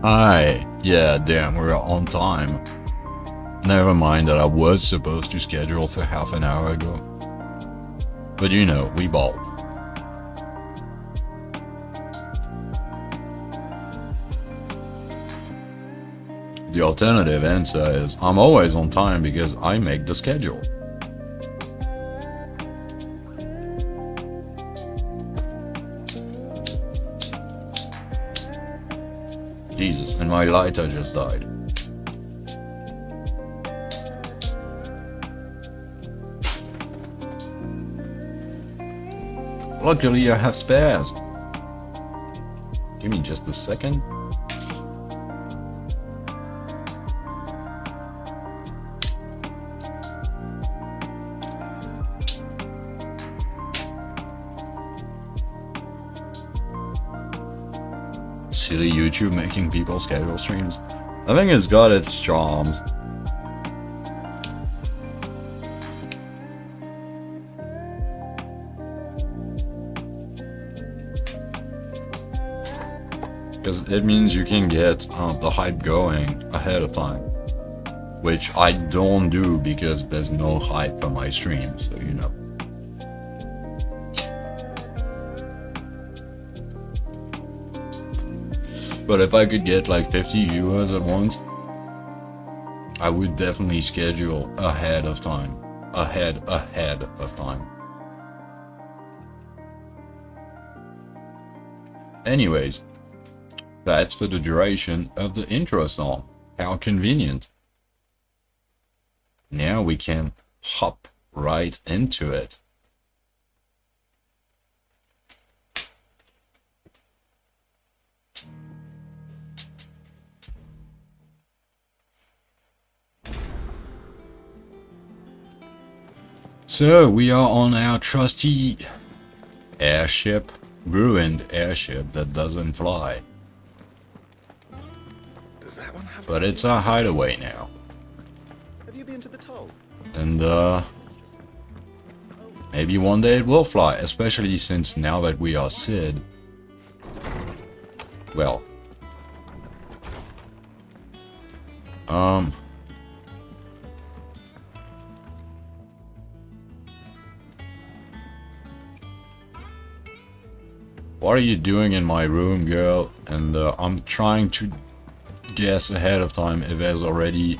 Hi. Yeah, damn, we're on time. Never mind that I was supposed to schedule for half an hour ago. But you know, we ball. The alternative answer is I'm always on time because I make the schedule. Jesus, and my lighter just died. Luckily I have spares. Give me just a second. Silly YouTube making people schedule streams. I think it's got its charms. Because it means you can get the hype going ahead of time. Which I don't do because there's no hype on my stream, so you know. But if I could get like 50 viewers at once, I would definitely schedule ahead of time. Ahead of time. Anyways, that's for the duration of the intro song. How convenient. Now we can hop right into it. So we are on our trusty airship, ruined airship that doesn't fly. Does that one have? But it's our hideaway now. Have you been to the toll? And maybe one day it will fly, especially since now that we are Sid. Well. What are you doing in my room, girl? And I'm trying to guess ahead of time if there's already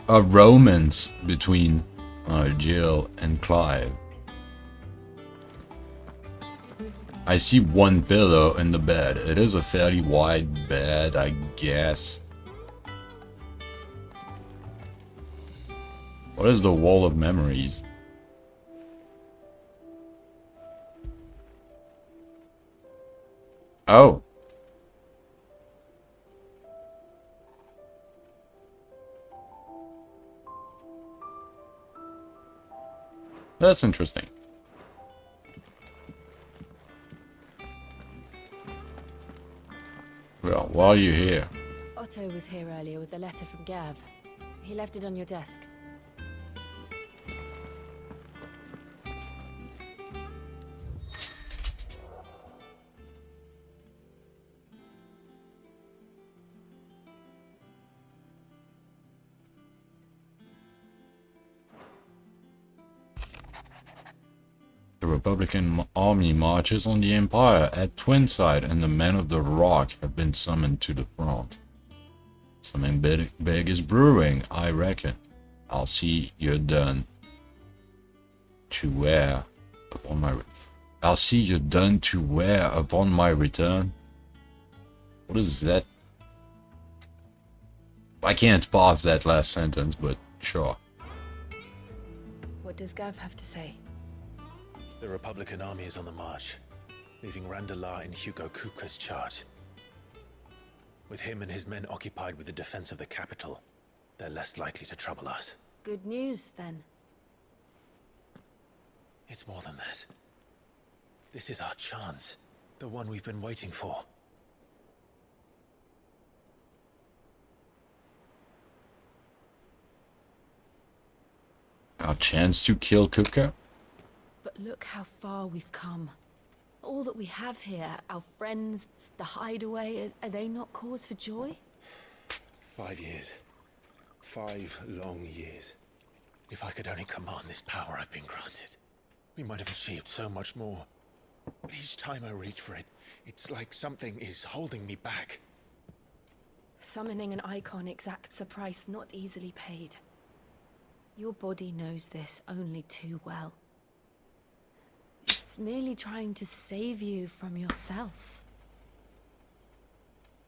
a romance between Jill and Clive. I see one pillow in the bed. It is a fairly wide bed, I guess. What is the wall of memories? Oh. That's interesting. Well, while you're here. Otto was here earlier with a letter from Gav. He left it on your desk. The Republican army marches on the Empire at Twinside, and the men of the Rock have been summoned to the front. Something big is brewing, I reckon. I'll see you're done to wear upon my... I'll see you're done to wear upon my return. What is that? I can't parse that last sentence, but sure. What does Gav have to say? The Republican army is on the march, leaving Randalar in Hugo Kupka's charge. With him and his men occupied with the defense of the capital, they're less likely to trouble us. Good news, then. It's more than that. This is our chance, the one we've been waiting for. Our chance to kill Kupka? But look how far we've come. All that we have here, our friends, the hideaway, are they not cause for joy? 5 years. 5 long years. If I could only command this power I've been granted, we might have achieved so much more. But each time I reach for it, it's like something is holding me back. Summoning an icon exacts a price not easily paid. Your body knows this only too well. It's merely trying to save you from yourself.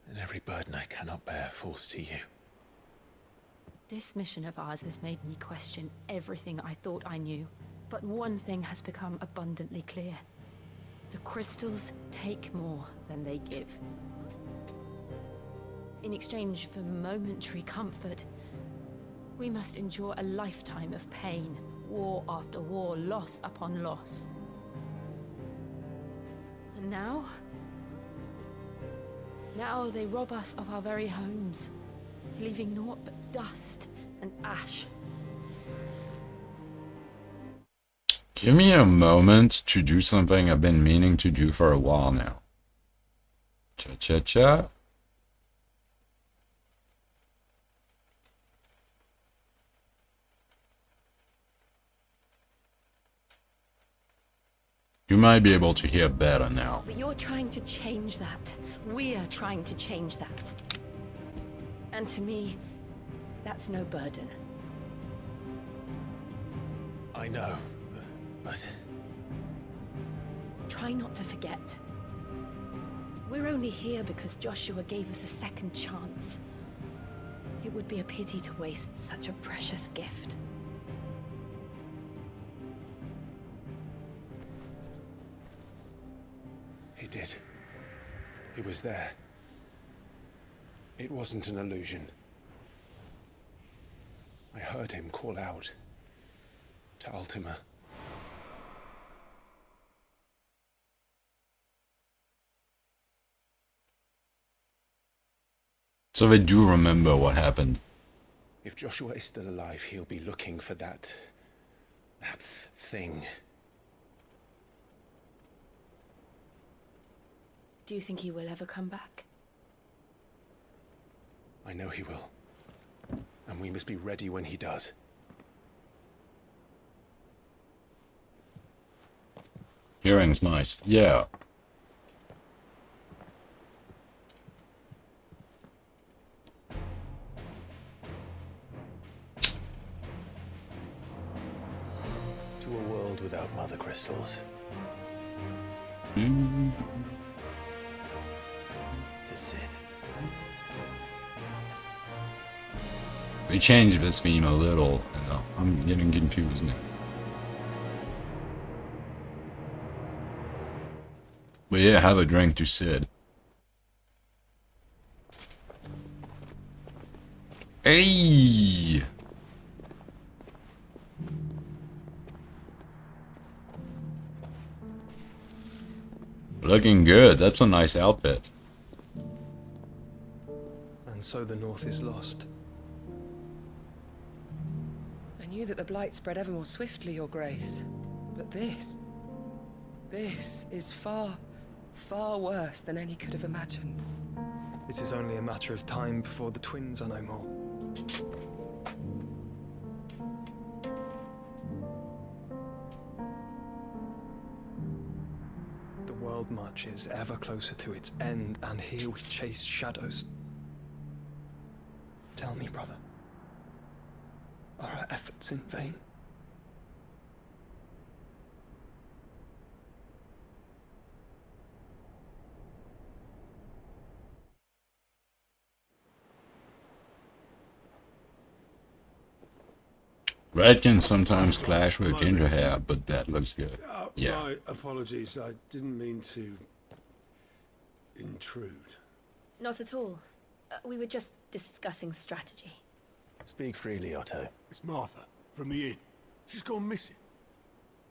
And every burden I cannot bear falls to you. This mission of ours has made me question everything I thought I knew. But one thing has become abundantly clear. The crystals take more than they give. In exchange for momentary comfort, we must endure a lifetime of pain, war after war, loss upon loss. And now they rob us of our very homes, leaving naught but dust and ash. Give me a moment to do something I've been meaning to do for a while now. Cha-cha-cha. You might be able to hear better now. But you're trying to change that. We're trying to change that. And to me, that's no burden. I know, but... Try not to forget. We're only here because Joshua gave us a second chance. It would be a pity to waste such a precious gift. He did. He was there. It wasn't an illusion. I heard him call out to Ultima. So they do remember what happened. If Joshua is still alive, he'll be looking for that thing. Do you think he will ever come back? I know he will. And we must be ready when he does. Hearing's nice. Yeah. To a world without mother crystals. To Sid. They changed this theme a little, and I'm getting confused now. But yeah, have a drink to Sid. Hey! Looking good. That's a nice outfit. And so the North is lost. I knew that the blight spread ever more swiftly, Your Grace. But this is far, far worse than any could have imagined. It is only a matter of time before the twins are no more. The world marches ever closer to its end, and here we chase shadows. Tell me, brother, are our efforts in vain? Red can sometimes clash with ginger hair, but that looks good. Yeah. My apologies. I didn't mean to intrude. Not at all. We were just discussing strategy. Speak freely, Otto. It's Martha from the inn. She's gone missing.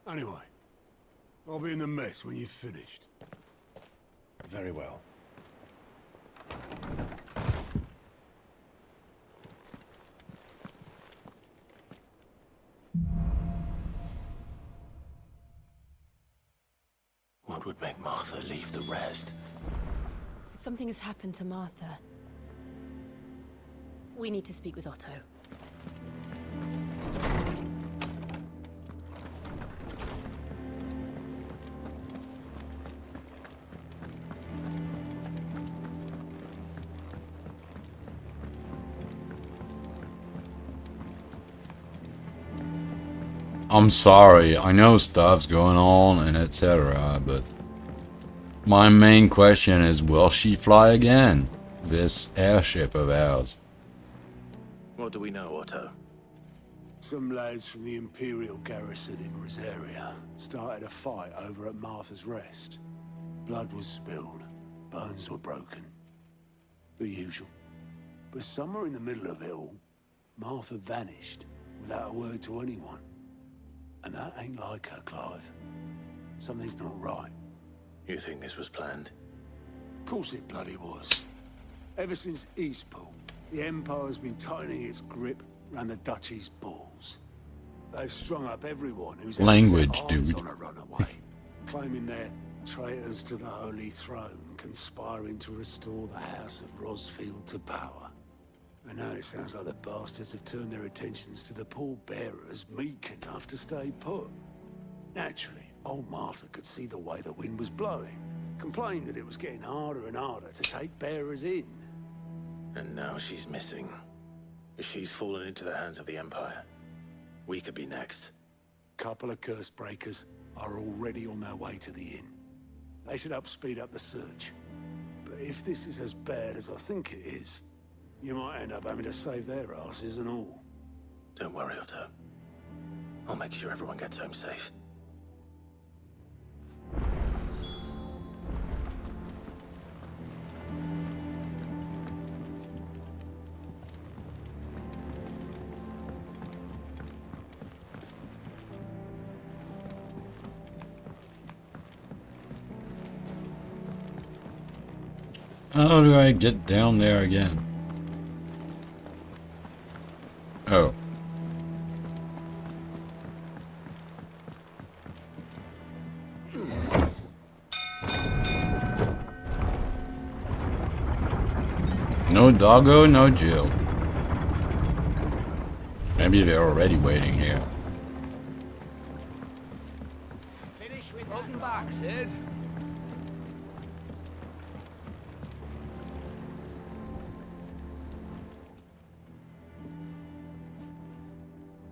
Anyway, I'll be in the mess when you've finished. Very well. What would make Martha leave the rest. If something has happened to Martha, we need to speak with Otto. I'm sorry, I know stuff's going on and etc., but my main question is, will she fly again? This airship of ours. What do we know, Otto? Some lads from the Imperial garrison in Rosaria started a fight over at Martha's Rest. Blood was spilled, bones were broken. The usual. But somewhere in the middle of it all, Martha vanished without a word to anyone. And that ain't like her, Clive. Something's not right. You think this was planned? Of course it bloody was. Ever since Eastpool, the Empire's been tightening its grip around the Duchy's balls. They've strung up everyone who's ever Language, set eyes dude. on a runaway, claiming they're traitors to the Holy Throne, conspiring to restore the House of Rosfield to power. And now it sounds like the bastards have turned their attentions to the pallbearers meek enough to stay put. Naturally, old Martha could see the way the wind was blowing, complained that it was getting harder and harder to take bearers in. And now she's missing. If she's fallen into the hands of the Empire, we could be next. Couple of curse breakers are already on their way to the inn. They should help speed up the search. But if this is as bad as I think it is, you might end up having to save their asses and all. Don't worry, Otto. I'll make sure everyone gets home safe. How do I get down there again? Oh. No doggo, no Jill. Maybe they're already waiting here. Finish with welcome back, Sid.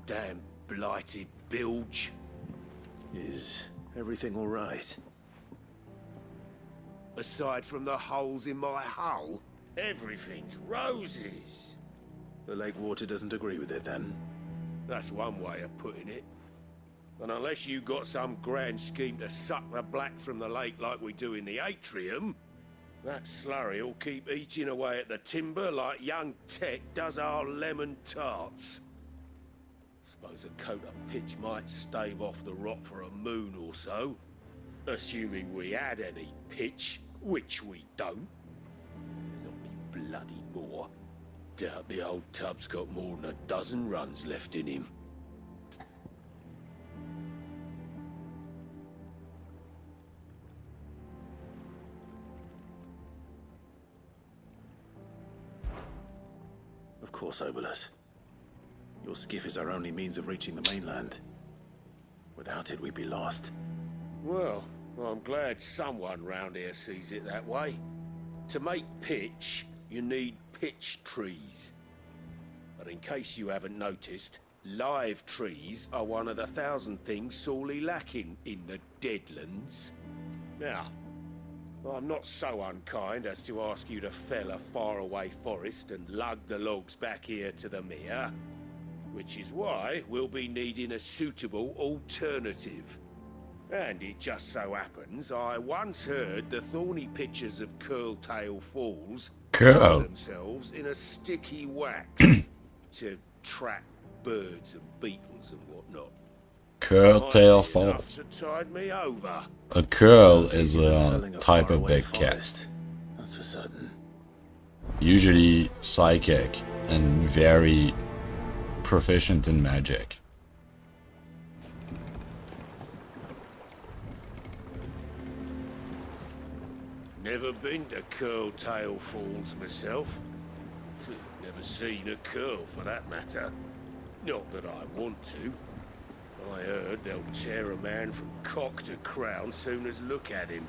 Damn blighted bilge. Is everything all right? Aside from the holes in my hull, everything's roses. The lake water doesn't agree with it, then? That's one way of putting it. And unless you got some grand scheme to suck the black from the lake like we do in the atrium, that slurry'll keep eating away at the timber like young Tech does our lemon tarts. Suppose a coat of pitch might stave off the rot for a moon or so, assuming we had any pitch, which we don't. Not me bloody more. Doubt the old tub's got more than a dozen runs left in him. Of course, Obolus. Your skiff is our only means of reaching the mainland. Without it, we'd be lost. Well, I'm glad someone round here sees it that way. To make pitch, you need pitch trees. But in case you haven't noticed, live trees are one of the 1,000 things sorely lacking in the Deadlands. Now, I'm not so unkind as to ask you to fell a faraway forest and lug the logs back here to the mere, which is why we'll be needing a suitable alternative. And it just so happens I once heard the thorny pitchers of Curltail Falls cover themselves in a sticky wax to trap birds and beetles and whatnot. Curltail Falls. To tide me over. A curl is a type of big cat. That's for certain. Usually psychic and very proficient in magic. Never been to Curltail Falls myself. Never seen a curl for that matter. Not that I want to. I heard they'll tear a man from cock to crown soon as look at him.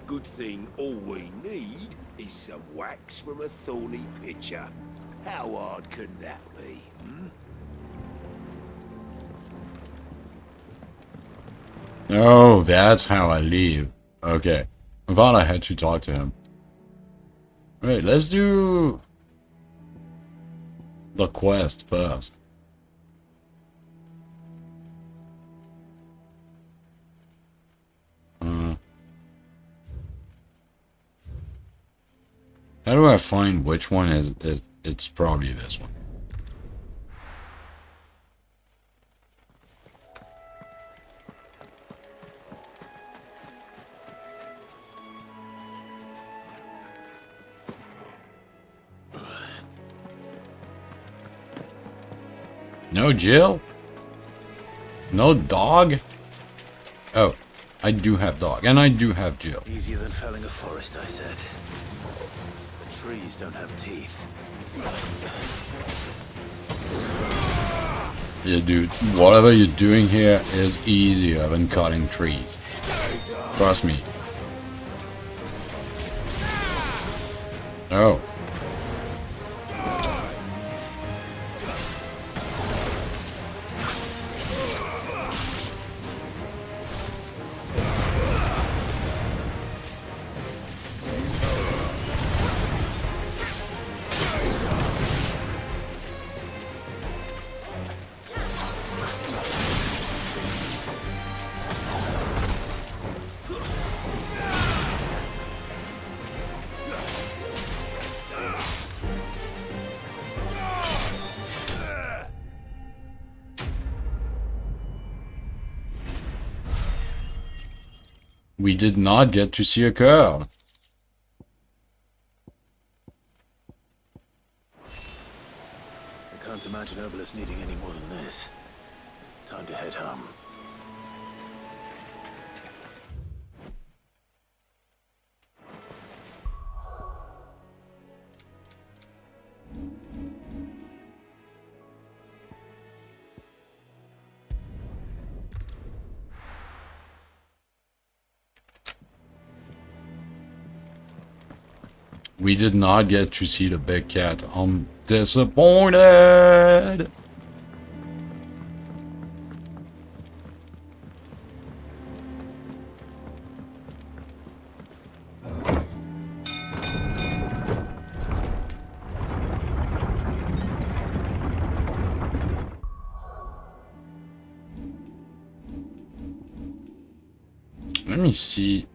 Good thing all we need is some wax from a thorny pitcher. How hard can that be, hmm? Oh, that's how I leave. Okay. I thought I had to talk to him. Wait, let's do the quest first. How do I find which one is it's probably this one. No Jill? No dog? Oh, I do have dog, and I do have Jill. Easier than felling a forest, I said. The trees don't have teeth. Yeah, dude, whatever you're doing here is easier than cutting trees. Trust me. Oh. We did not get to see a curl. I can't imagine Herbalist needing any more than this. Time to head home. We did not get to see the big cat. I'm disappointed. Let me see.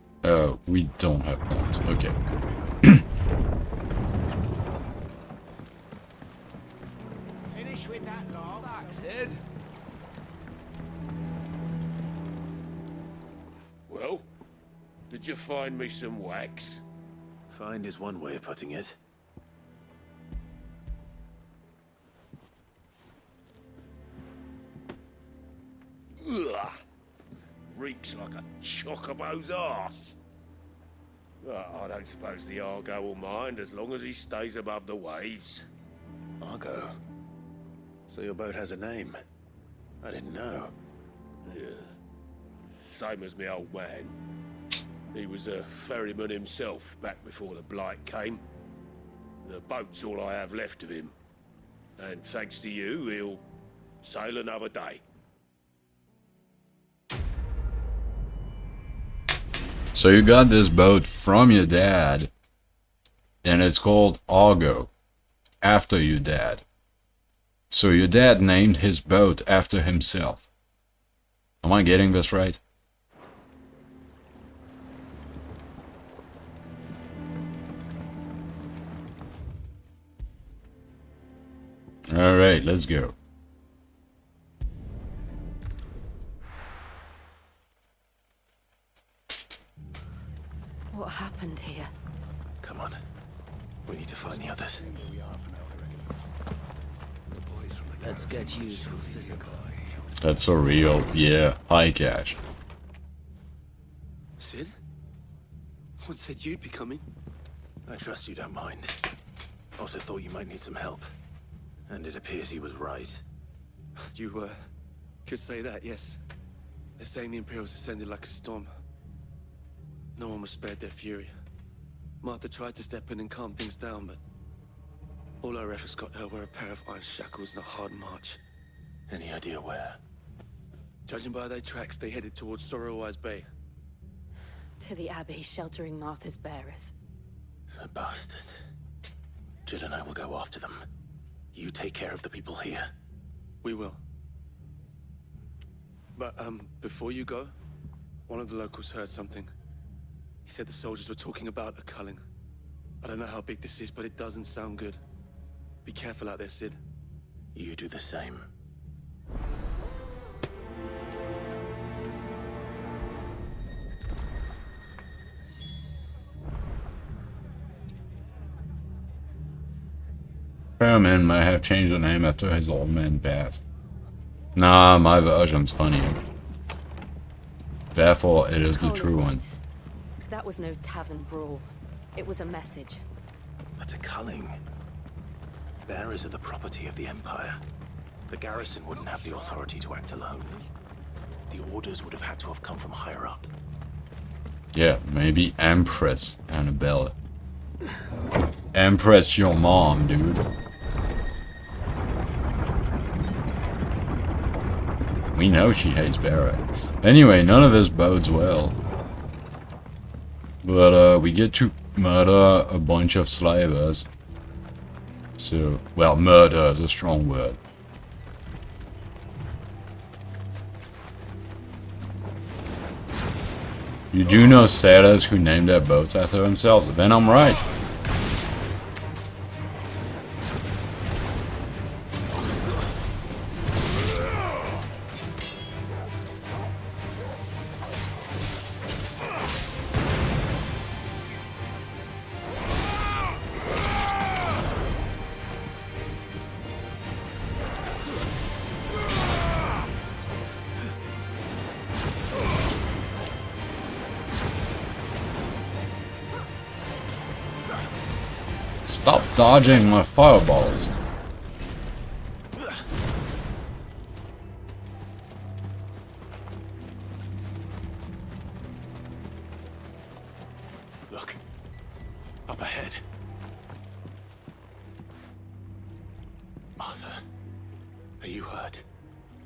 We don't have that. Okay. Finish with that log. That's it. Well, did you find me some wax? Find is one way of putting it. Ugh. Reeks like a chocobo's arse. I don't suppose the Argo will mind as long as he stays above the waves. Argo. So your boat has a name. I didn't know. Yeah. Same as me old man. He was a ferryman himself back before the Blight came. The boat's all I have left of him. And thanks to you, he'll sail another day. So you got this boat from your dad, and it's called Argo, after your dad. So your dad named his boat after himself. Am I getting this right? Alright, let's go. What happened here? Come on. We need to find the others. Let's get you to physical. That's a real, yeah, high cash. Sid? Someone said you'd be coming. I trust you don't mind. Also thought you might need some help. And it appears he was right. You, could say that, yes. They're saying the Imperials ascended like a storm. No one was spared their fury. Martha tried to step in and calm things down, but all our efforts got her were a pair of iron shackles and a hard march. Any idea where? Judging by their tracks, they headed towards Sorrowwise Bay. To the Abbey sheltering Martha's bearers. The bastards. Jill and I will go after them. You take care of the people here. We will. But, before you go, one of the locals heard something. He said the soldiers were talking about a culling. I don't know how big this is, but it doesn't sound good. Be careful out there, Sid. You do the same. Perlman might have changed the name after his old man passed. Nah, my version's funnier. Therefore, it is the Cole is true one. right. That was no tavern brawl. It was a message. But a culling. Bearers are the property of the Empire. The garrison wouldn't have the authority to act alone. The orders would have had to have come from higher up. Yeah, maybe Empress Annabella. Empress your mom, dude. We know she hates barracks. Anyway, none of this bodes well. But we get to murder a bunch of slavers. So, well, murder is a strong word. You do know sailors who name their boats after themselves, then I'm right. Stop dodging my fireballs. Look. Up ahead. Martha. Are you hurt?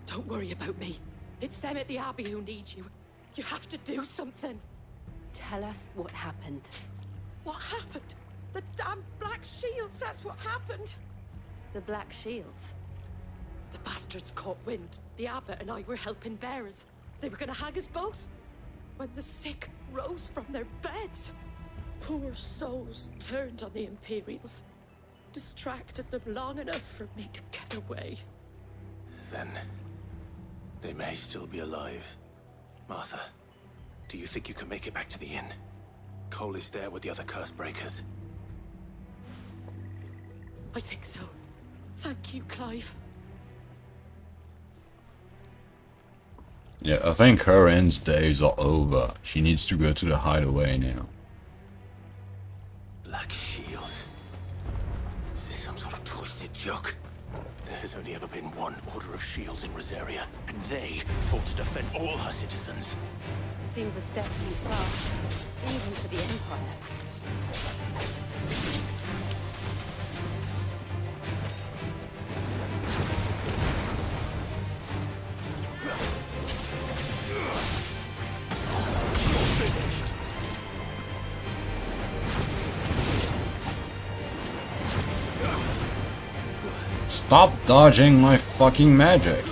Don't worry about me. It's them at the Abbey who need you. You have to do something. Tell us what happened. What happened? The damn Black Shields, that's what happened. The Black Shields? The bastards caught wind. The abbot and I were helping bearers. They were gonna hang us both. When the sick rose from their beds. Poor souls turned on the Imperials. Distracted them long enough for me to get away. Then... they may still be alive. Martha, do you think you can make it back to the inn? Cole is there with the other curse breakers. I think so. Thank you, Clive. Yeah, I think her end's days are over. She needs to go to the hideaway now. Black Shields. Is this some sort of twisted joke? There has only ever been one Order of Shields in Rosaria, and they fought to defend all her citizens. Seems a step too far, even for the Empire. Stop dodging my fucking magic.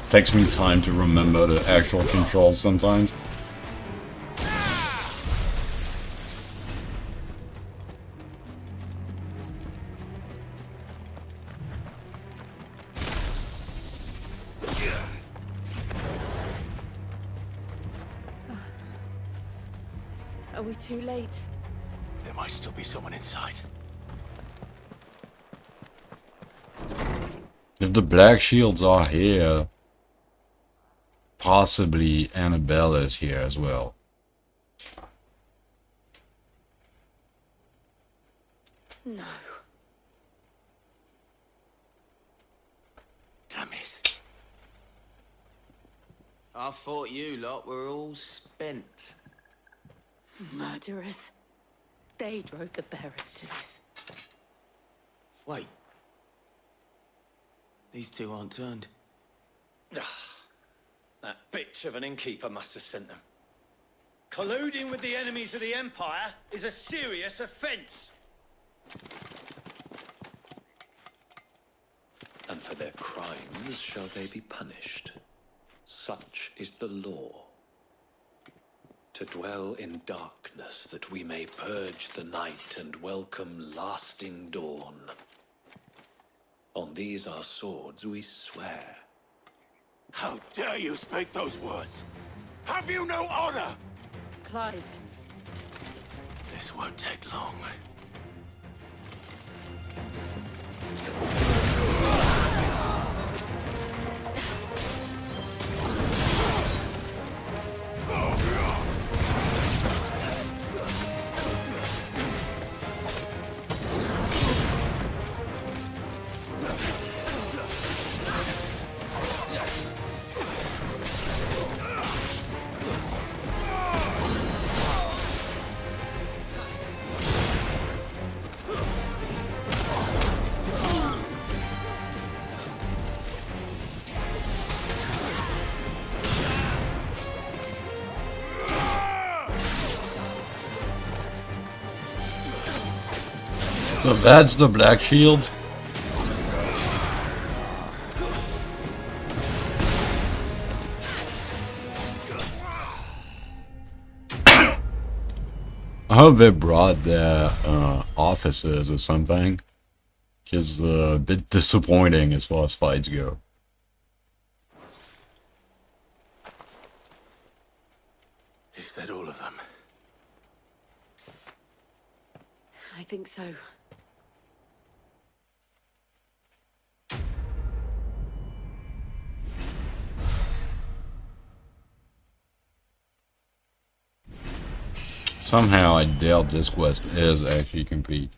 Takes me time to remember the actual controls sometimes. Are we too late? There might still be someone inside. If the black shields are here, possibly Annabelle is here as well. No. Damn it. I thought you lot were all spent. Murderers. They drove the bearers to this. Wait. These two aren't turned. That bitch of an innkeeper must have sent them. Colluding with the enemies of the Empire is a serious offense. And for their crimes shall they be punished. Such is the law. To dwell in darkness that we may purge the night and welcome lasting dawn. On these our swords we swear. How dare you speak those words? Have you no honor? Clive. This won't take long. So that's the black shield. I hope they brought their officers or something, because a bit disappointing as far as fights go. Is that all of them? I think so. Somehow I doubt this quest is actually complete.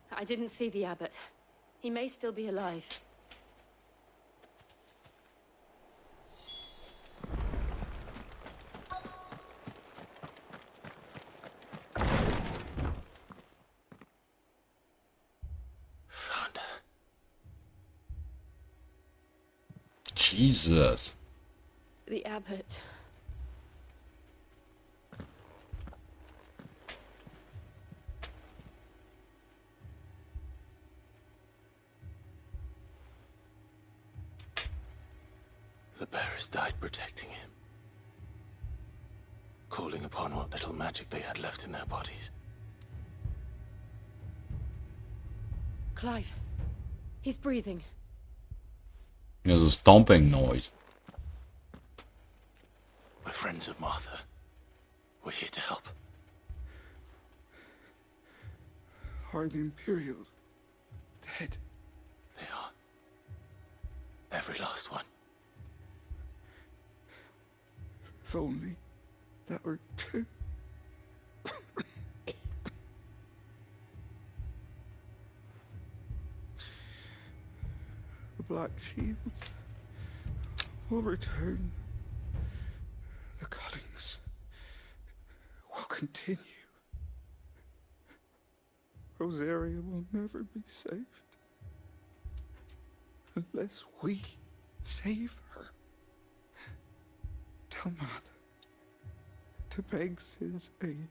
I didn't see the abbot. He may still be alive. Jesus. The abbot. The bearers died protecting him. Calling upon what little magic they had left in their bodies. Clive. He's breathing. There's a stomping noise. We're friends of Martha. We're here to help. Are the Imperials dead? They are. Every last one. If only that were true. The Black Shields will return. The cuttings will continue. Rosaria will never be saved unless we save her. Tell Matt to beg his aid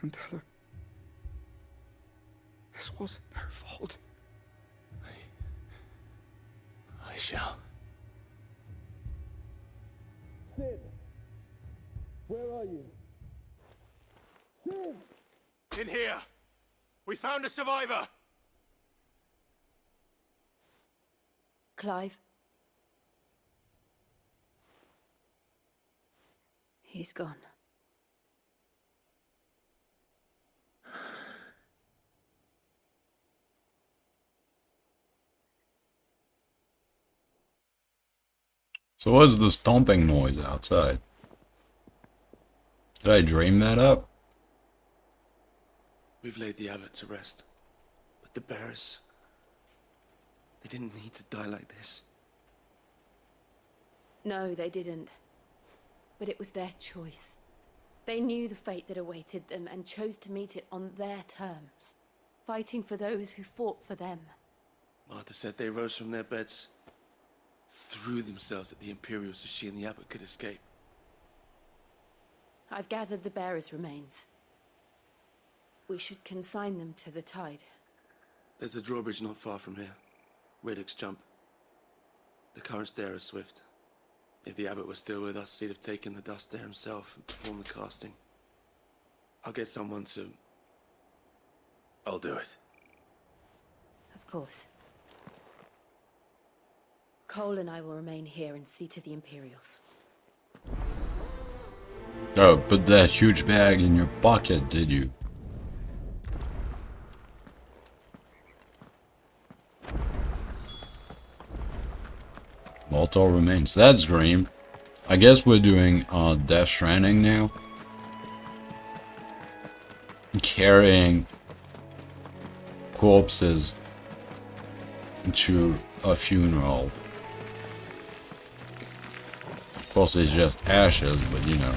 don't tell her. This wasn't her fault. I shall. Sid! Where are you? Sid! In here! We found a survivor! Clive. He's gone. So what's the stomping noise outside? Did I dream that up? We've laid the abbot to rest. But the bearers... they didn't need to die like this. No, they didn't. But it was their choice. They knew the fate that awaited them and chose to meet it on their terms, fighting for those who fought for them. Martha said they rose from their beds, threw themselves at the Imperials so she and the abbot could escape. I've gathered the bearers' remains. We should consign them to the tide. There's a drawbridge not far from here. Riddick's jump. The currents there are swift. If the abbot was still with us, he'd have taken the dust there himself and performed the casting. I'll get someone to... I'll do it. Of course. Cole and I will remain here and see to the Imperials. Oh, put that huge bag in your pocket, did you? Molotov remains. That's green. I guess we're doing Death Stranding now. Carrying corpses to a funeral. Of course it's just ashes, but you know.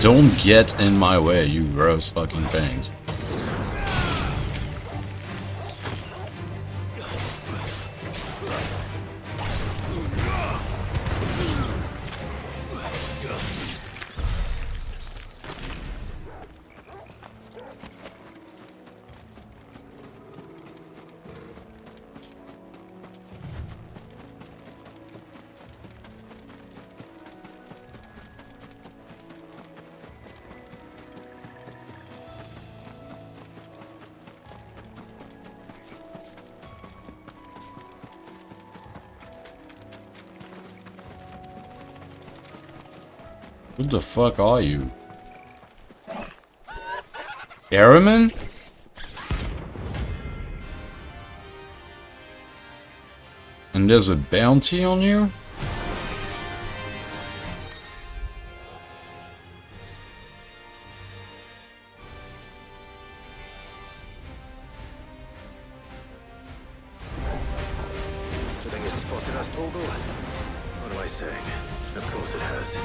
Don't get in my way, you gross fucking things. Who the fuck are you? Airman? And there's a bounty on you? Do you think it's spotted us, Torgal? What am I saying? Of course it has.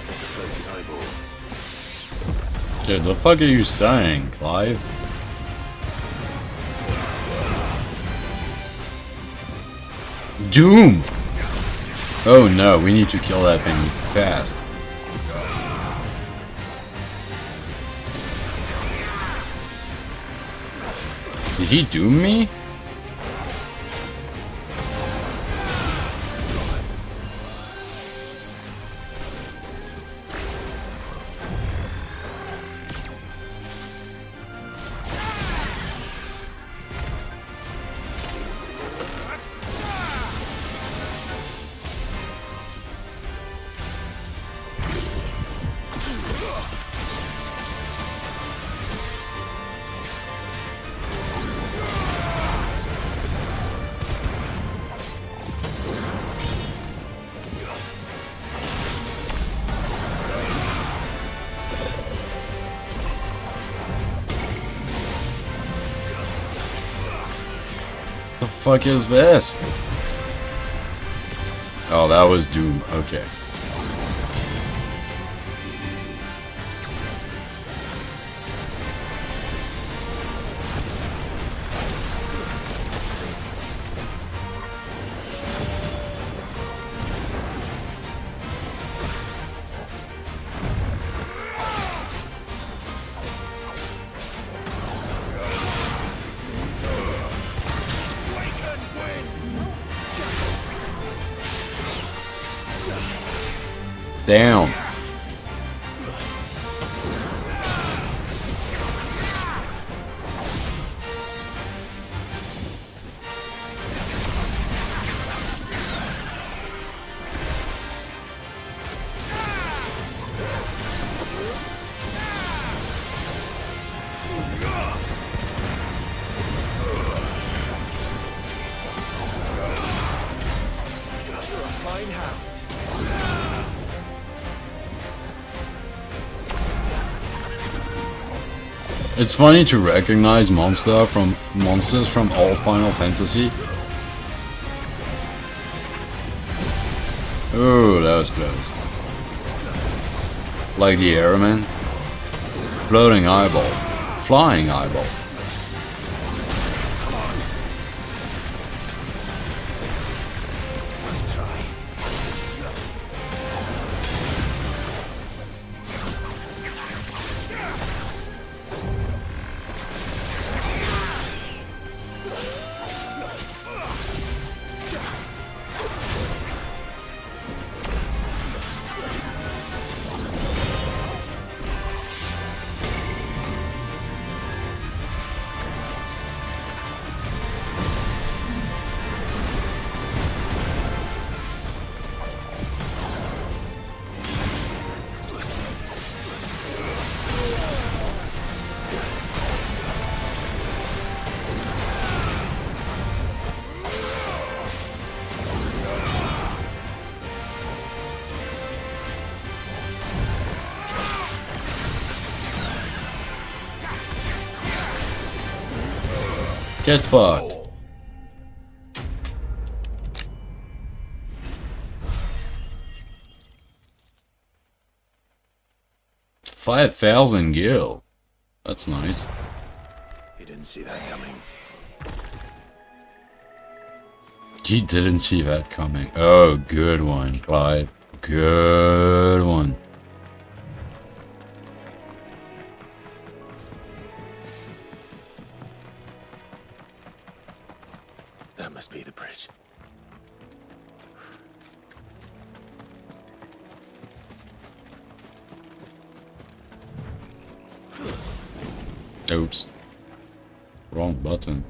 It's a floating eyeball. Dude, the fuck are you saying, Clive? Doom! Oh no, we need to kill that thing fast. Did he doom me? The fuck is this? Oh, that was Doom. Okay. Damn. It's funny to recognize monsters from all Final Fantasy. Oh, that was close. Like the Airman. Floating eyeball. Flying eyeball. Get fucked. $5,000 gil. That's nice. You didn't see that coming. You didn't see that coming. Oh, good one, Clyde. Good one. That must be the bridge. Oops. Wrong button.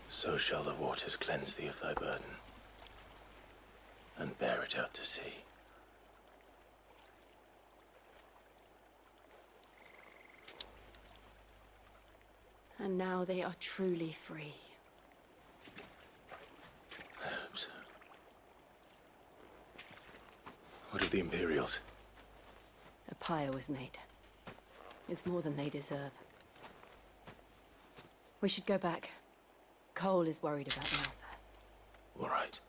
So shall the waters cleanse thee of thy burden, and bear it out to sea. And now they are truly free. I hope so. What of the Imperials? A pyre was made. It's more than they deserve. We should go back. Cole is worried about Martha. All right.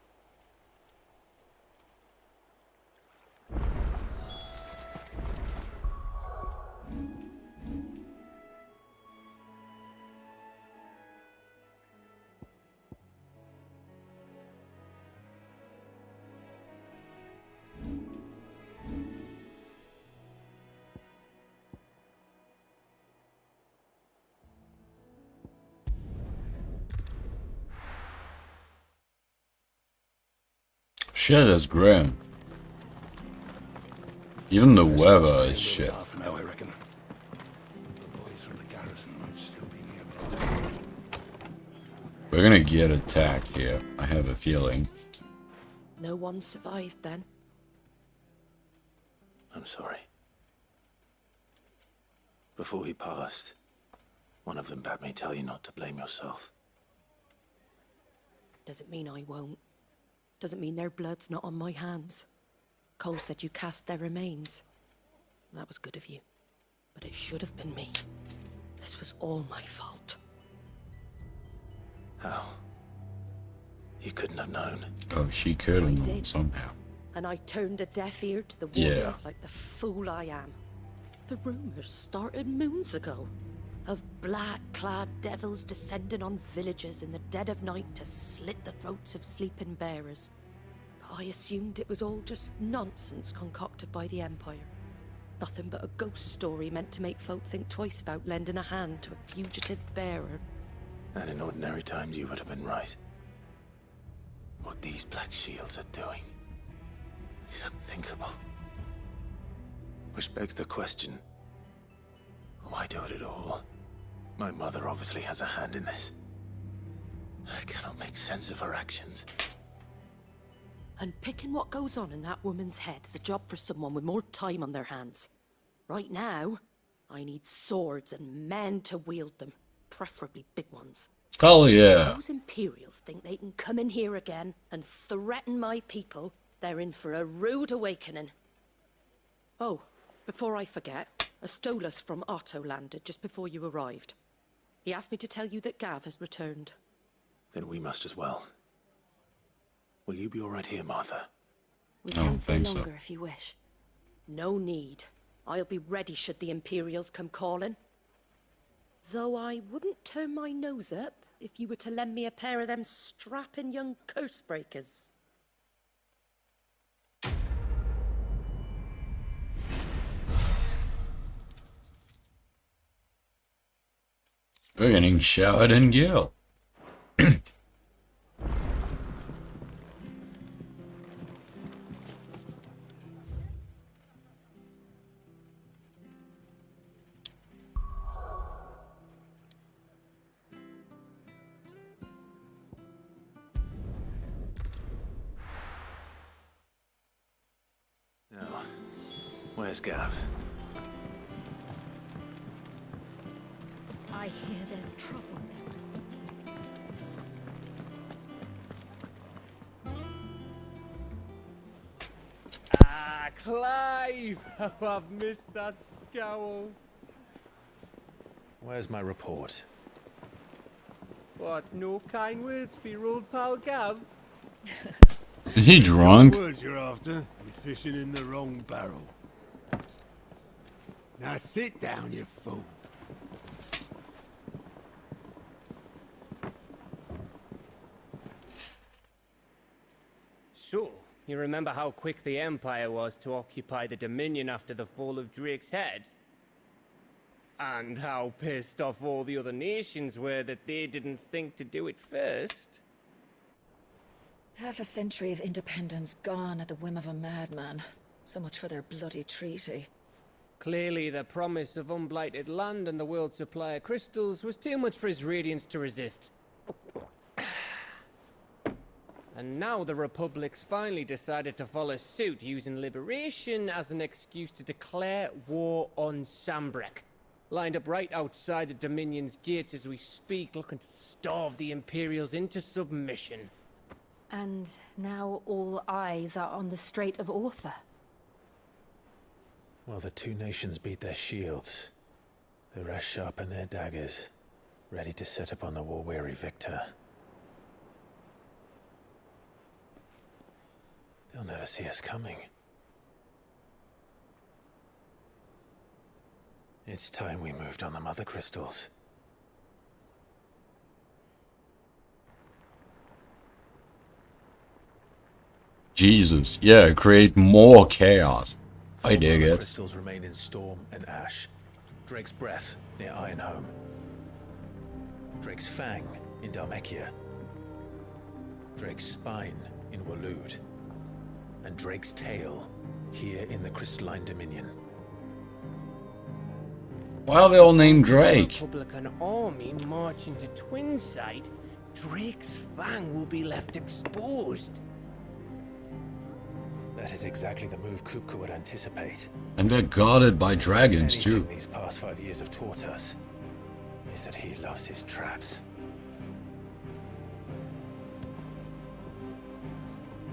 Shit is grim. Even the weather is shit. We're gonna get attacked here. I have a feeling. No one survived then. I'm sorry. Before he passed, one of them bade me tell you not to blame yourself. Doesn't mean I won't. Doesn't mean their blood's not on my hands. Cole said you cast their remains. That was good of you. But it should have been me. This was all my fault. How? You couldn't have known. Oh, she could have known somehow. And I turned a deaf ear to the Yeah. warnings like the fool I am. The rumors started moons ago. Of black-clad devils descending on villages in the dead of night to slit the throats of sleeping bearers. But I assumed it was all just nonsense concocted by the Empire. Nothing but a ghost story meant to make folk think twice about lending a hand to a fugitive bearer. And in ordinary times, you would have been right. What these Black Shields are doing is unthinkable. Which begs the question, why do it at all? My mother obviously has a hand in this. I cannot make sense of her actions. Unpicking what goes on in that woman's head is a job for someone with more time on their hands. Right now, I need swords and men to wield them, preferably big ones. Hell yeah. Those Imperials think they can come in here again and threaten my people. They're in for a rude awakening. Oh, before I forget, a Stolas from Otto landed just before you arrived. He asked me to tell you that Gav has returned. Then we must as well. Will you be all right here, Martha? We can stay longer if you wish. No need. I'll be ready should the Imperials come calling. Though I wouldn't turn my nose up if you were to lend me a pair of them strapping young curse breakers. We're getting showered in gil. Now, where's Gav? I hear there's trouble. Ah, Clive! Oh, I've missed that scowl. Where's my report? What, no kind words for your old pal Gav? Is he drunk? Words you're after. You're fishing in the wrong barrel. Now sit down, you fool. So, you remember how quick the Empire was to occupy the Dominion after the fall of Drake's head? And how pissed off all the other nations were that they didn't think to do it first? Half a century of independence gone at the whim of a madman. So much for their bloody treaty. Clearly, the promise of unblighted land and the world's supply of crystals was too much for his radiance to resist. And now the Republic's finally decided to follow suit, using liberation as an excuse to declare war on Sambrek. Lined up right outside the Dominion's gates as we speak, looking to starve the Imperials into submission. And now all eyes are on the Strait of Author. Well, the two nations beat their shields. The rest sharpen their daggers, ready to set upon the war-weary victor. They'll never see us coming. It's time we moved on the mother crystals. Jesus, yeah, create more chaos. I dig The it. crystals remain in Storm and Ash. Drake's Breath near Ironhome. Drake's Fang in Dhalmekia. Drake's Spine in Waloed. And Drake's Tail here in the Crystalline Dominion. Why are they all named Drake? Republican army marching to Twinside, Drake's Fang will be left exposed. That is exactly the move Kupka would anticipate. And they're guarded by dragons Anything too. these past 5 years have taught us is that he loves his traps.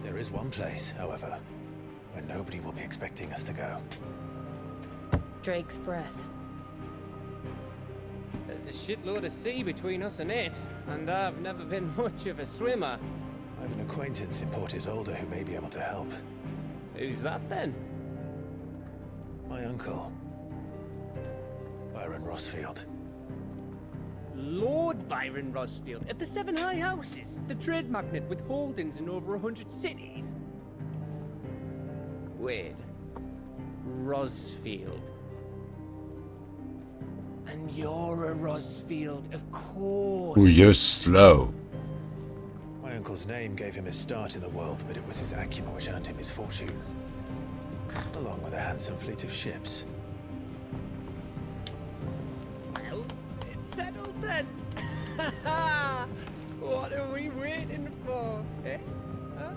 There is one place, however, where nobody will be expecting us to go. Drake's Breath. There's a shitload of sea between us and it, and I've never been much of a swimmer. I have an acquaintance in Port Isolde who may be able to help. Who's that then? My uncle, Byron Rossfield. Lord Byron Rossfield of the Seven High Houses, the trade magnate with holdings in over 100 cities. Wait, Rosfield. And you're a Rosfield, of course. Oh, you're slow. My uncle's name gave him his start in the world, but it was his acumen which earned him his fortune. Along with a handsome fleet of ships. Well, it's settled then. What are we waiting for, eh? Huh?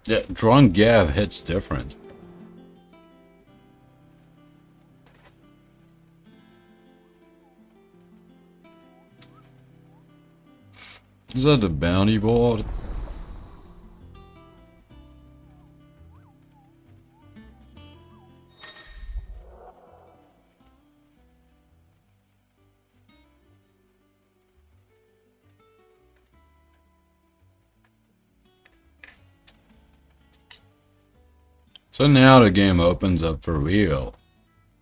Yeah, drunk Gav hits different. Is that the bounty board? So now the game opens up for real.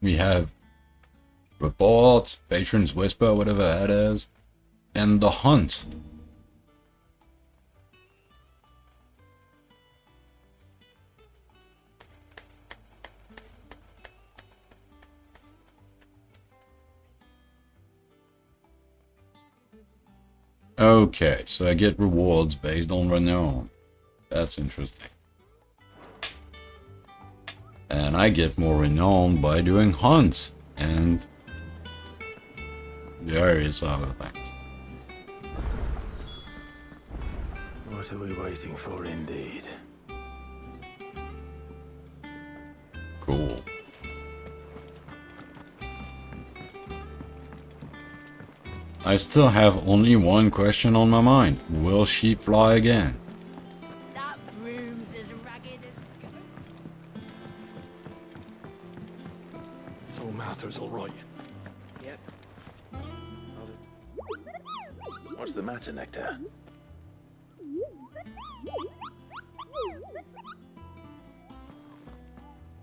We have reports, Patron's Whisper, whatever that is, and the hunt. Okay, so I get rewards based on renown. That's interesting. And I get more renown by doing hunts and various other things. What are we waiting for indeed? Cool. I still have only one question on my mind. Will she fly again? That broom's as ragged as So Mather's all right. Yep. What's the matter, Nectar?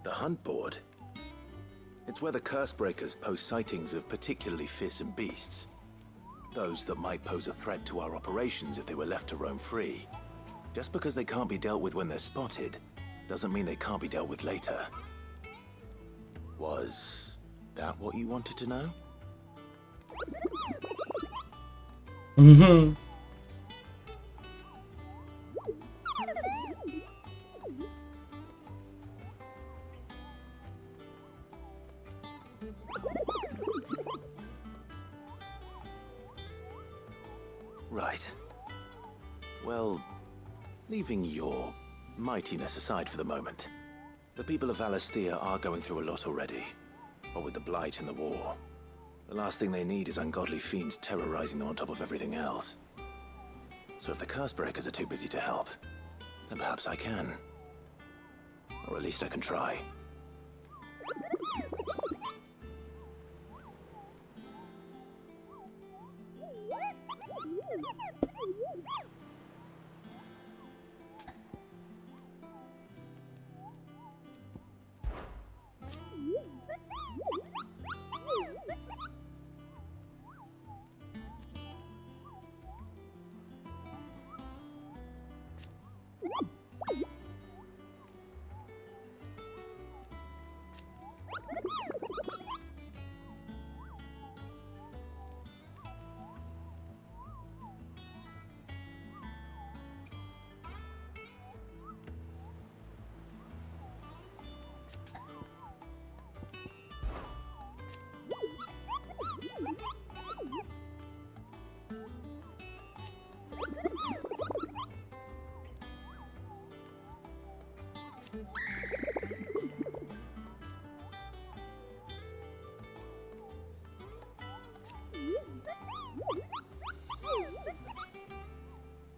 The hunt board? It's where the curse breakers post sightings of particularly fearsome beasts. Those that might pose a threat to our operations if they were left to roam free. Just because they can't be dealt with when they're spotted, doesn't mean they can't be dealt with later. Was that what you wanted to know? Mm-hmm. Right. Well, leaving your mightiness aside for the moment, the people of Valisthea are going through a lot already. What with the Blight and the war, the last thing they need is ungodly fiends terrorizing them on top of everything else. So if the curse breakers are too busy to help, then perhaps I can. Or at least I can try.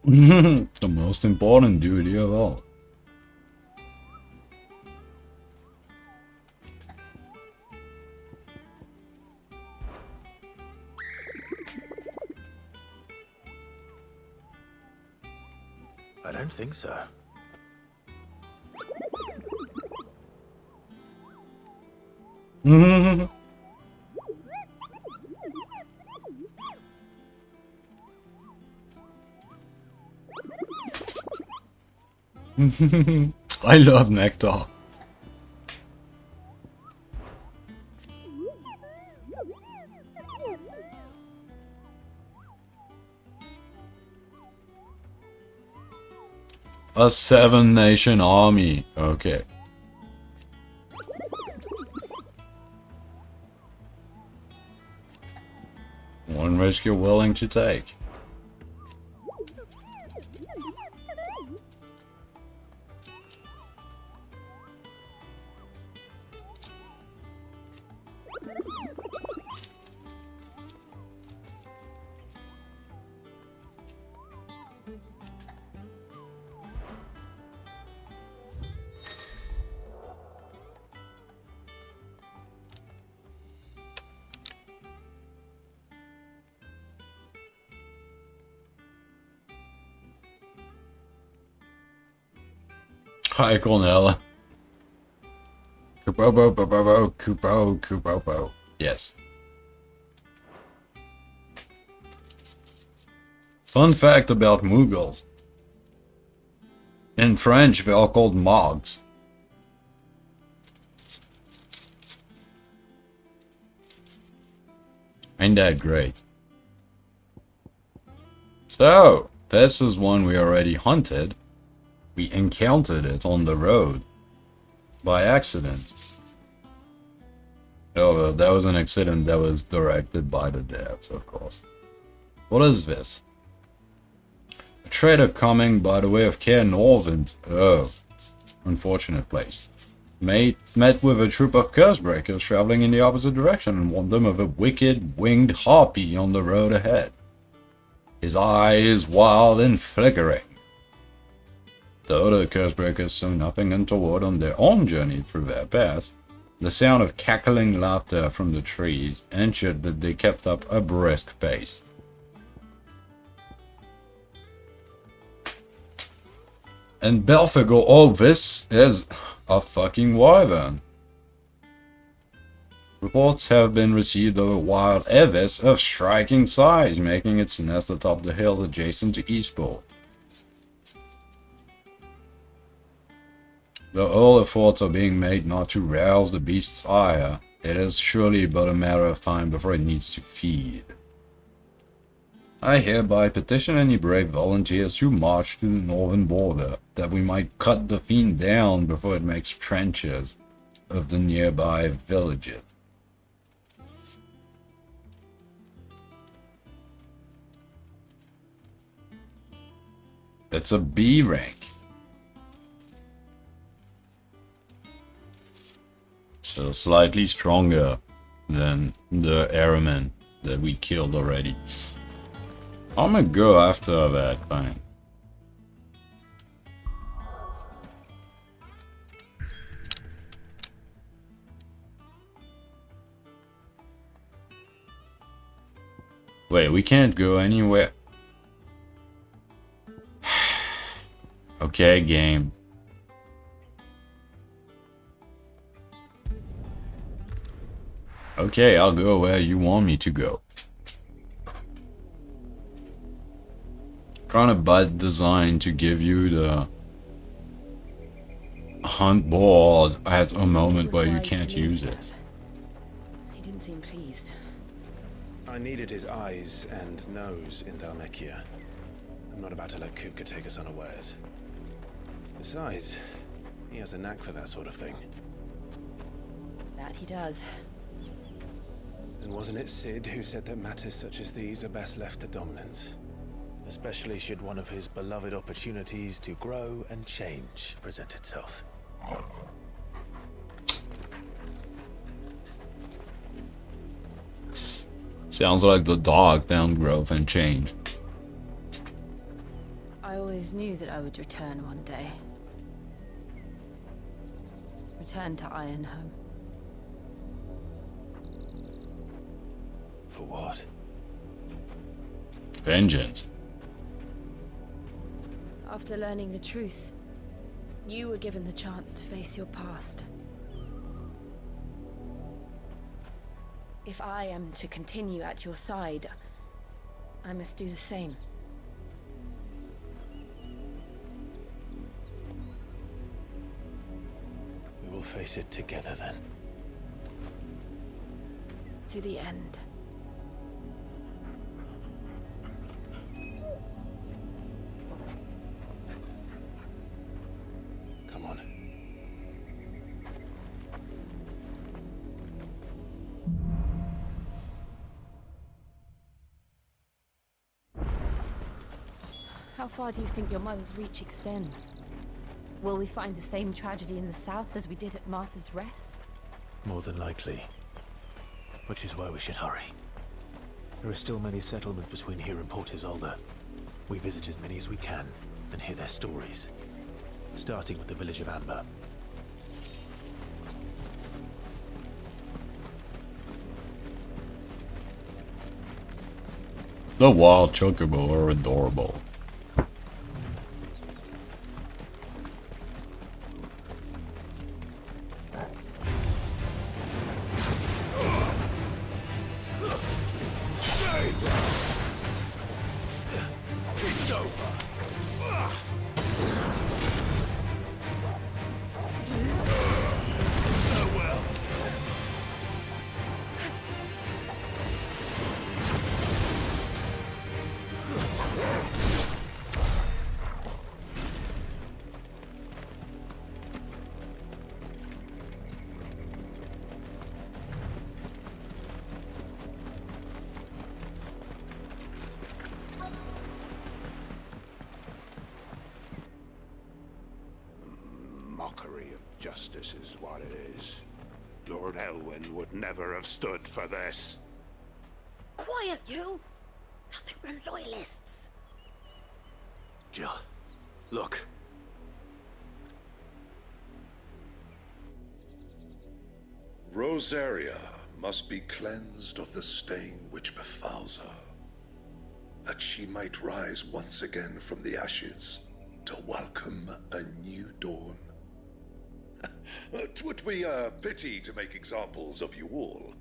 The most important duty of all. I don't think so. I love nectar. A 7-nation army. Okay. One risk you're willing to take. Hi, Cornella. Kupopo. Yes. Fun fact about Mughals. In French, they are called Mogs. Ain't that great? So, this is one we already hunted. We encountered it on the road by accident. Oh, well, that was an accident that was directed by the devs, of course. What is this? A trader coming by the way of Cair Norvent. Oh, unfortunate place. Met with a troop of cursebreakers traveling in the opposite direction and warned them of a wicked winged harpy on the road ahead. His eye is wild and flickering. The other cursebreakers saw nothing untoward on their own journey through their path. The sound of cackling laughter from the trees ensured that they kept up a brisk pace. And Belphegor, oh, this is a fucking wyvern. Reports have been received of a wild Evis of striking size, making its nest atop the hill adjacent to Eastport. Though all efforts are being made not to rouse the beast's ire, it is surely but a matter of time before it needs to feed. I hereby petition any brave volunteers to march to the northern border, that we might cut the fiend down before it makes trenches of the nearby villages. It's a B rank. So slightly stronger than the airman that we killed already. I'm gonna go after that thing. Wait, we can't go anywhere. Okay, game. Okay, I'll go where you want me to go. Kind of bad design to give you the hunt board at a moment where you can't use it. He didn't seem pleased. I needed his eyes and nose in Dhalmekia. I'm not about to let Kupka take us unawares. Besides, he has a knack for that sort of thing. That he does. And wasn't it Sid who said that matters such as these are best left to dominance? Especially should one of his beloved opportunities to grow and change present itself. Sounds like the dog found growth and change. I always knew that I would return one day. Return to Ironhome. For what? Vengeance. After learning the truth, you were given the chance to face your past. If I am to continue at your side, I must do the same. face it together then. To the end. Come on. How far do you think your mother's reach extends? Will we find the same tragedy in the south as we did at Martha's Rest? More than likely. Which is why we should hurry. There are still many settlements between here and Port Isolde. We visit as many as we can and hear their stories. Starting with the village of Amber. The wild chocobo are adorable. It's over. Farewell. Mockery of justice is what it is. Lord Elwyn would never have stood for this. Quiet, you! I think we're loyalists. Jill, look. Rosaria must be cleansed of the stain which befouls her, that she might rise once again from the ashes to welcome a new dawn. 'Twould be a pity to make examples of you all,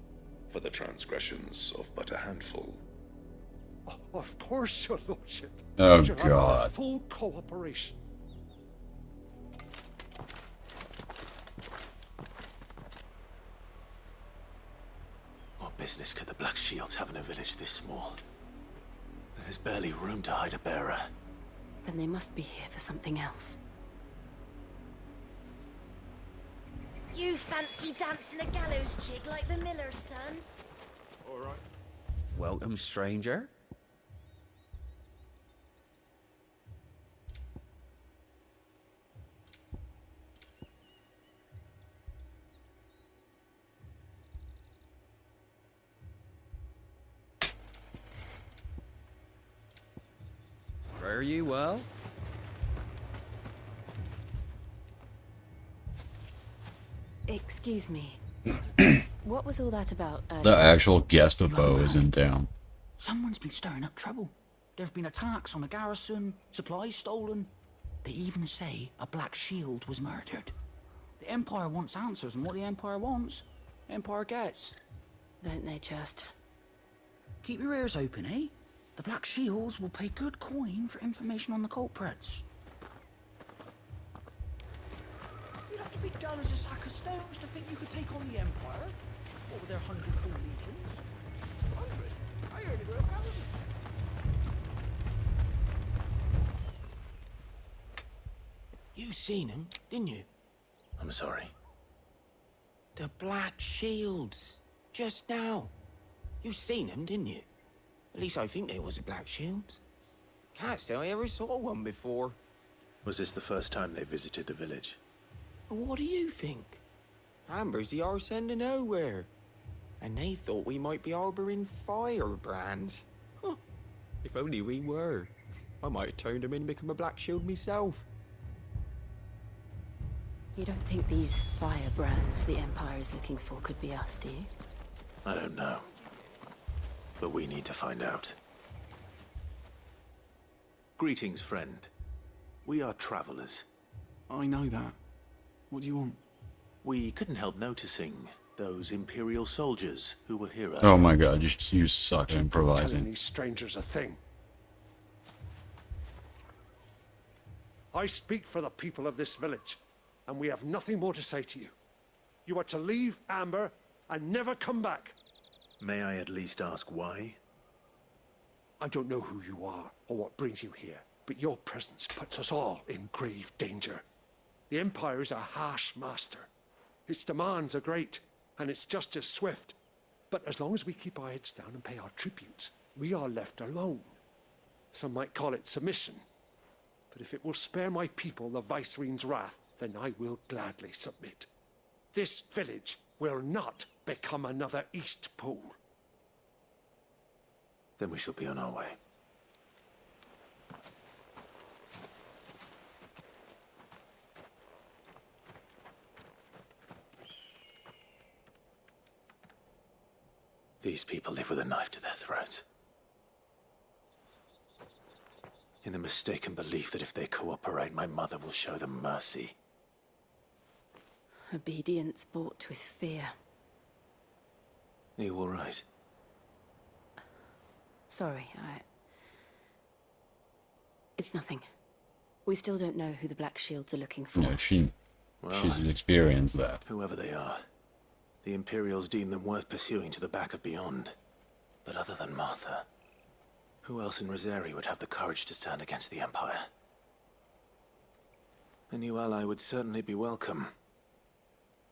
for the transgressions of but a handful. Of course, your lordship. Oh, You have our God. full cooperation. What business could the Black Shields have in a village this small? There's barely room to hide a bearer. Then they must be here for something else. You fancy dancing a gallows jig like the miller's son? All right. Welcome, stranger. Fare you well? Excuse me. What was all that about? The actual guest of Bo is in town. Someone's been stirring up trouble. There have been attacks on the garrison, supplies stolen. They even say a Black Shield was murdered. The Empire wants answers, and what the Empire wants, Empire gets. Don't they just? Keep your ears open, eh? The Black Shields will pay good coin for information on the culprits. You'd have to be dull as a sack of stones to think you could take on the Empire. What with their 100 full legions? 100? I heard they were 1,000. You seen him, didn't you? I'm sorry. The Black Shields. Just now. You seen them, didn't you? At least I think there was a Black Shield. Can't say I ever saw one before. Was this the first time they visited the village? What do you think? Amber's the arse end of nowhere. And they thought we might be harboring firebrands. Huh. If only we were. I might have turned them in and become a Black Shield myself. You don't think these firebrands the Empire is looking for could be us, do you? I don't know. But we need to find out. Greetings, friend. We are travelers. I know that. What do you want? We couldn't help noticing those Imperial soldiers who were here. Oh my god, you suck at Telling improvising. these strangers a thing. I speak for the people of this village, and we have nothing more to say to you. You are to leave Amber and never come back. May I at least ask why? I don't know who you are or what brings you here, but your presence puts us all in grave danger. The Empire is a harsh master. Its demands are great, and its justice swift. But as long as we keep our heads down and pay our tributes, we are left alone. Some might call it submission. But if it will spare my people the Viceroy's wrath, then I will gladly submit. This village will not become another East Pool. Then we shall be on our way. These people live with a knife to their throats. In the mistaken belief that if they cooperate, my mother will show them mercy. Obedience bought with fear. Are you all right? Sorry, It's nothing. We still don't know who the Black Shields are looking for. No, she's experienced that. Whoever they are, the Imperials deem them worth pursuing to the back of beyond. But other than Martha, who else in Rosaria would have the courage to stand against the Empire? A new ally would certainly be welcome.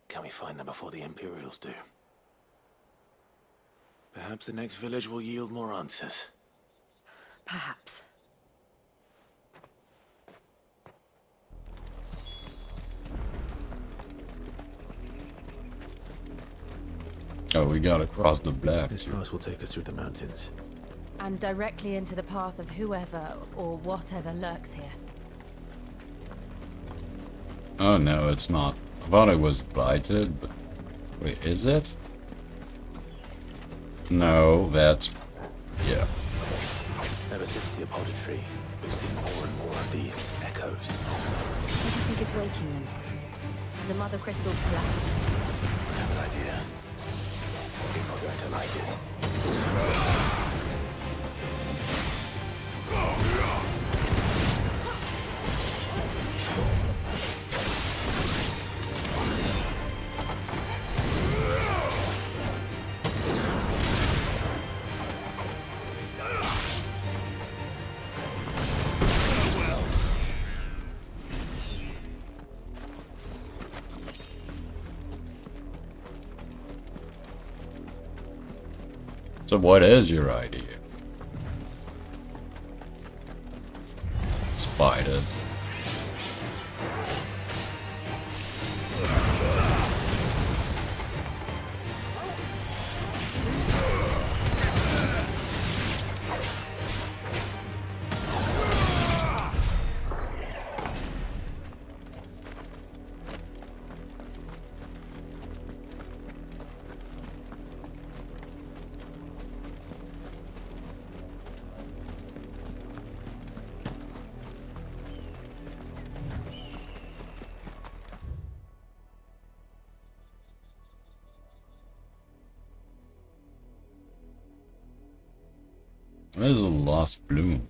Can we find them before the Imperials do? Perhaps the next village will yield more answers. Perhaps. Oh, we gotta cross the black. This pass will take us through the mountains. And directly into the path of whoever or whatever lurks here. Oh no, it's not. I thought it was blighted, but... Wait, is it? No, that's... yeah. Ever since the Apoditry, we've seen more and more of these echoes. What do you think is waking them? The mother crystals collapse. I have an idea. You're not going to like it. So what is your idea? Spiders. There's a lost bloom.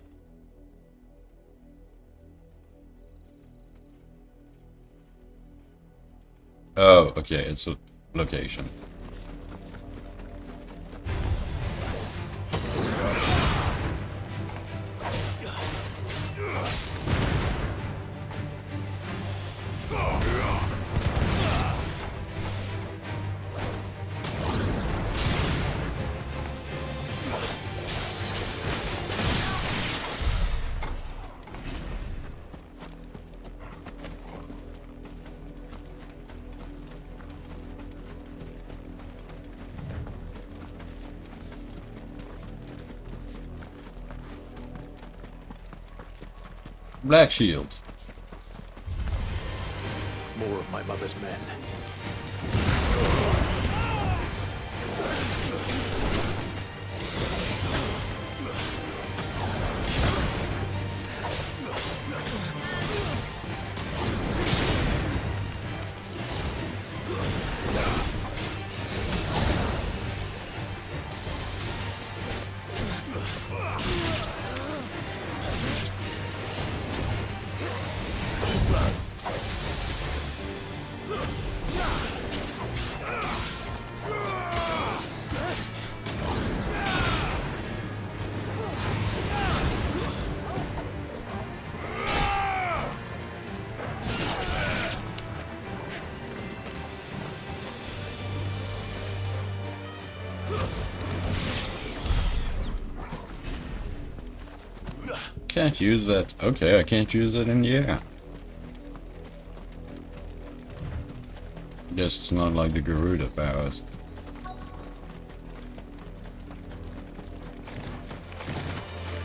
Oh, okay, it's a location. Black Shield. More of my mother's men. Can't use that. Okay, I can't use that in the air. Guess it's not like the Garuda powers.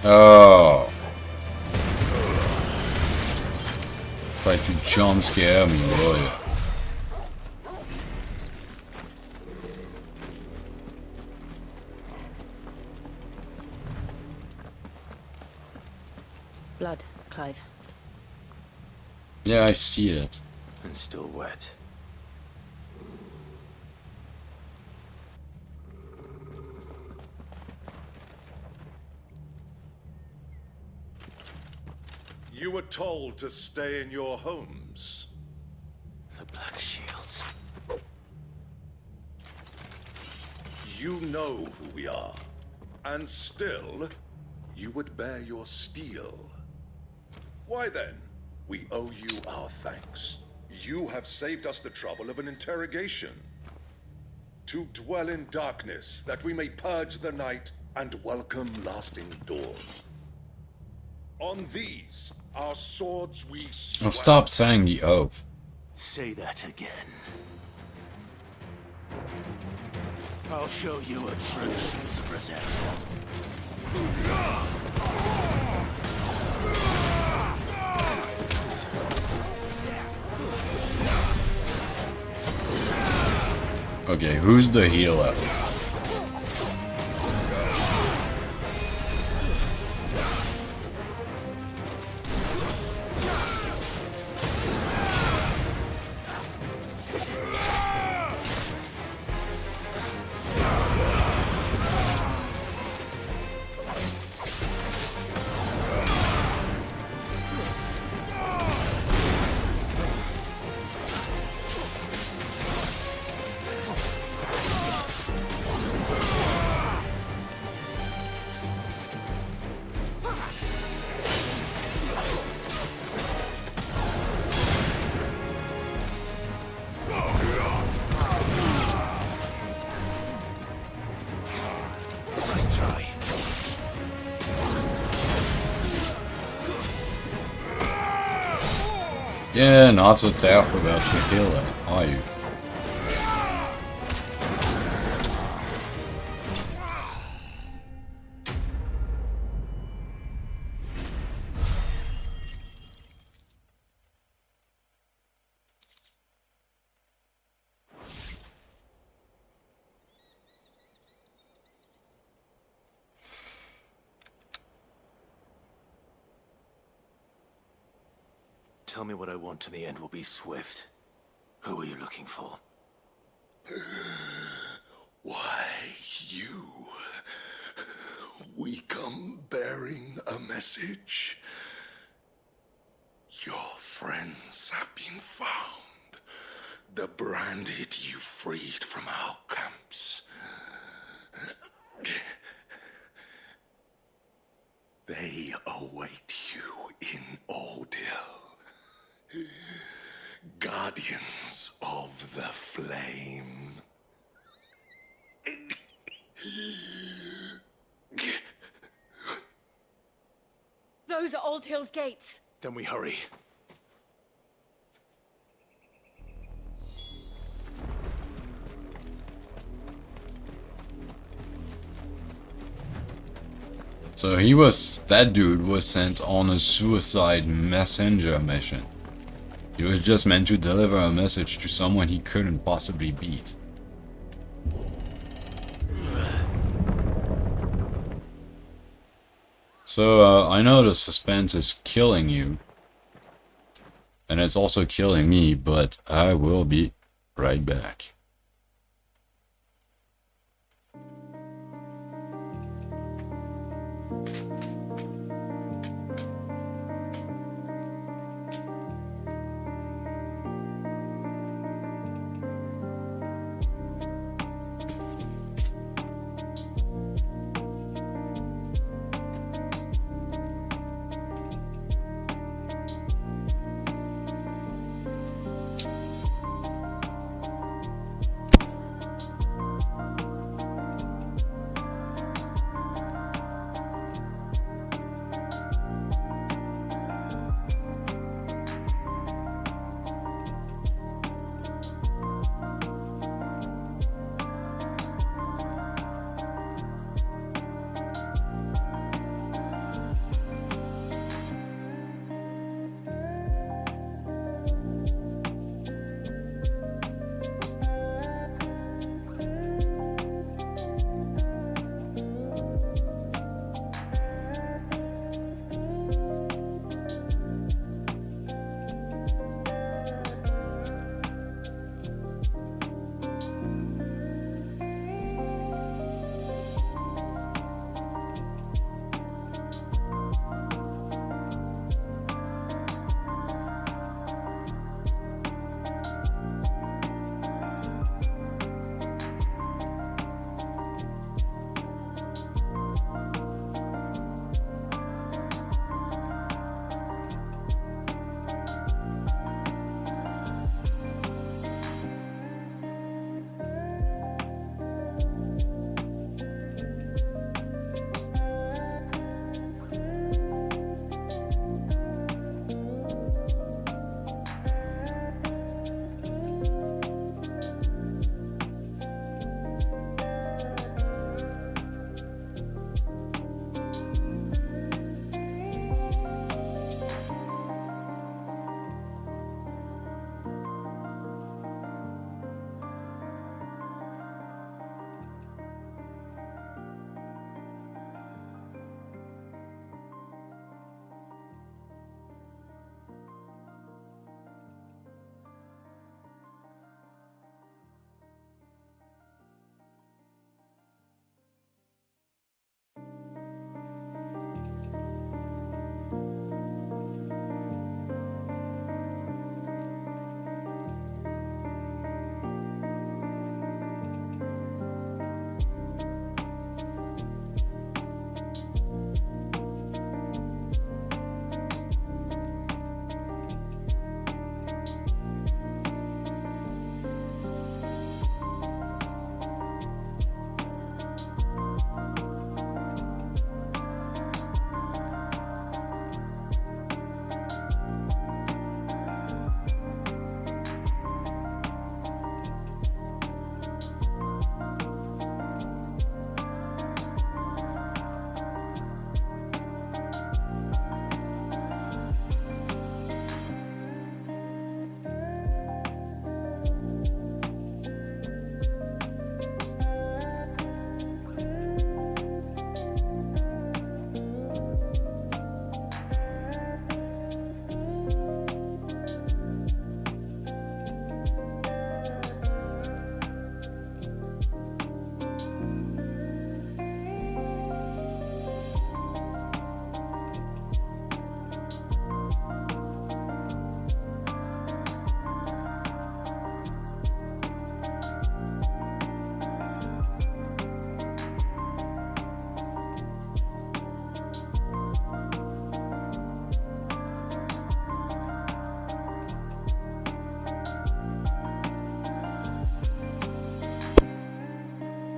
Oh. Tried to jump scare me, boy. Blood, Clive. Yeah, I see it. And still wet. You were told to stay in your homes. The Black Shields. You know who we are. And still, you would bear your steel. Why then, we owe you our thanks. You have saved us the trouble of an interrogation. To dwell in darkness, that we may purge the night and welcome lasting dawn. On these, our swords we swear. Oh, stop saying the oath. Say that again. I'll show you a true Smith's Brazil. Okay, who's the healer? Yeah, not so tough about the healer, are you? Tell me what I want and the end will be swift. Who are you looking for? Why, you. We come bearing a message. Your friends have been found. The branded you freed from our camps. They await you in Ordeal. Guardians of the Flame. Those are Old Hill's gates. Then we hurry. So that dude was sent on a suicide messenger mission. He was just meant to deliver a message to someone he couldn't possibly beat. So, I know the suspense is killing you. And it's also killing me, but I will be right back.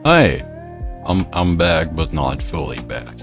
Hey, I'm back, but not fully back.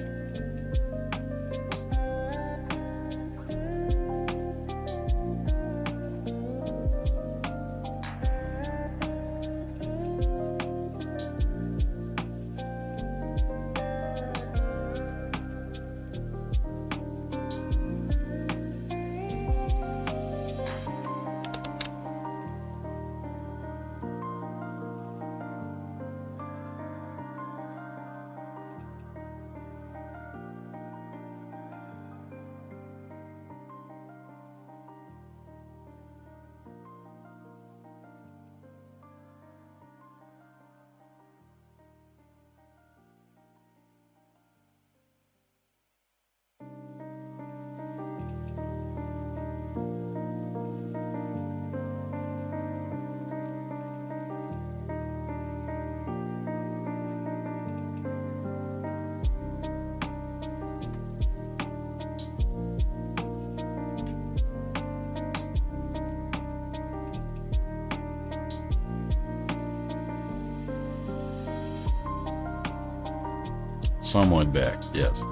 Somewhat back, yes.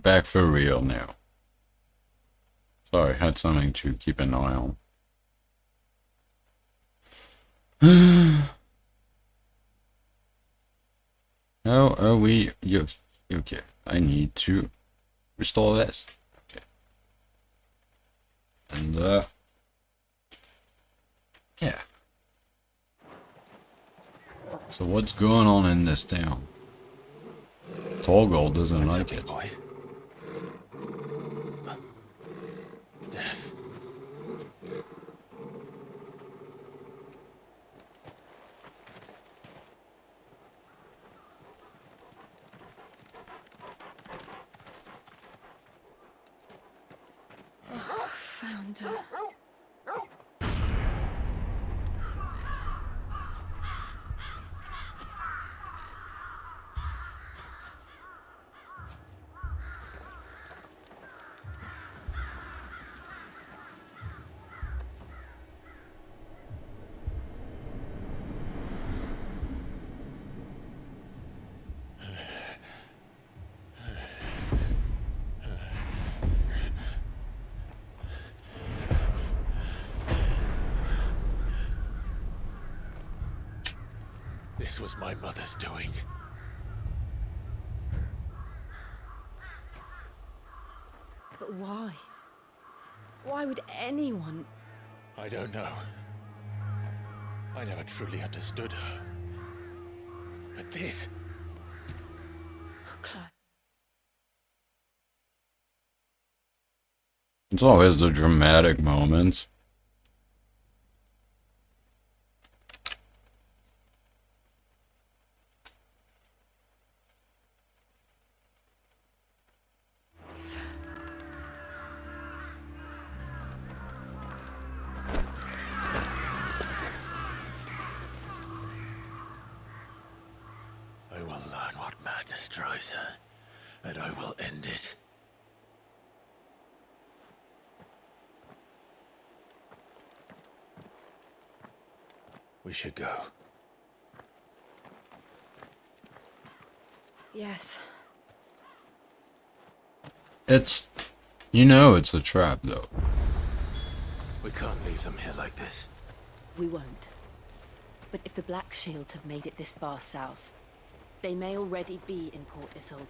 Back for real now. Sorry, had something to keep an eye on. How are we? Okay, I need to restore this. Okay. And, yeah. So what's going on in this town? Torgal doesn't like it. Boy. Death. Oh, found her. This was my mother's doing. But why? Why would anyone? I don't know. I never truly understood her. But this... Clive. It's always the dramatic moments. I will learn what madness drives her, and I will end it. We should go. Yes. It's, you know, it's a trap though. We can't leave them here like this. We won't. But if the Black Shields have made it this far south, they may already be in Port Isolde.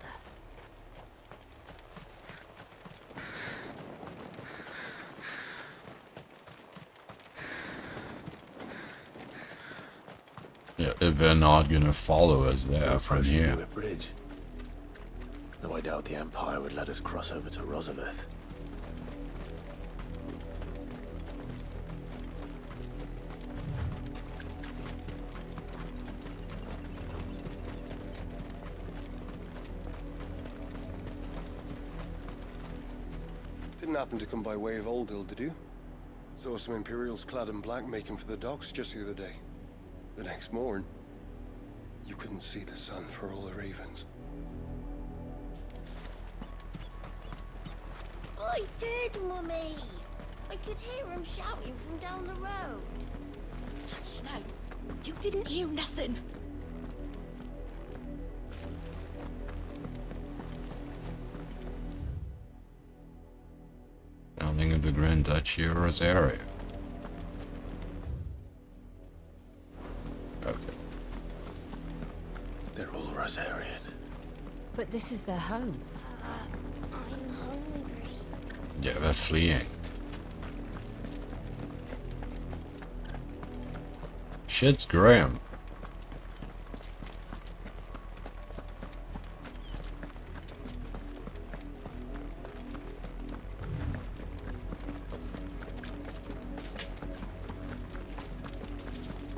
Yeah, if they're not gonna follow us there from Approaching here. Newick Bridge. Though I doubt the Empire would let us cross over to Rosalith. Didn't happen to come by way of Oldhill, did you? Saw some Imperials clad in black making for the docks just the other day. The next morn, you couldn't see the sun for all the ravens. I did, Mummy! I could hear him shouting from down the road. Snow, You didn't hear nothing. Founding of the Grand Duchy of Rosaria. Okay. They're all Rosarian. But this is their home. I'm hungry. Yeah, they're fleeing. Shit's grim.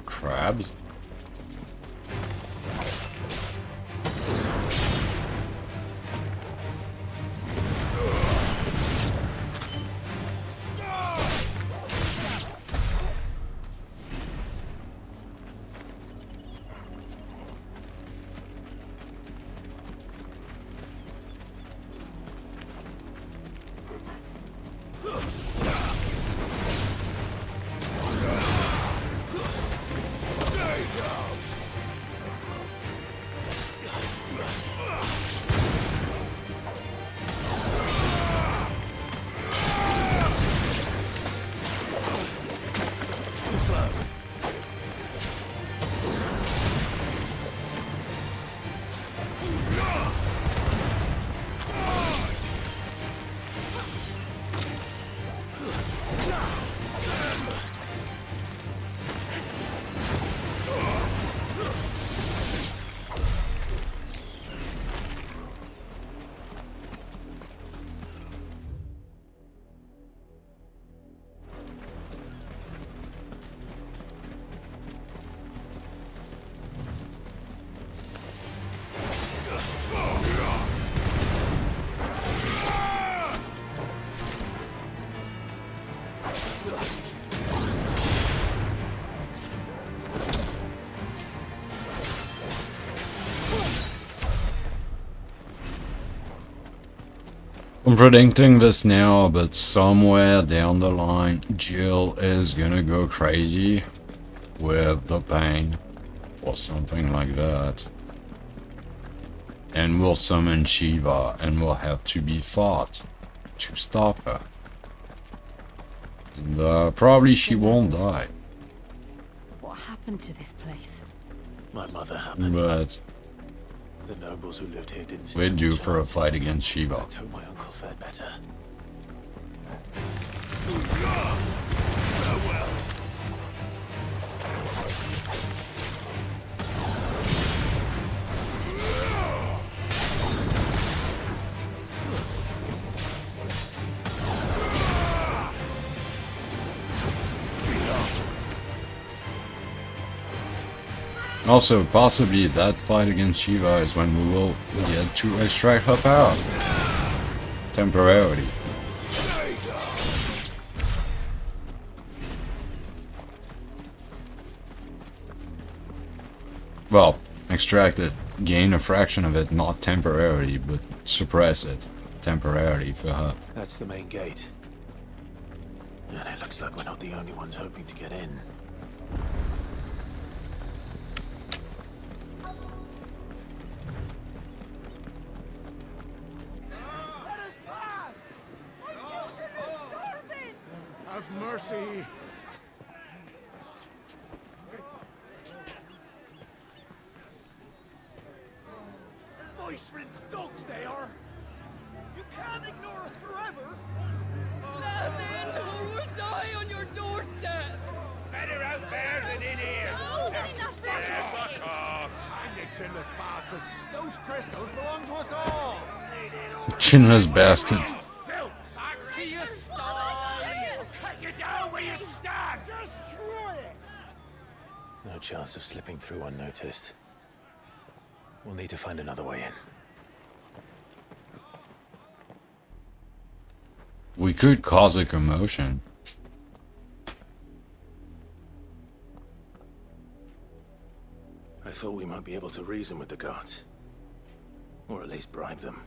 Crabs? I'm predicting this now, but somewhere down the line, Jill is gonna go crazy with the pain or something like that. And will summon Shiva and will have to be fought to stop her. And probably she won't die. What happened to this place? My mother happened. But The nobles who lived here didn't we're stand due a for a chance. fight against Shiva. Let's hope my uncle fared better. Also, possibly that fight against Shiva is when we will get to extract her power. Temporarily. Well, extract it, gain a fraction of it, not temporarily, but suppress it temporarily for her. That's the main gate. And it looks like we're not the only ones hoping to get in. Let us pass! My children are starving! Have mercy. Voice-rinsed dogs they are! You can't ignore us forever! Let us in or we'll die on your doorstep! Better out there than in here. Oh, get enough Fuck off. And you chinless bastards. Those crystals belong to us all. Chinless bastards. Back to your stall. Cut you down where you stand. Destroy it. No chance of slipping through unnoticed. We'll need to find another way in. We could cause a commotion. I thought we might be able to reason with the guards. Or at least bribe them.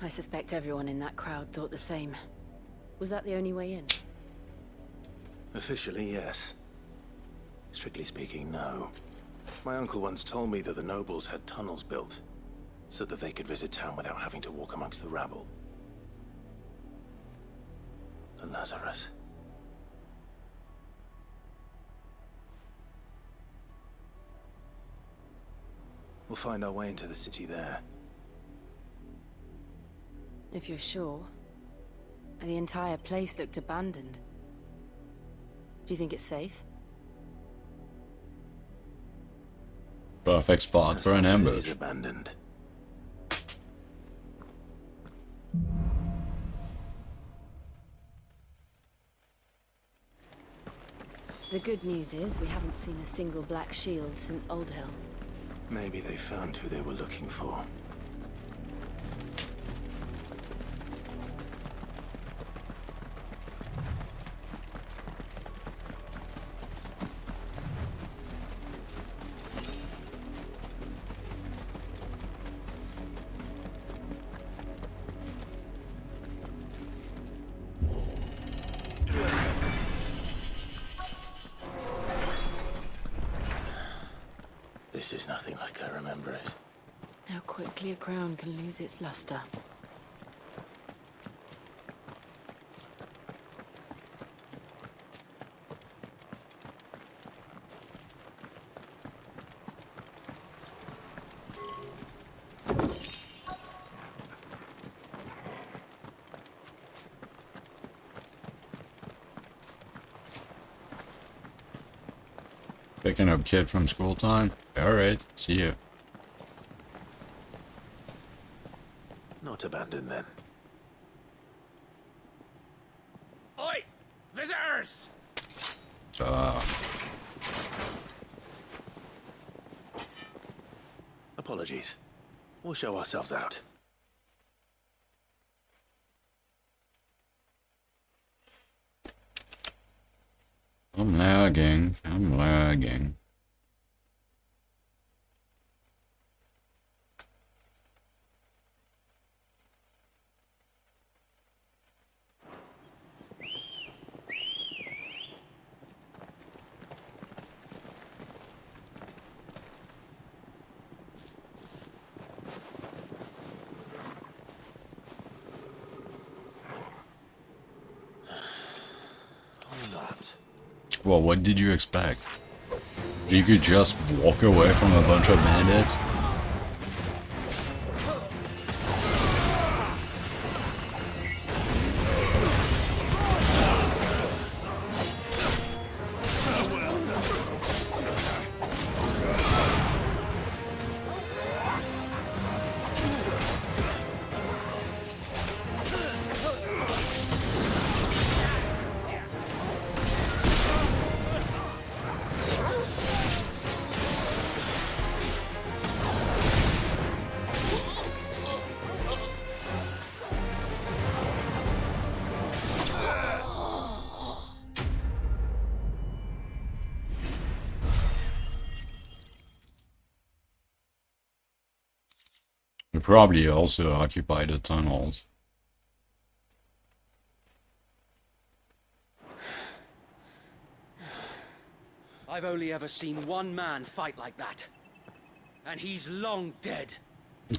I suspect everyone in that crowd thought the same. Was that the only way in? Officially, yes. Strictly speaking, no. My uncle once told me that the nobles had tunnels built, so that they could visit town without having to walk amongst the rabble. The Lazarus. We'll find our way into the city there. If you're sure. The entire place looked abandoned. Do you think it's safe? Perfect spot for an ambush. Abandoned. The good news is we haven't seen a single black shield since Old Hill. Maybe they found who they were looking for. This is nothing like I remember it. How quickly a crown can lose its luster. Picking up kid from school time? Alright, see you. Not abandoned then. Oi! Visitors! Apologies. We'll show ourselves out. I'm lagging. Well, what did you expect? You could just walk away from a bunch of bandits? We probably also occupy the tunnels. I've only ever seen one man fight like that. And he's long dead.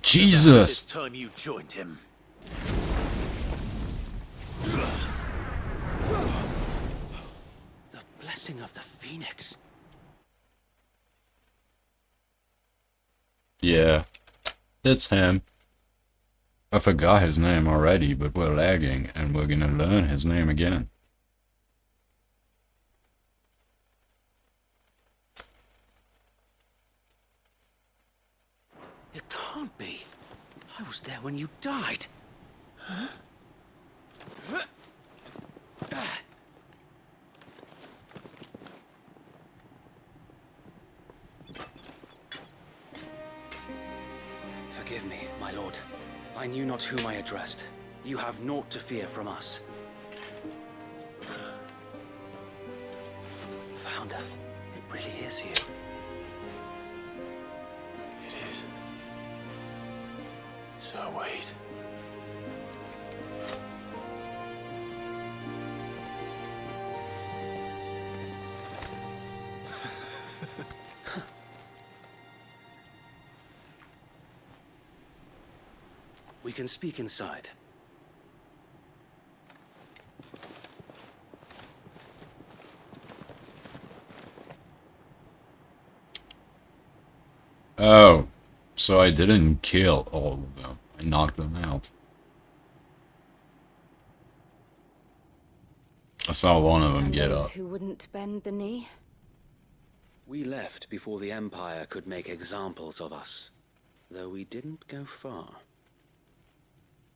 Jesus! It's time you joined him. The blessing of the Phoenix. Yeah, it's him. I forgot his name already, but we're lagging, and we're gonna learn his name again. It can't be. I was there when you died. Huh? Forgive me, my lord. I knew not whom I addressed. You have naught to fear from us. Founder, it really is you. It is. So wait. We can speak inside. Oh, so I didn't kill all of them. I knocked them out. I saw one of them And get those up. who wouldn't bend the knee? We left before the Empire could make examples of us, though we didn't go far.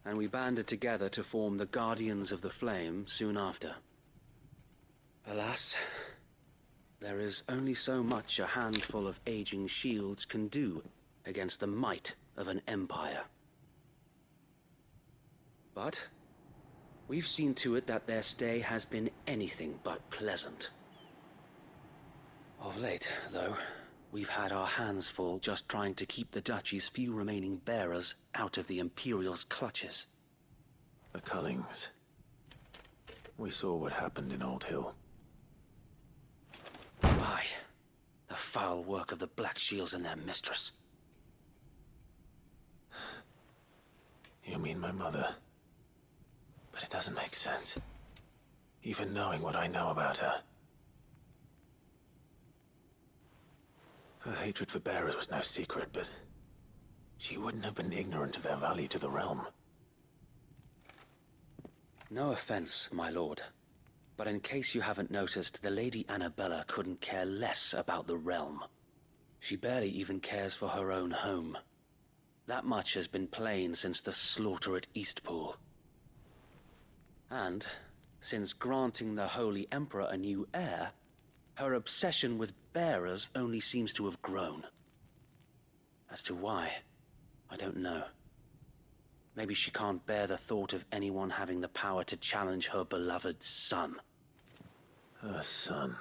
And we banded together to form the Guardians of the Flame soon after. Alas, there is only so much a handful of aging shields can do against the might of an empire. But we've seen to it that their stay has been anything but pleasant. Of late, though, we've had our hands full just trying to keep the Duchy's few remaining bearers out of the Imperial's clutches. The Cullings. We saw what happened in Old Hill. Aye, the foul work of the Black Shields and their mistress. You mean my mother? But it doesn't make sense. Even knowing what I know about her. Her hatred for bearers was no secret, but she wouldn't have been ignorant of their value to the realm. No offense, my lord, but in case you haven't noticed, the Lady Annabella couldn't care less about the realm. She barely even cares for her own home. That much has been plain since the slaughter at Eastpool. And, since granting the Holy Emperor a new heir, her obsession with bearers only seems to have grown. As to why, I don't know. Maybe she can't bear the thought of anyone having the power to challenge her beloved son. Her son.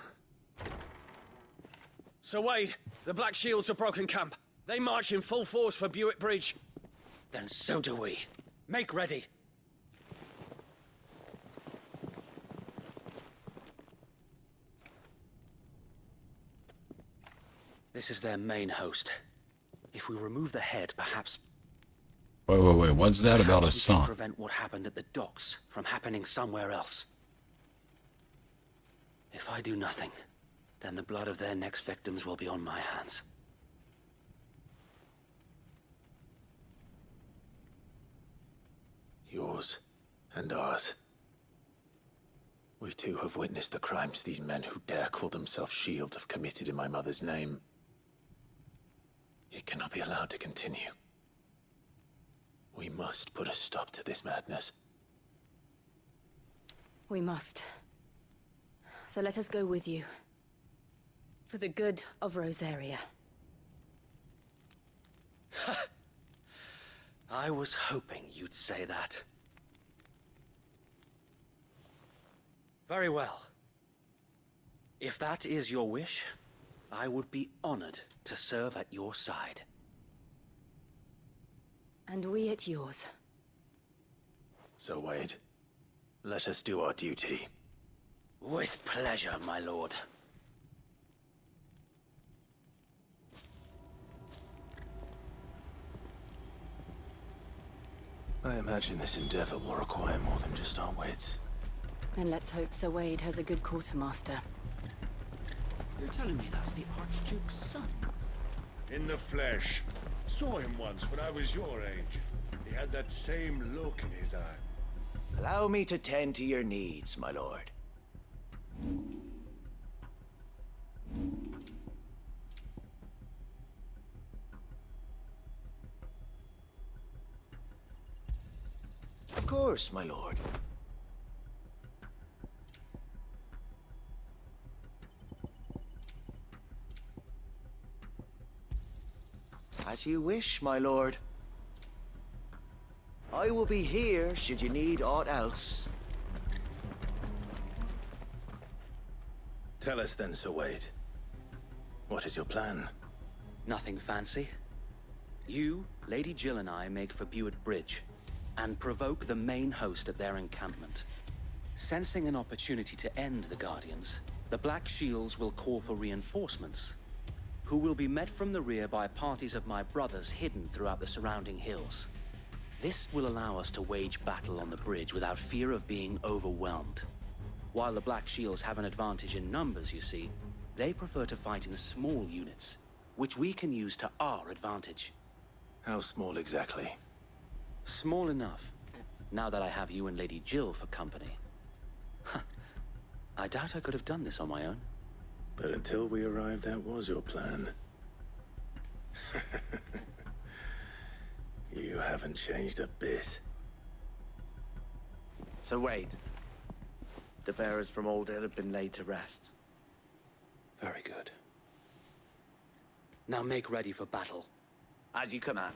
Sir Wade, the Black Shields have broken camp. They march in full force for Buick Bridge. Then so do we. Make ready. This is their main host. If we remove the head, perhaps... Wait, what's that about a we can son? prevent what happened at the docks from happening somewhere else. If I do nothing, then the blood of their next victims will be on my hands. Yours and ours. We too have witnessed the crimes these men who dare call themselves shields have committed in my mother's name. It cannot be allowed to continue. We must put a stop to this madness. We must. So let us go with you. For the good of Rosaria. I was hoping you'd say that. Very well. If that is your wish, I would be honored to serve at your side. And we at yours. So, Wade, let us do our duty. With pleasure, my lord. I imagine this endeavor will require more than just our wits. Then let's hope Sir Wade has a good quartermaster. You're telling me that's the Archduke's son? In the flesh. Saw him once when I was your age. He had that same look in his eye. Allow me to tend to your needs, my lord. Of course, my lord. As you wish, my lord. I will be here should you need aught else. Tell us then, Sir Wade. What is your plan? Nothing fancy. You, Lady Jill and I make for Buick Bridge, and provoke the main host at their encampment. Sensing an opportunity to end the Guardians, the Black Shields will call for reinforcements, who will be met from the rear by parties of my brothers hidden throughout the surrounding hills. This will allow us to wage battle on the bridge without fear of being overwhelmed. While the Black Shields have an advantage in numbers, you see, they prefer to fight in small units, which we can use to our advantage. How small exactly? Small enough, now that I have you and Lady Jill for company. I doubt I could have done this on my own. But until we arrived, that was your plan. You haven't changed a bit. So Wade, the bearers from Old Hill have been laid to rest. Very good. Now make ready for battle. As you command.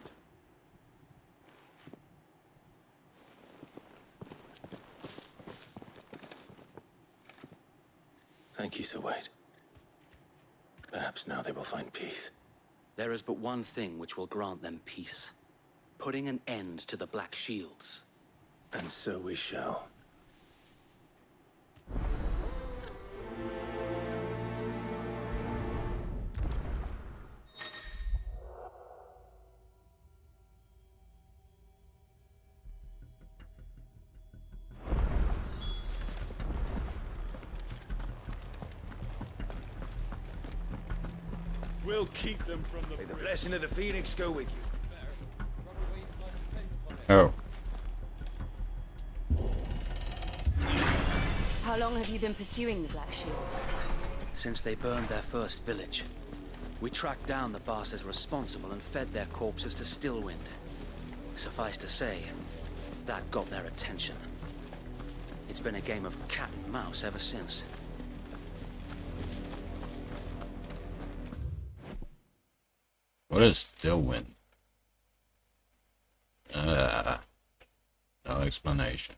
Thank you, Sir Wade. Perhaps now they will find peace. There is but one thing which will grant them peace. Putting an end to the Black Shields. And so we shall. We'll keep them from the... May the blessing of the Phoenix go with you. Oh. How long have you been pursuing the Black Shields? Since they burned their first village. We tracked down the bastards responsible and fed their corpses to Stillwind. Suffice to say, that got their attention. It's been a game of cat and mouse ever since. What is Stillwind? No explanation.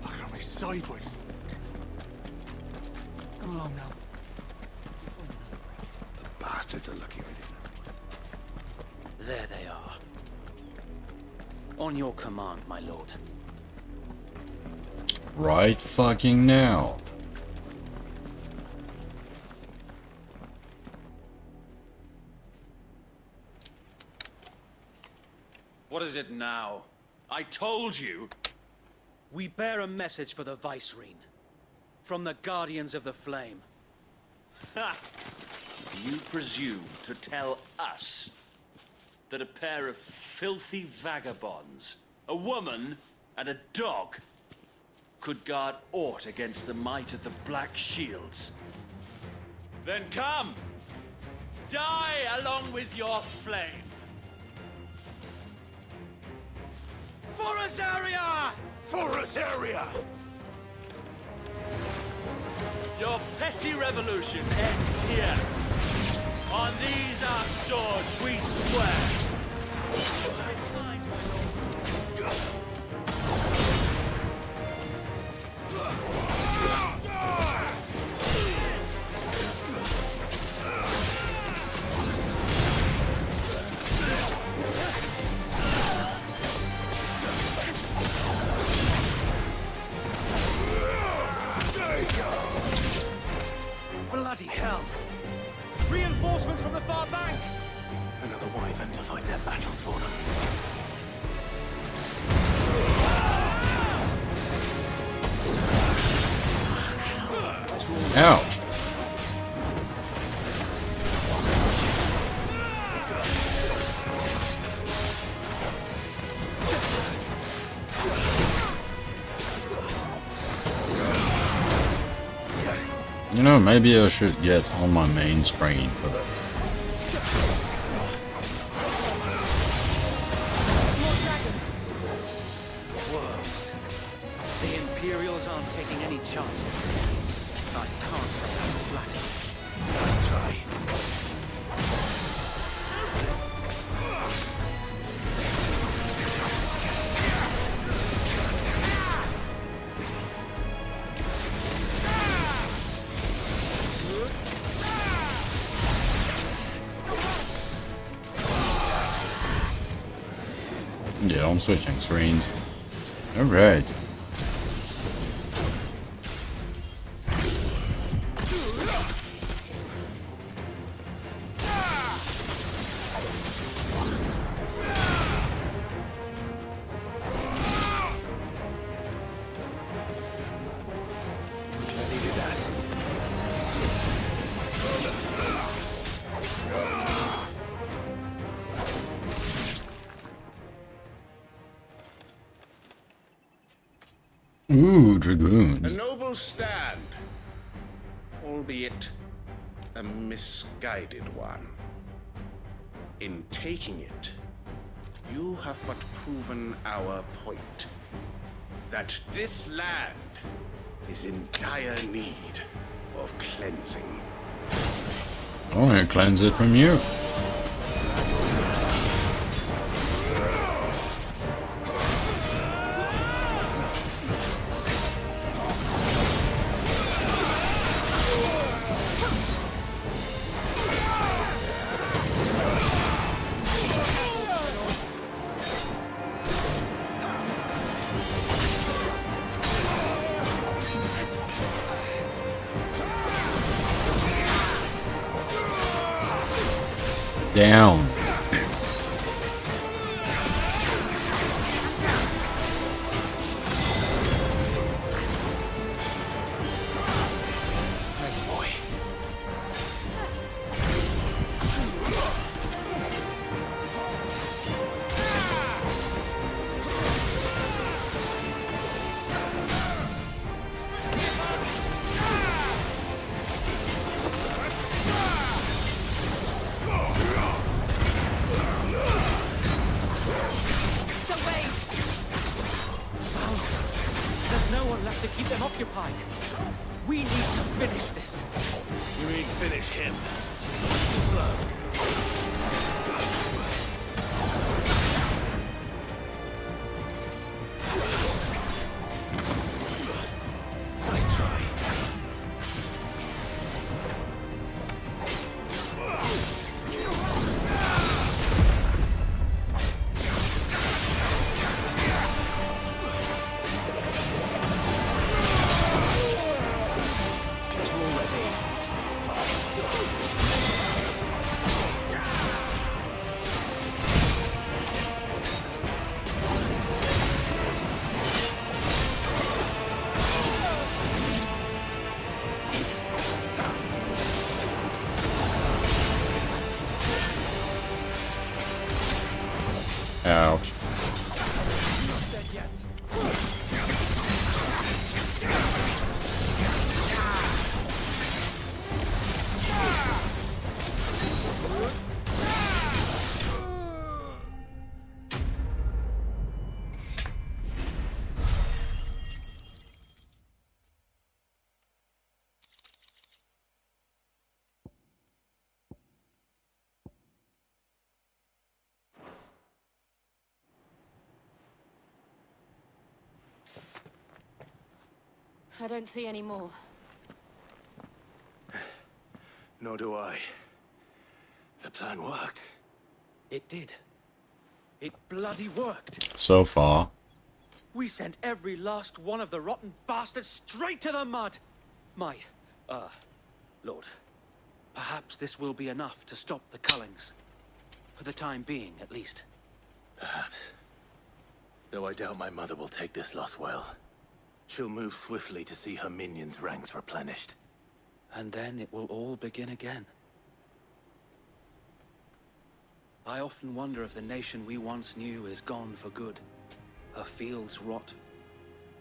Look at me sideways. Come along now. The bastards are lucky I didn't. There they are. On your command, my lord. Right fucking now. What is it now? I told you! We bear a message for the Vicereine. From the Guardians of the Flame. Ha! You presume to tell us that a pair of filthy vagabonds, a woman and a dog, could guard aught against the might of the Black Shields? Then come! Die along with your flame! For Azaria! For Azaria! Your petty revolution ends here. On these our swords we swear. Bloody hell! Reinforcements from the far bank! Another wyvern to fight their battles for them. Ouch. You know, maybe I should get on my main screen for that. Worms. The Imperials aren't taking any chances. I can't say I'm flattered. Let's try. Yeah, I'm switching screens. Alright. Ooh, dragoons. A noble stand, albeit a misguided one. In taking it, you have but proven our point. That this land is in dire need of cleansing. I want to cleanse it from you. Down. Thanks, boy. So wait! There's no one left to keep them occupied. We need to finish this. You mean finish him? Nice try. Ouch. I don't see any more. Nor do I. The plan worked. It did. It bloody worked. So far. We sent every last one of the rotten bastards straight to the mud! My, Lord, perhaps this will be enough to stop the Cullings. For the time being, at least. Perhaps. Though I doubt my mother will take this loss well. She'll move swiftly to see her minions' ranks replenished. And then it will all begin again. I often wonder if the nation we once knew is gone for good. Her fields rot.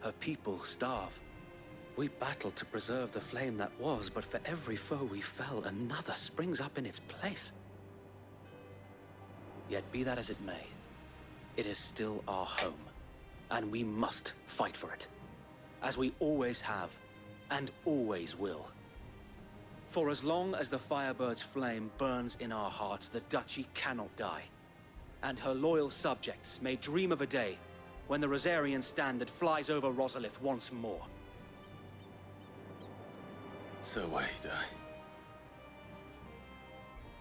Her people starve. We battled to preserve the flame that was, but for every foe we fell, another springs up in its place. Yet be that as it may, it is still our home, and we must fight for it. As we always have, and always will. For as long as the Firebird's flame burns in our hearts, the Duchy cannot die. And her loyal subjects may dream of a day when the Rosarian standard flies over Rosalith once more. So wait,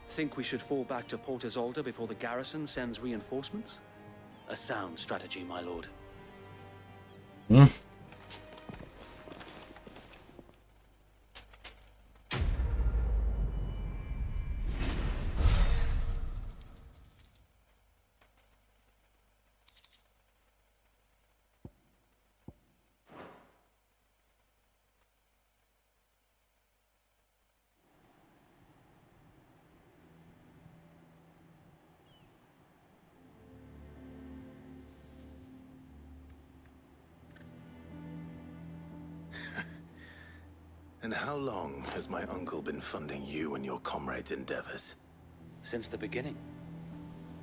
Think we should fall back to Port Isolde before the garrison sends reinforcements? A sound strategy, my lord. Hmm. And how long has my uncle been funding you and your comrades' endeavors? Since the beginning.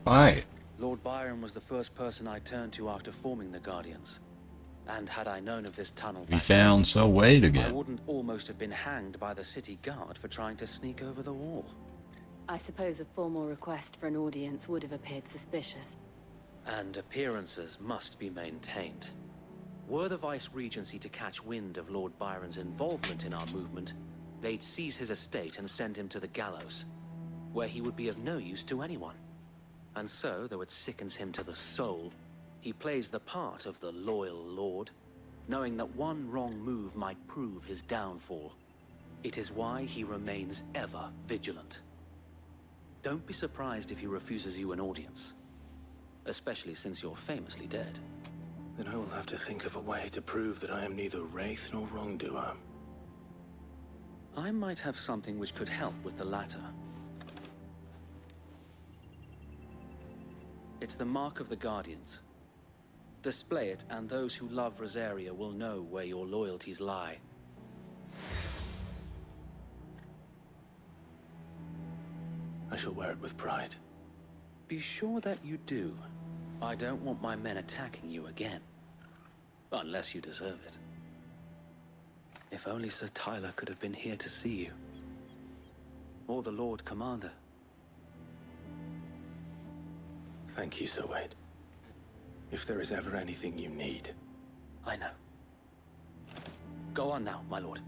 Hi. Lord Byron was the first person I turned to after forming the Guardians. And had I known of this tunnel We found so wait I again. wouldn't almost have been hanged by the city guard for trying to sneak over the wall. I suppose a formal request for an audience would have appeared suspicious. And appearances must be maintained. Were the Vice-Regency to catch wind of Lord Byron's involvement in our movement, they'd seize his estate and send him to the gallows, where he would be of no use to anyone. And so, though it sickens him to the soul, he plays the part of the loyal lord, knowing that one wrong move might prove his downfall. It is why he remains ever vigilant. Don't be surprised if he refuses you an audience, especially since you're famously dead. Then I will have to think of a way to prove that I am neither wraith nor wrongdoer. I might have something which could help with the latter. It's the mark of the Guardians. Display it, and those who love Rosaria will know where your loyalties lie. I shall wear it with pride. Be sure that you do. I don't want my men attacking you again. Unless you deserve it. If only Sir Tyler could have been here to see you. Or the Lord Commander. Thank you, Sir Wade. If there is ever anything you need. I know. Go on now, my lord.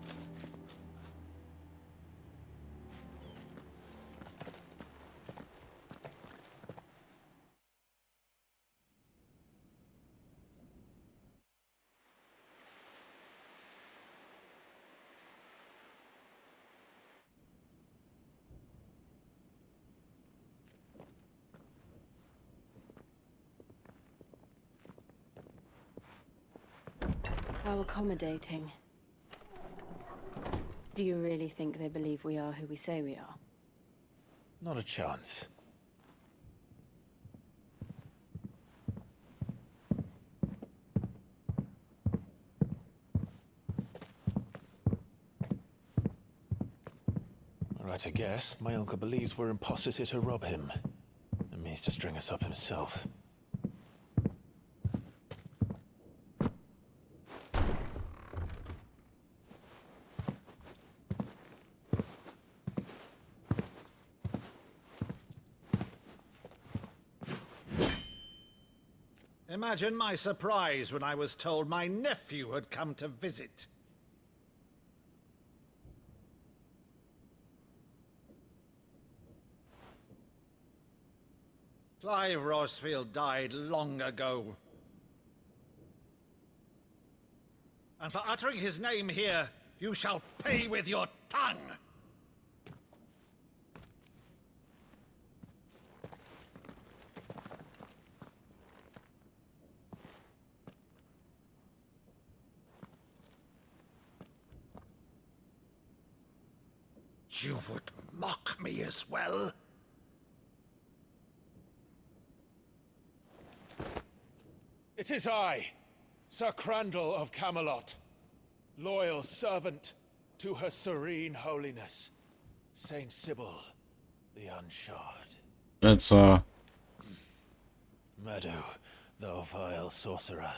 How accommodating. Do you really think they believe we are who we say we are? Not a chance. Right, I guess. My uncle believes we're imposters here to rob him. And means to string us up himself. Imagine my surprise when I was told my nephew had come to visit. Clive Rosfield died long ago. And for uttering his name here, you shall pay with your tongue! You would mock me as well? It is I, Sir Crandall of Camelot, loyal servant to her serene holiness, Saint Sybil the Unshod. That's, Meadow, thou vile sorcerer,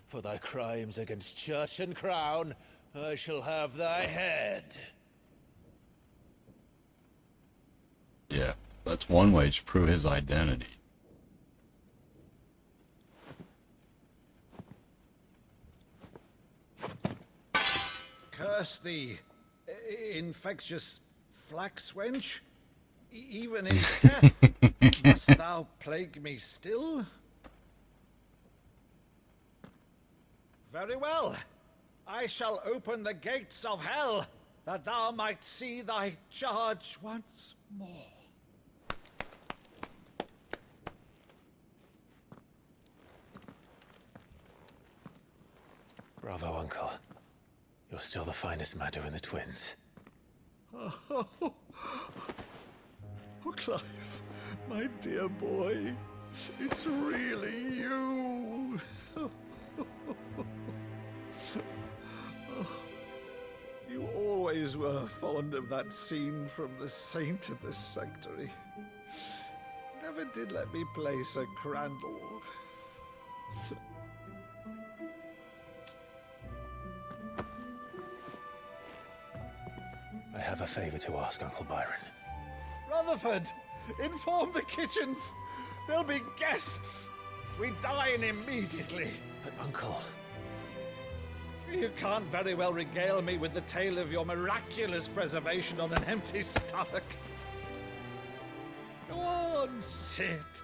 for thy crimes against church and crown, I shall have thy head. yeah, that's one way to prove his identity. Curse thee, infectious flax wench. Even in death, must thou plague me still? Very well. I shall open the gates of hell, that thou might see thy charge once more. Bravo, Uncle. You're still the finest Maddo in the twins. Oh, Clive, my dear boy, it's really you. You always were fond of that scene from The Saint of the Sanctuary. Never did let me play Sir Crandall. I have a favor to ask, Uncle Byron. Rutherford, inform the kitchens. There'll be guests. We dine immediately. But, Uncle... You can't very well regale me with the tale of your miraculous preservation on an empty stomach. Go on, sit.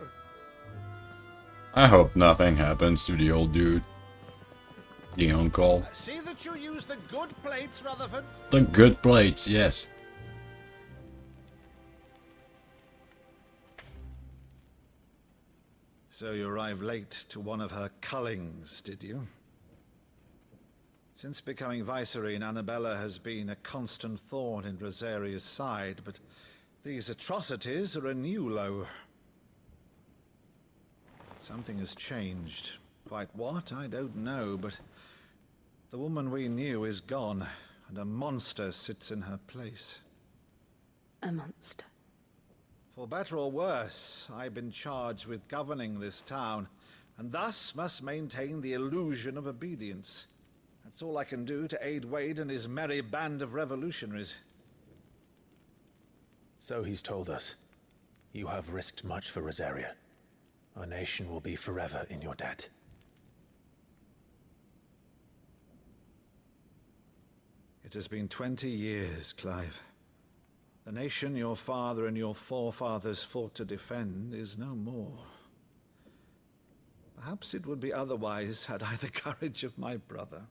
I hope nothing happens to the old dude. The uncle. See that you use the good plates, Rutherford. The good plates, yes. So you arrived late to one of her cullings, did you? Since becoming Vicereine, Annabella has been a constant thorn in Rosaria's side, but these atrocities are a new low. Something has changed. Quite what, I don't know, but the woman we knew is gone, and a monster sits in her place. A monster? For better or worse, I've been charged with governing this town, and thus must maintain the illusion of obedience. That's all I can do to aid Wade and his merry band of revolutionaries. So he's told us. You have risked much for Rosaria. Our nation will be forever in your debt. It has been 20 years, Clive. The nation your father and your forefathers fought to defend is no more. Perhaps it would be otherwise had I the courage of my brother.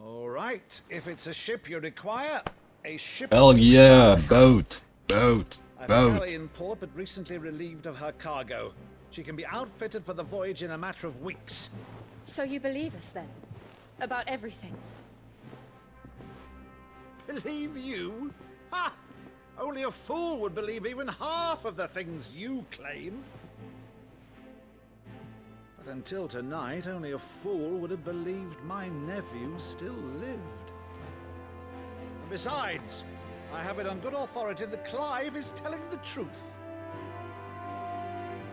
All right, if it's a ship you require, a ship... Hell yeah, boat, boat, A boat. galley in port, but recently relieved of her cargo. She can be outfitted for the voyage in a matter of weeks. So you believe us then? About everything? Believe you? Ha! Only a fool would believe even half of the things you claim. But until tonight, only a fool would have believed my nephew still lived. And besides, I have it on good authority that Clive is telling the truth.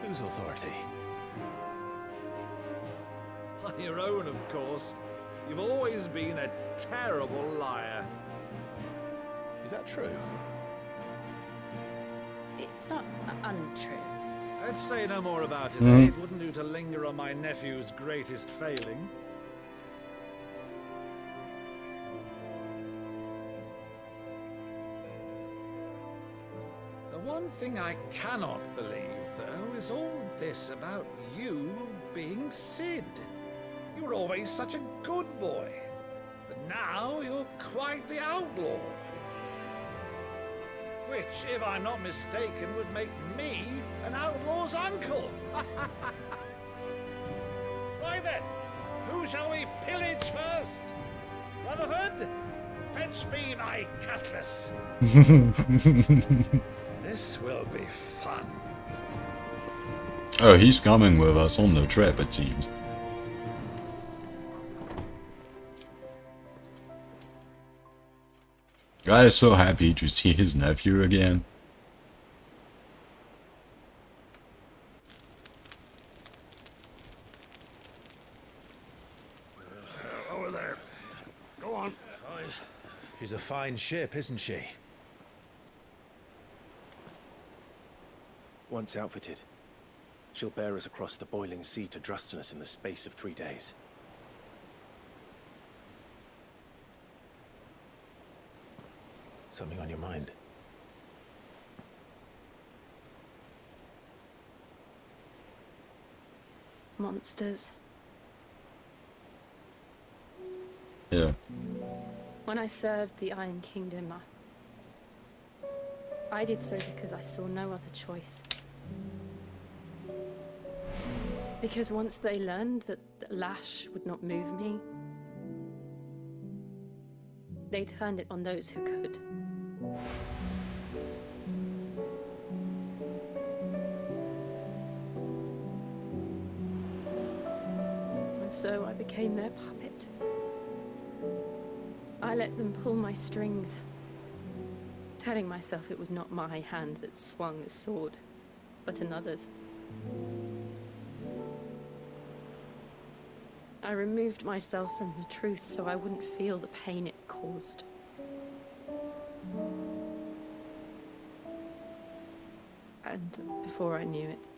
Whose authority? By your own, of course. You've always been a terrible liar. Is that true? It's not untrue. Let's say no more about it. Mhm. It wouldn't do to linger on my nephew's greatest failing. The one thing I cannot believe, though, is all this about you being Sid. You were always such a good boy, but now you're quite the outlaw. Which, if I'm not mistaken, would make me an outlaw's uncle. Why then, who shall we pillage first? Rutherford, fetch me my cutlass. This will be fun. Oh, he's coming with us on the trip, it seems. Guy is so happy to see his nephew again. Over there. Go on. She's a fine ship, isn't she? Once outfitted, she'll bear us across the boiling sea to Drustinus in the space of 3 days. Something on your mind? monsters. Yeah. When I served the Iron Kingdom, I did so because I saw no other choice. Because once they learned that the lash would not move me, they turned it on those who could. And so I became their puppet. I let them pull my strings, telling myself it was not my hand that swung a sword, but another's. I removed myself from the truth so I wouldn't feel the pain it caused. And before I knew it,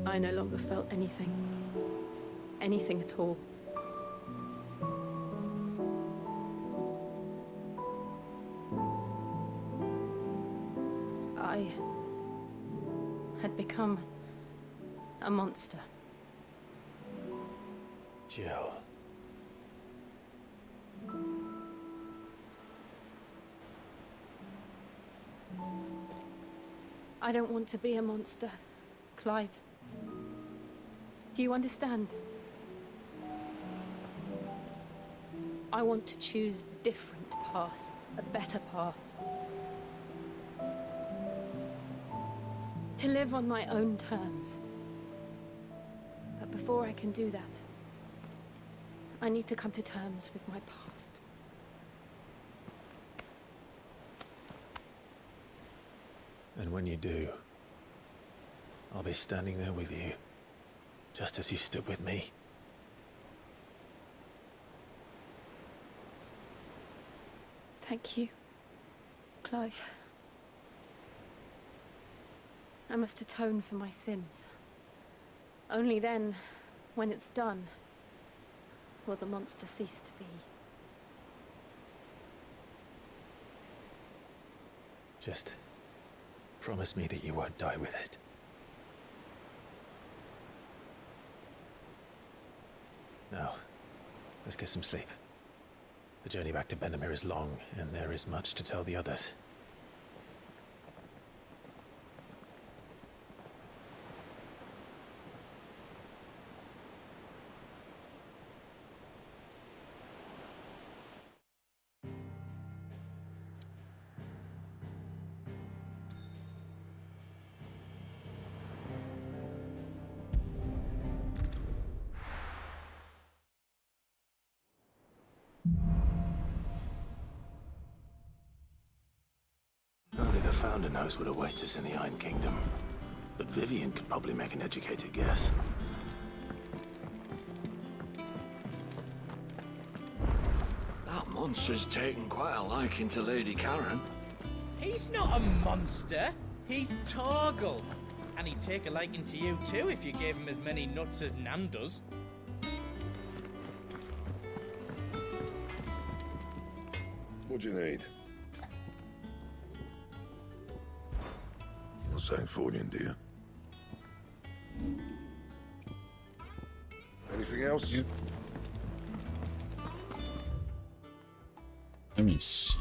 I no longer felt anything. Anything at all. I had become a monster. Jill. I don't want to be a monster, Clive. Do you understand? I want to choose a different path, a better path. To live on my own terms. But before I can do that, I need to come to terms with my past. And when you do, I'll be standing there with you, just as you stood with me. Thank you, Clive. I must atone for my sins. Only then, when it's done, will the monster cease to be. Just promise me that you won't die with it. Now, let's get some sleep. The journey back to Benamir is long, and there is much to tell the others. Only the Founder knows what awaits us in the Iron Kingdom. But Vivian could probably make an educated guess. That monster's taken quite a liking to Lady Karen. He's not a monster. He's Torgal. And he'd take a liking to you too if you gave him as many nuts as Nan does. What do you need? You're saying Fornian, do you? Anything else? Let me see.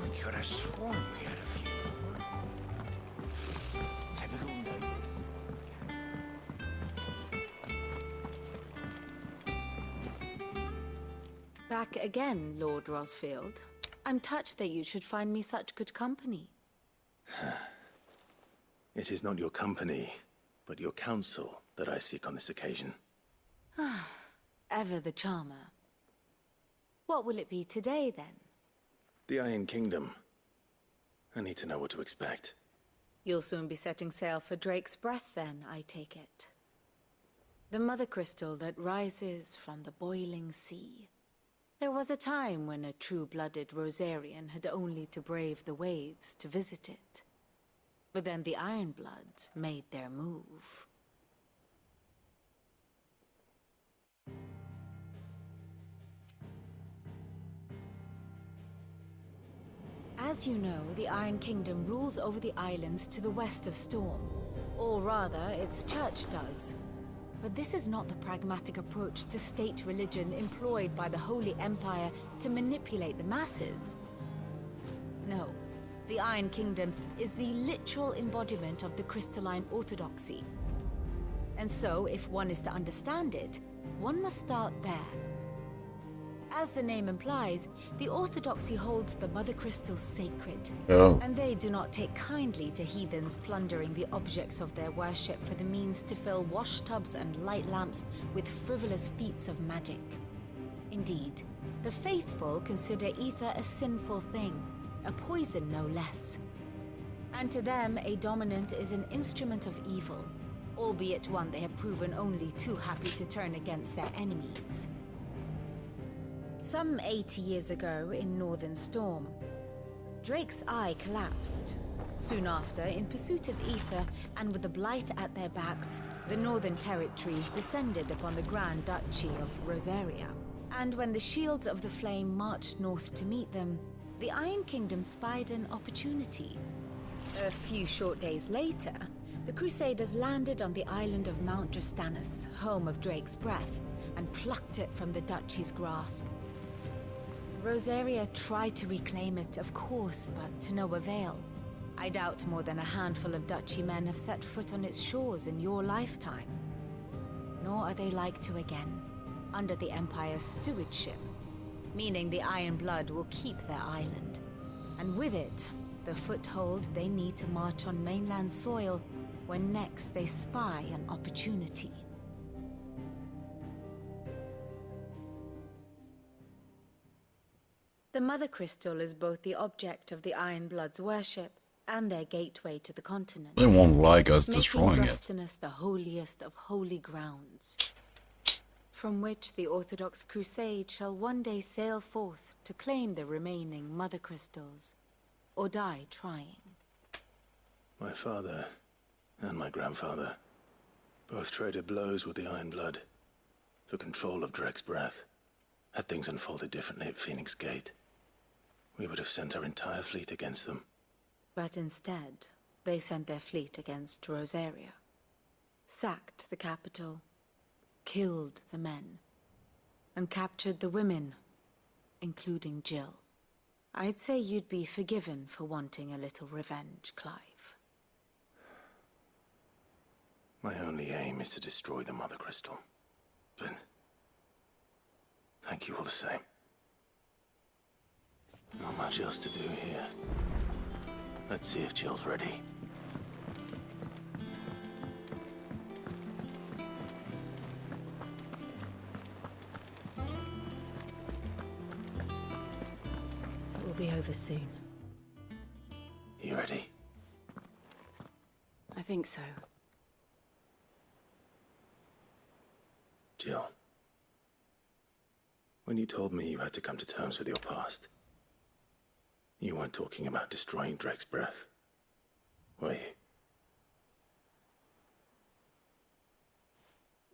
I could have sworn we had a few more. Typical nobles. Back again, Lord Rosfield. I'm touched that you should find me such good company. It is not your company, but your counsel that I seek on this occasion. Ever the charmer. What will it be today, then? The Iron Kingdom. I need to know what to expect. You'll soon be setting sail for Drake's Breath, then, I take it. The mother crystal that rises from the boiling sea. There was a time when a true-blooded Rosarian had only to brave the waves to visit it. But then the Ironblood made their move. As you know, the Iron Kingdom rules over the islands to the west of Storm. Or rather, its church does. But this is not the pragmatic approach to state religion employed by the Holy Empire to manipulate the masses. No, the Iron Kingdom is the literal embodiment of the crystalline orthodoxy. And so, if one is to understand it, one must start there. As the name implies, the orthodoxy holds the Mother Crystals sacred. Oh. And they do not take kindly to heathens plundering the objects of their worship for the means to fill washtubs and light lamps with frivolous feats of magic. Indeed, the faithful consider ether a sinful thing, a poison no less. And to them, a dominant is an instrument of evil, albeit one they have proven only too happy to turn against their enemies. Some 80 years ago in Northern Storm, Drake's eye collapsed. Soon after, in pursuit of ether and with the blight at their backs, the Northern Territories descended upon the Grand Duchy of Rosaria. And when the Shields of the Flame marched north to meet them, the Iron Kingdom spied an opportunity. A few short days later, the Crusaders landed on the island of Mount Drastanus, home of Drake's breath, and plucked it from the Duchy's grasp. Rosaria tried to reclaim it, of course, but to no avail. I doubt more than a handful of Duchy men have set foot on its shores in your lifetime. Nor are they like to again, under the Empire's stewardship, meaning the Iron Blood will keep their island, and with it, the foothold they need to march on mainland soil when next they spy an opportunity. The Mother Crystal is both the object of the Iron Blood's worship and their gateway to the continent. They won't like us making destroying it. Drastanus the holiest of holy grounds, from which the Orthodox Crusade shall one day sail forth to claim the remaining Mother Crystals, or die trying. My father and my grandfather both traded blows with the Iron Blood for control of Drake's breath. Had things unfolded differently at Phoenix Gate, we would have sent our entire fleet against them. But instead, they sent their fleet against Rosaria, sacked the capital, killed the men, and captured the women, including Jill. I'd say you'd be forgiven for wanting a little revenge, Clive. My only aim is to destroy the Mother Crystal. But thank you all the same. Not much else to do here. Let's see if Jill's ready. It will be over soon. You ready? I think so. Jill. When you told me you had to come to terms with your past, you weren't talking about destroying Drake's breath, were you?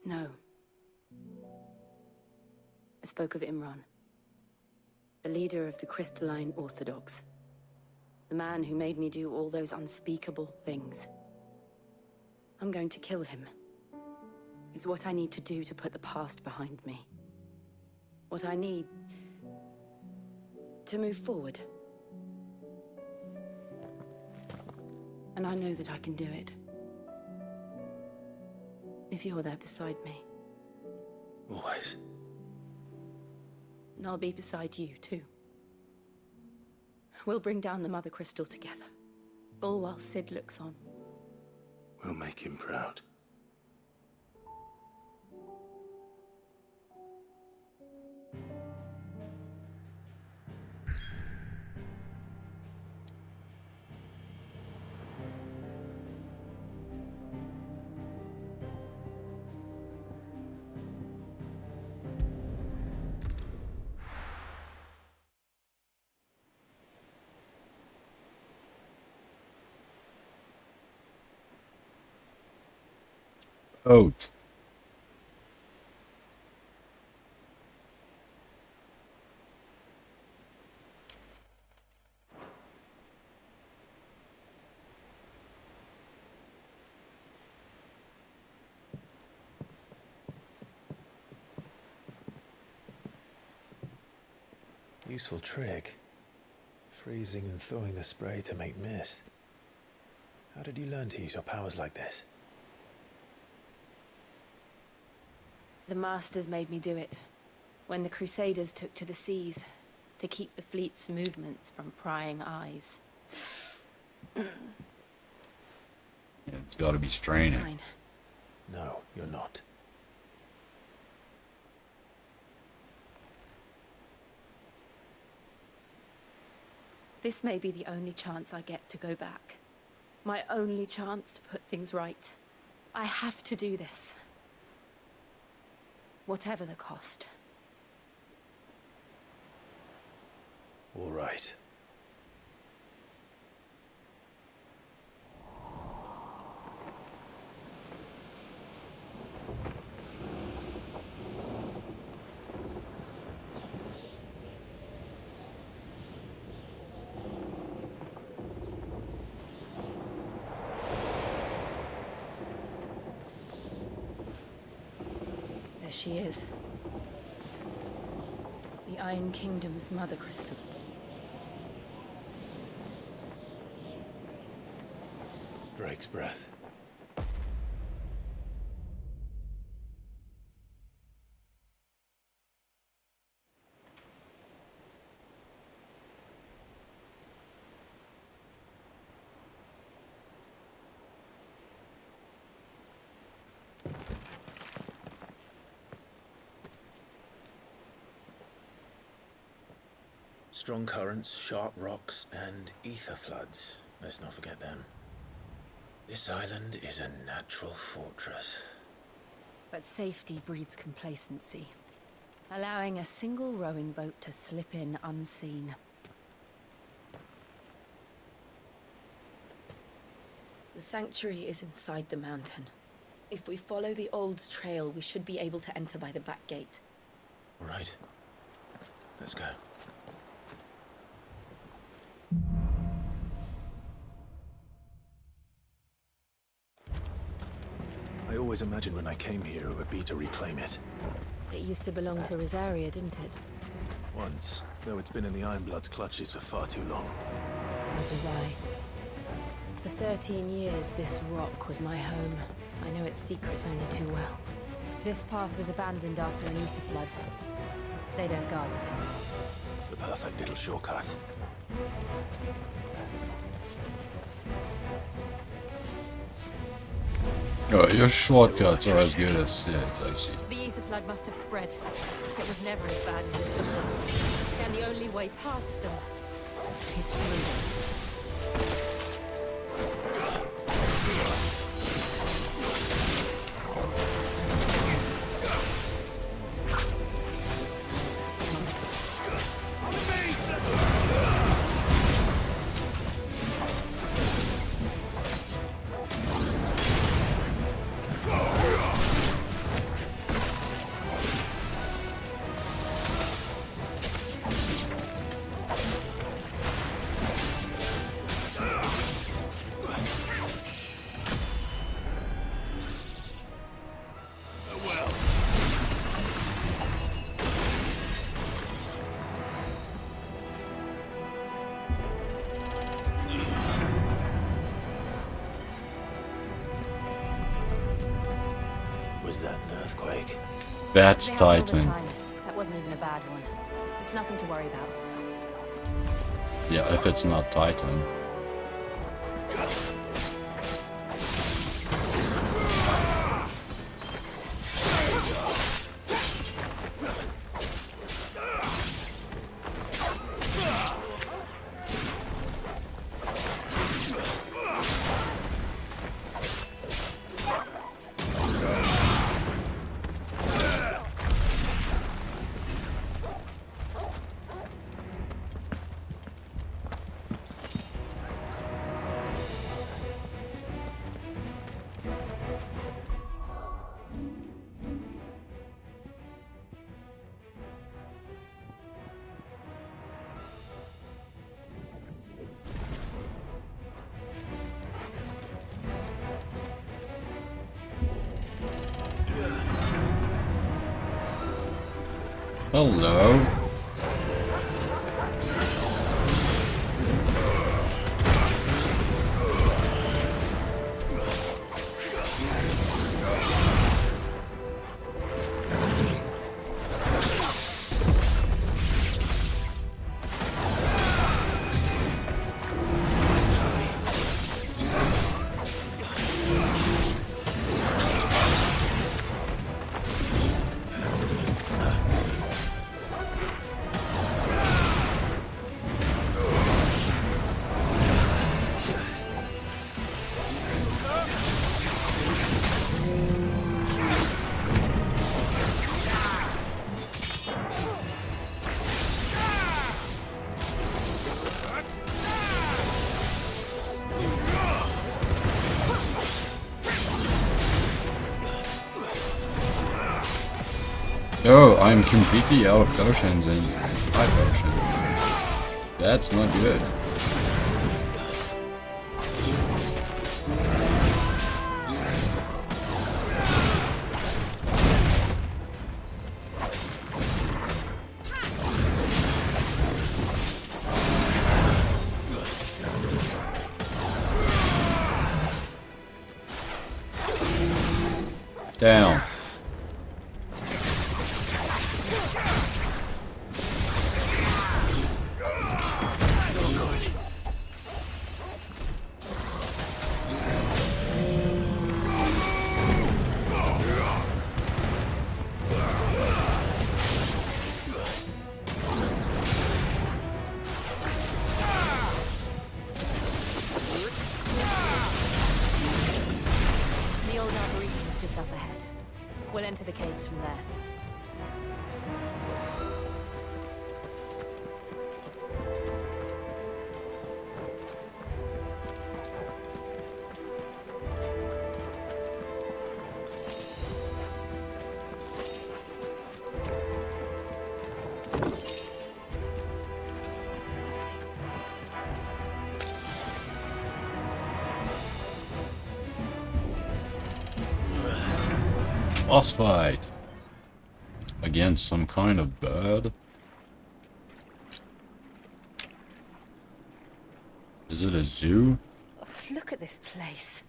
No. I spoke of Imran, the leader of the Crystalline Orthodox. The man who made me do all those unspeakable things. I'm going to kill him. It's what I need to do to put the past behind me. What I need to move forward. And I know that I can do it. If you're there beside me. Always. And I'll be beside you, too. We'll bring down the Mother Crystal together. All while Sid looks on. We'll make him proud. Oat. Useful trick. Freezing and thawing the spray to make mist. How did you learn to use your powers like this? The Masters made me do it. When the Crusaders took to the seas, to keep the fleet's movements from prying eyes. Yeah, it's gotta be straining. Fine. No, you're not. This may be the only chance I get to go back. My only chance to put things right. I have to do this. Whatever the cost. All right. There she is. The Iron Kingdom's mother crystal. Drake's breath. Strong currents, sharp rocks, and ether floods. Let's not forget them. This island is a natural fortress. But safety breeds complacency. Allowing a single rowing boat to slip in unseen. The sanctuary is inside the mountain. If we follow the old trail, we should be able to enter by the back gate. All right. Let's go. I always imagined when I came here it would be to reclaim it. It used to belong to Rosaria, didn't it? Once, though it's been in the Ironblood's clutches for far too long. As was I. For 13 years, this rock was my home. I know its secrets only too well. This path was abandoned after an ether flood. They don't guard it anymore. The perfect little shortcut. Oh, your shortcuts are as good as Sid's, I see. The ether flood must have spread. It was never as bad as this before. And the only way past them is through them. Was that an earthquake? That's They have all the Titan. time. That wasn't even a bad one. It's nothing to worry about. Yeah, if it's not Titan. Hello. Oh, I'm completely out of potions and high potions. That's not good. Down. The old arboretum is just up ahead. We'll enter the caves from there. Boss fight against some kind of bird. Is it a zoo? Ugh, look at this place.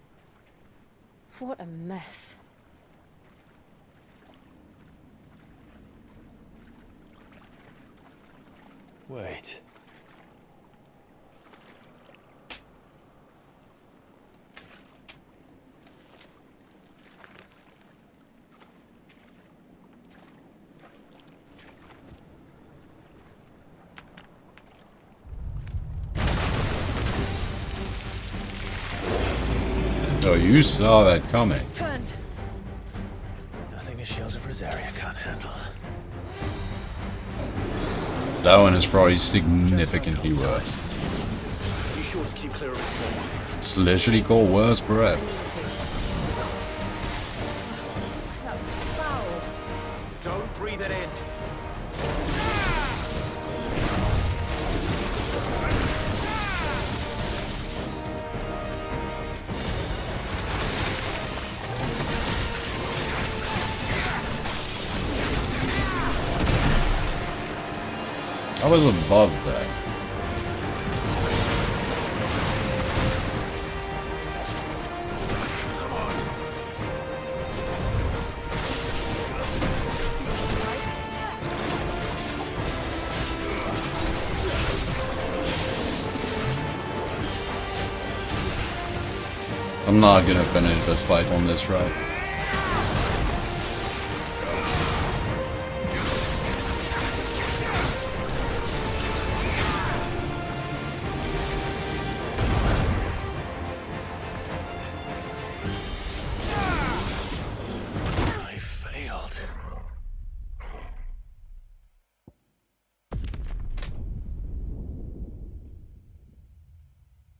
What a mess. Wait. Oh, you saw that coming. Turned. Nothing a shield of Rosaria can't handle. That one is probably significantly worse. Be sure to keep clear of his ball. It's literally called Worst Breath. That's foul. Don't breathe it in. I was above that. I'm not gonna finish this fight on this ride. I failed.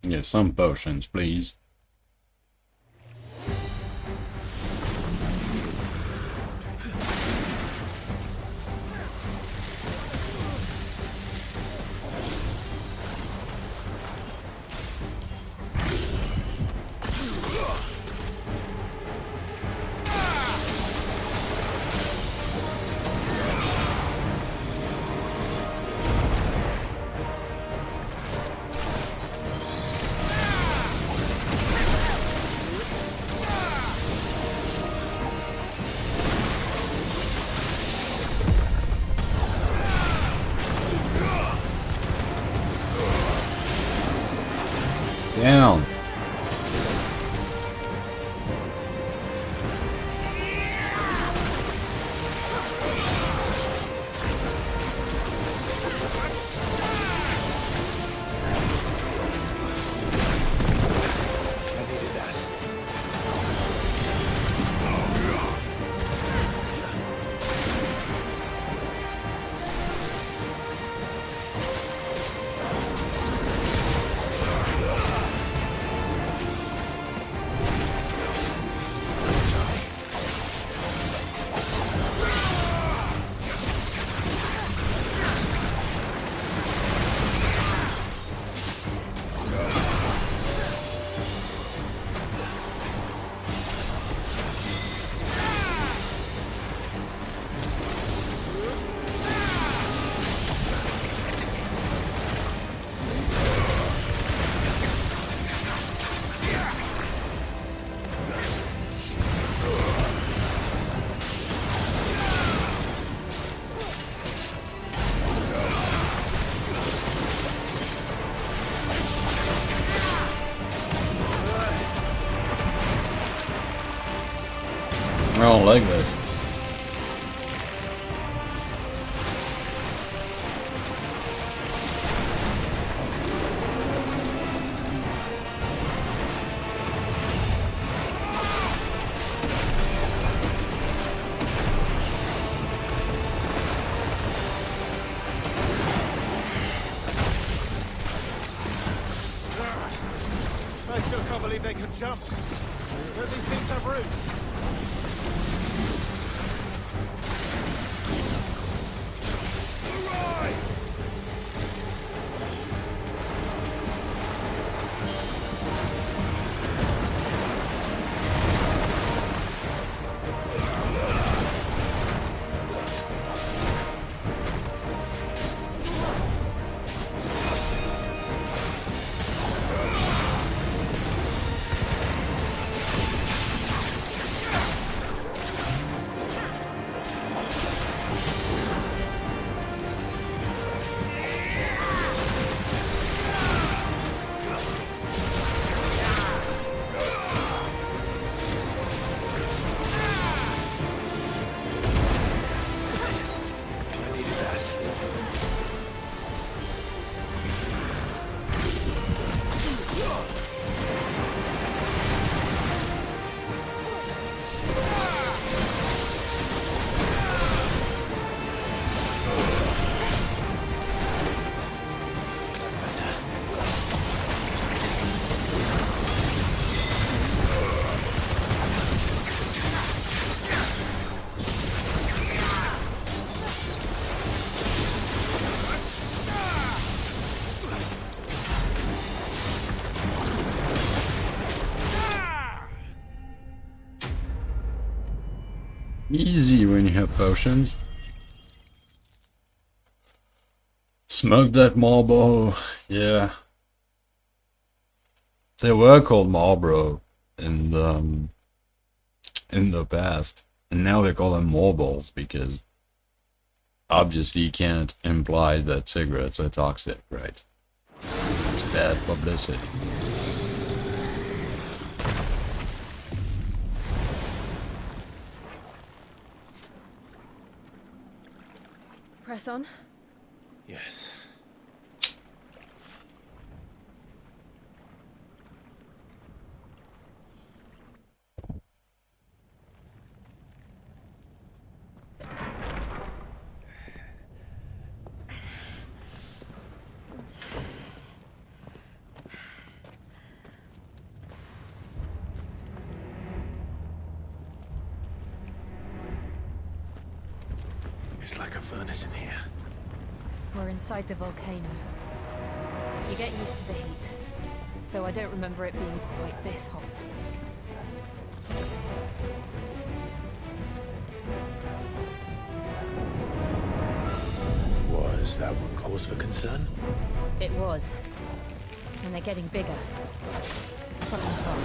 Yeah, some potions, please. don't like this. I still can't believe they can jump. Don't these things have roots? Easy when you have potions. Smoke that Marlboro. Yeah. They were called Marlboro in the past. And now they call them Marlboros because obviously you can't imply that cigarettes are toxic, right? It's bad publicity. Press on. Yes. It's like a furnace in here. We're inside the volcano. You get used to the heat, though I don't remember it being quite this hot. Was that one cause for concern? It was. And they're getting bigger. Something's wrong.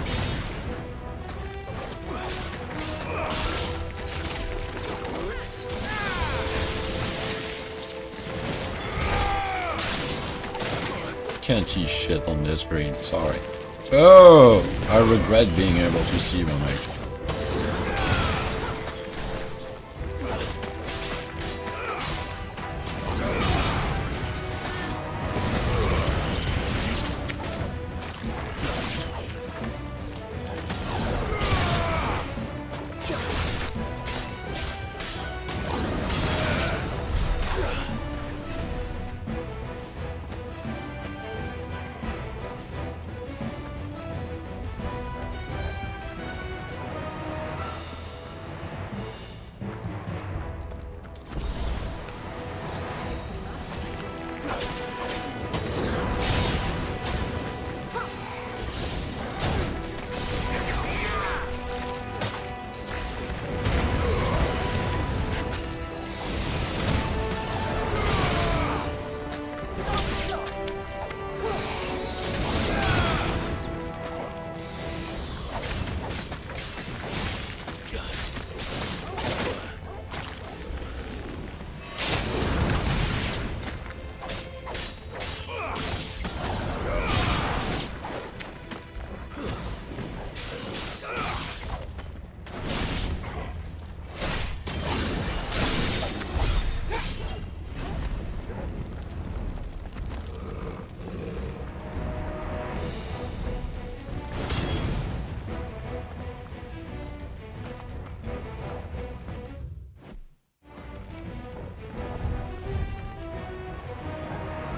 Can't see shit on this screen, sorry. Oh! I regret being able to see them actually.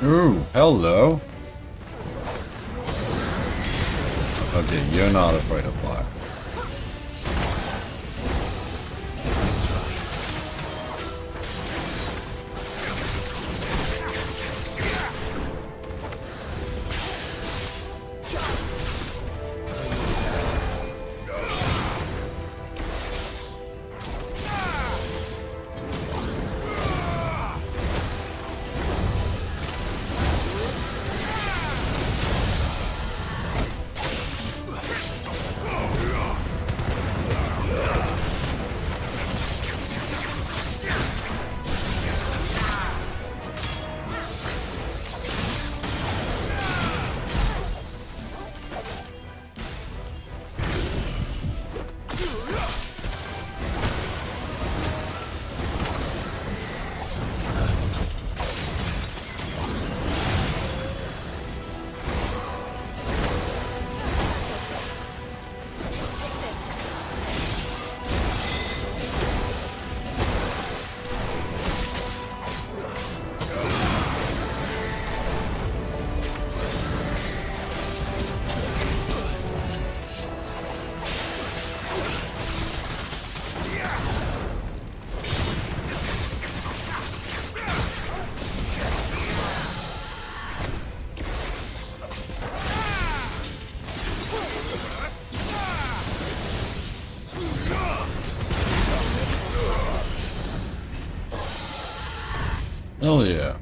Ooh, hello. Okay, you're not afraid of fire. Hell yeah.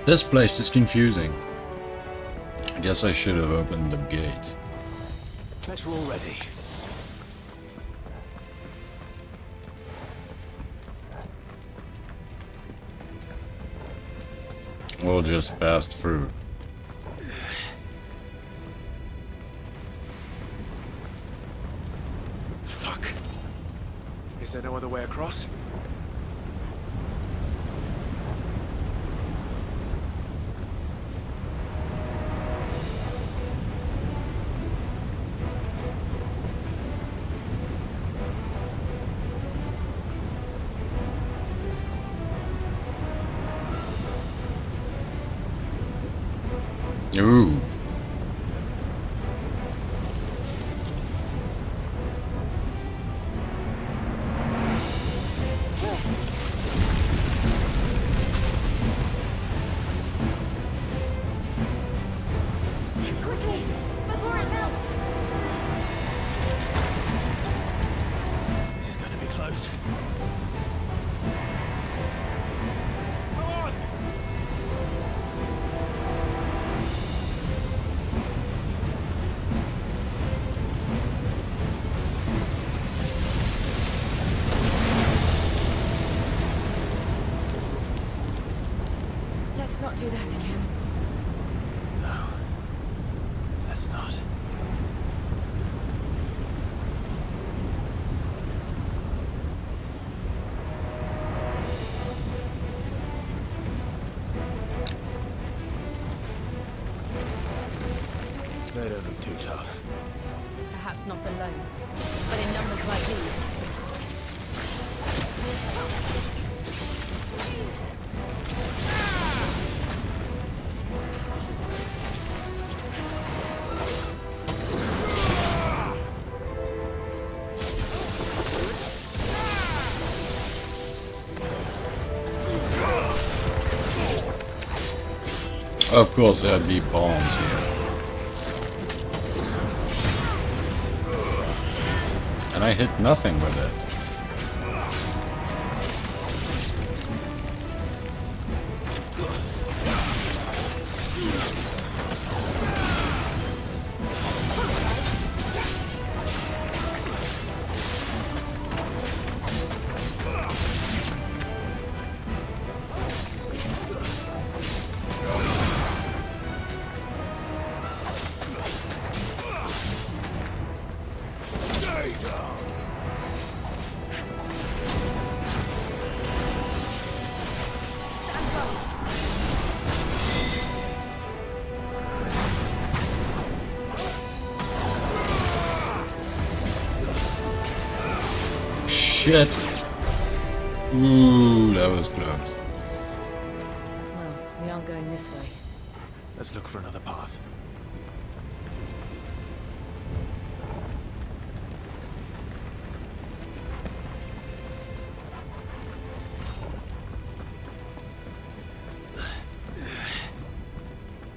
This place is confusing. I guess I should have opened the gate. Better already. We'll just pass through. Fuck. Is there no other way across? Ooh. Quickly, before it melts. This is going to be close. Come on! Let's not do that again. No. Let's not. strength not alone, but in numbers like these. Of course there'd be bombs here. And I hit nothing with it. Shit. Ooh, that was close. Well, we aren't going this way. Let's look for another path.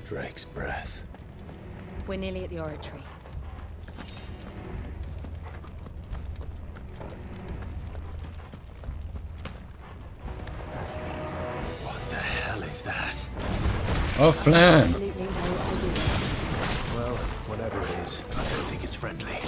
Drake's breath. We're nearly at the oratory. What the hell is that? Oh, flan! Absolutely no idea. Well, whatever it is, I don't think it's friendly.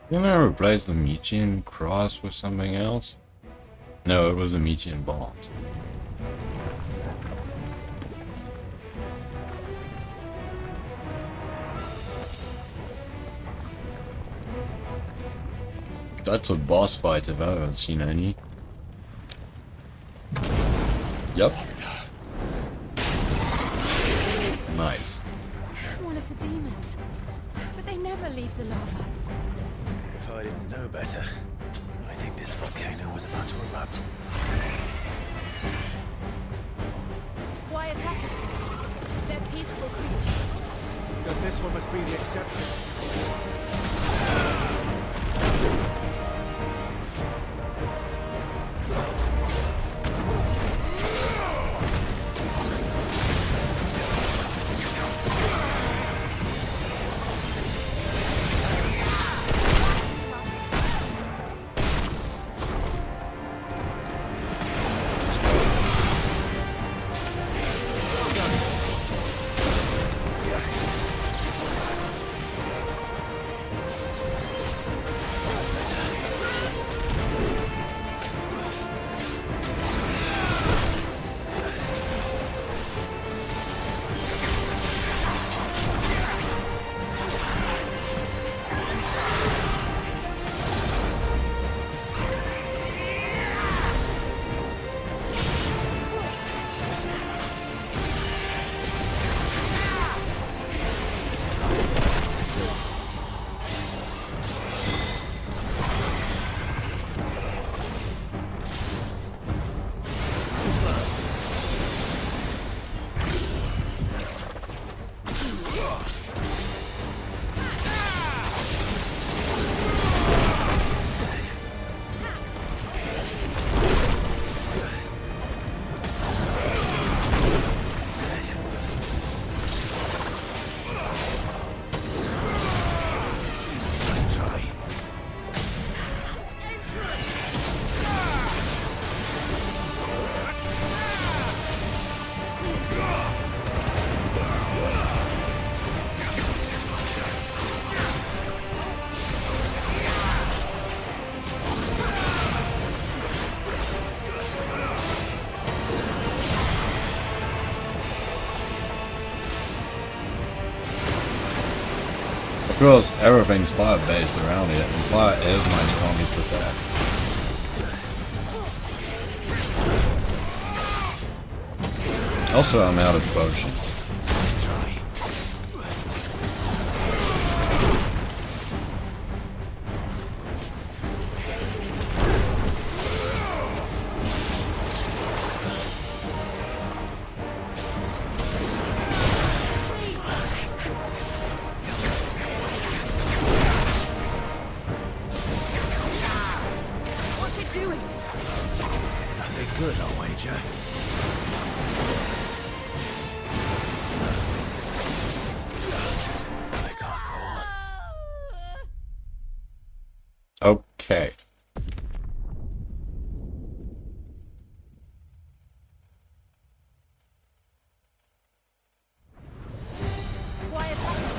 Didn't I replace the Mechian cross with something else? No, it was the Mechian bond. That's a boss fight if I've ever seen any. Yep. Nice. One of the demons. But they never leave the lava. If I didn't know better, I think this volcano was about to erupt. Why attack us? They're peaceful creatures. Then this one must be the exception. Of course, everything's fire-based around here, and fire is my strongest attack. Also, I'm out of potions. What's it doing? Nothing good, I'll wager. Okay. Quiet ones.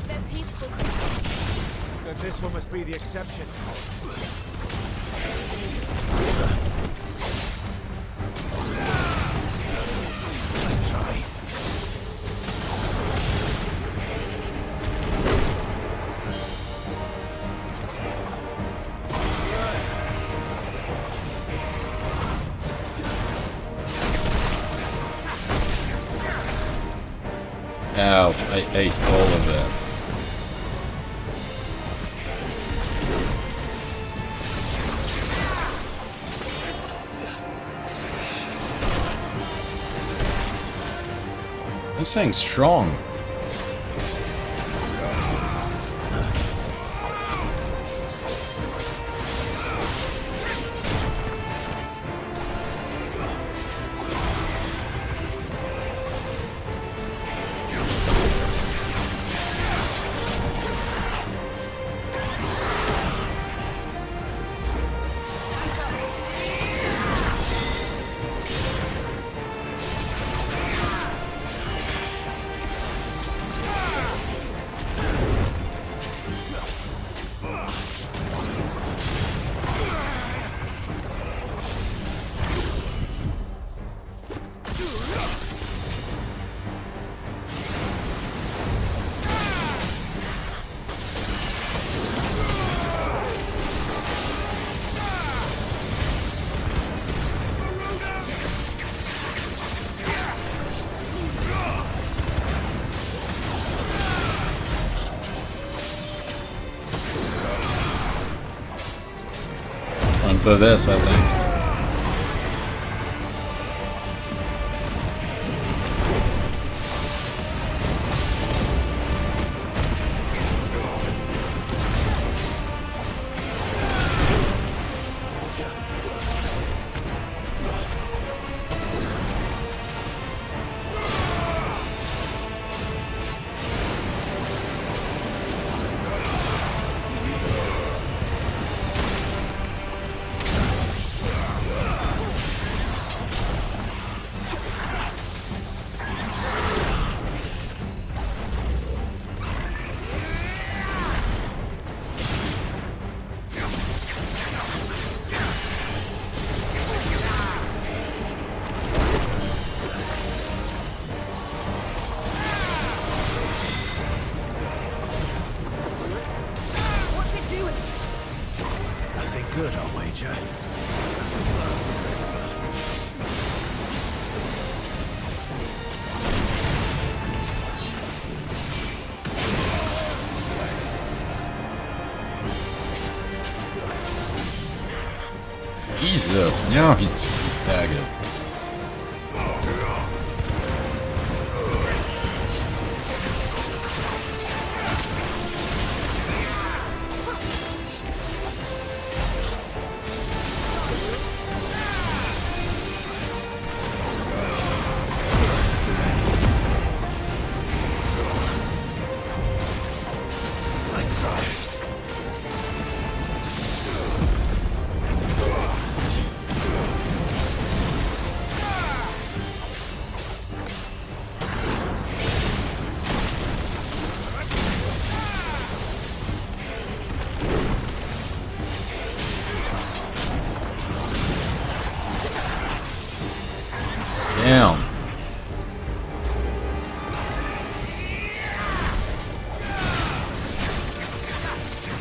They're peaceful creatures. Then this one must be the exception. Let's try. Ouch, I ate all of that. This thing's strong. And for this, I think. What's it doing? Nothing good, I'll wager. Jesus, now he's staggered.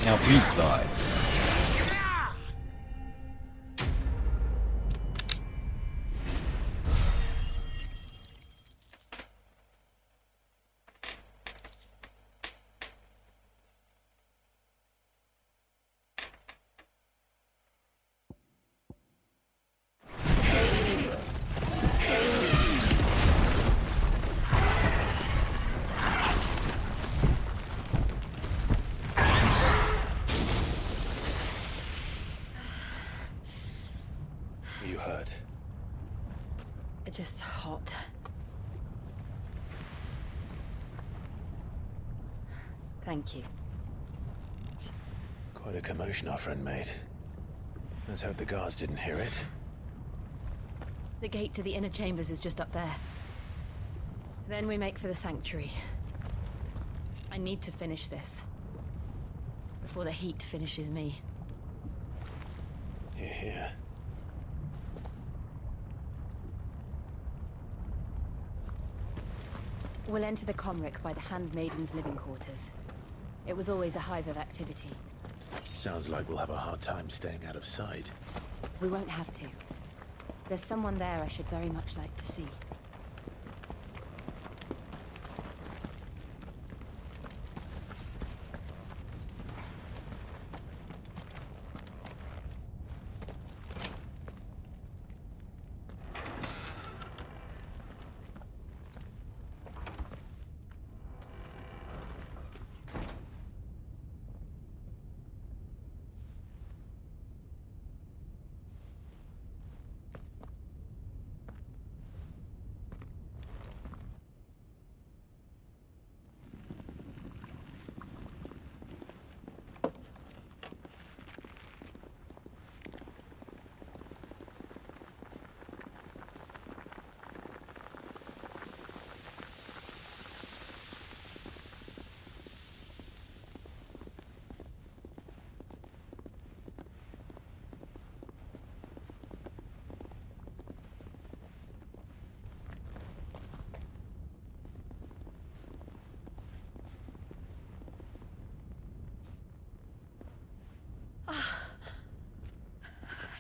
Now please die. Are you hurt? Just hot. Thank you. Quite a commotion our friend made. Let's hope the guards didn't hear it. The gate to the inner chambers is just up there. Then we make for the sanctuary. I need to finish this. Before the heat finishes me. Hear, hear. We'll enter the Comric by the Handmaiden's living quarters. It was always a hive of activity. Sounds like we'll have a hard time staying out of sight. We won't have to. There's someone there I should very much like to see.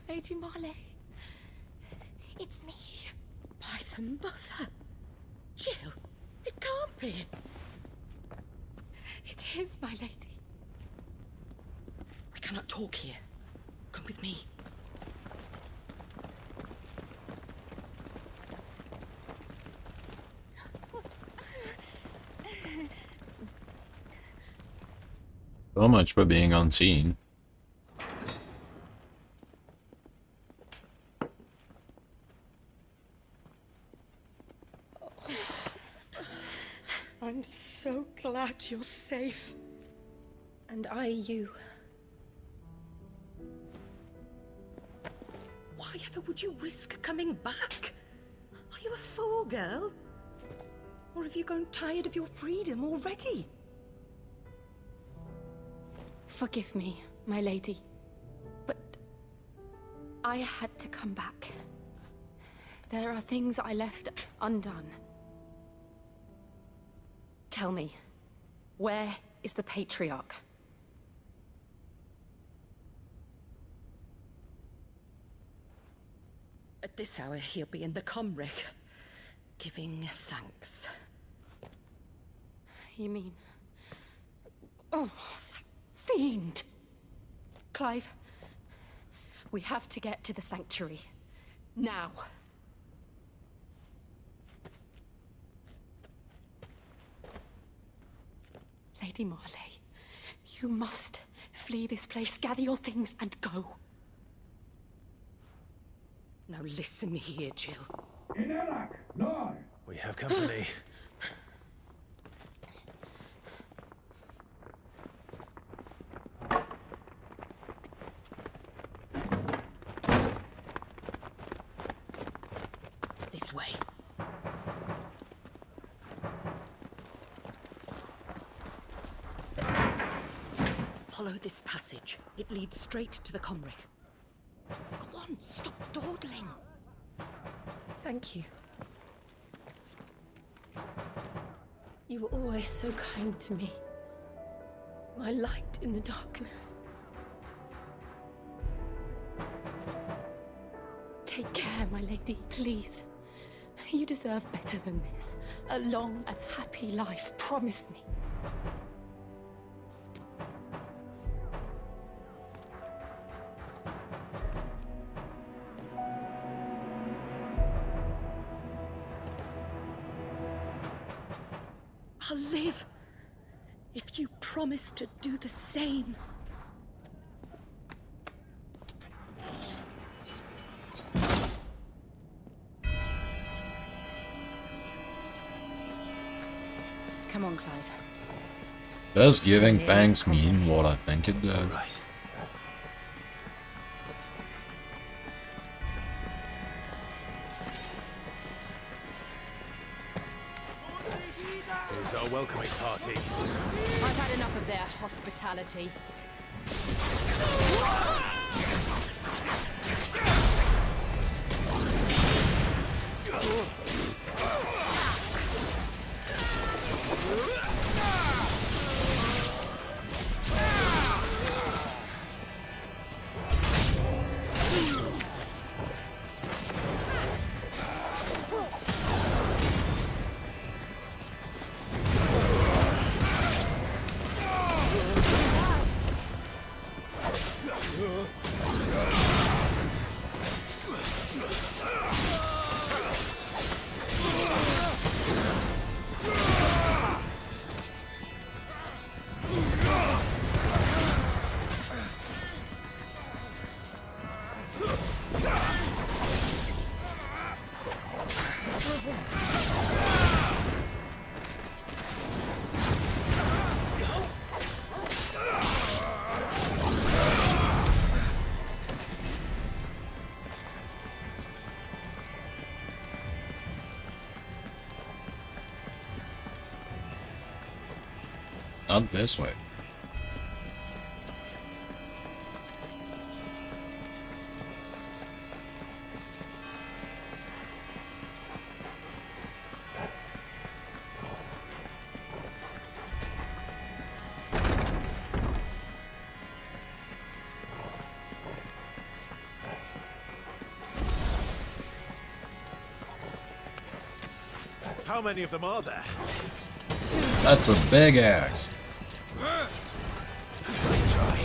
Lady Marley. It's me. By the mother. Jill, it can't be. It is, my lady. We cannot talk here. Come with me. So much for being unseen. I'm so glad you're safe. And you. Why ever would you risk coming back? Are you a fool, girl? Or have you grown tired of your freedom already? Forgive me, my lady. But I had to come back. There are things I left undone. Tell me, where is the Patriarch? At this hour, he'll be in the Comric, giving thanks. You mean... Oh, that fiend! Clive, we have to get to the sanctuary. Now. Lady Marley, you must flee this place, gather your things, and go. Now listen here, Jill. We have company. This way. Follow this passage. It leads straight to the Comric. Go on, stop dawdling. Thank you. You were always so kind to me. My light in the darkness. Take care, my lady, please. You deserve better than this. A long and happy life, promise me. I'll live if you promise to do the same. Come on, Clive. Does giving thanks mean what I think it does? Right. Here's our welcoming party. I've had enough of their hospitality. Not this way. How many of them are there? That's a big axe. Let's try.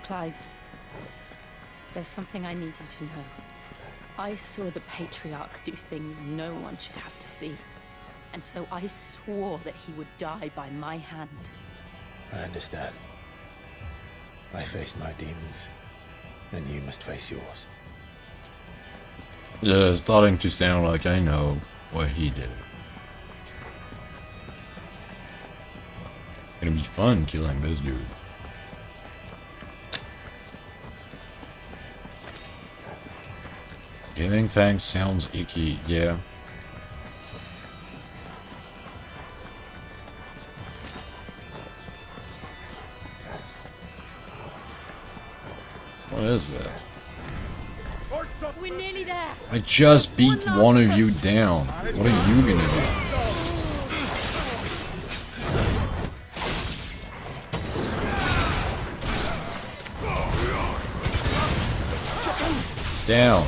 Clive, there's something I need you to know. I saw the Patriarch do things no one should have to see. And so I swore that he would die by my hand. I understand. I faced my demons, and you must face yours. Yeah, it's starting to sound like I know what he did. Gonna be fun killing this dude. Giving thanks sounds icky, yeah. What is that? We're nearly there. I just beat one of you down. What are you gonna do? Down.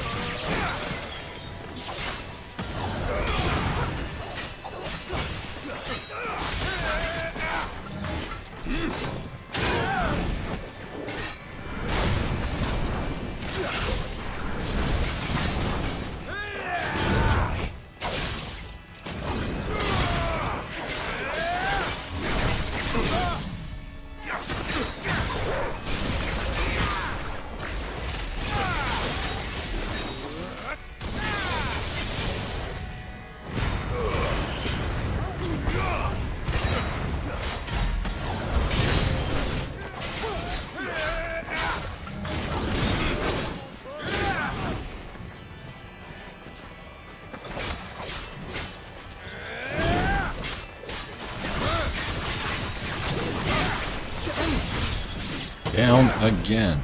Down again.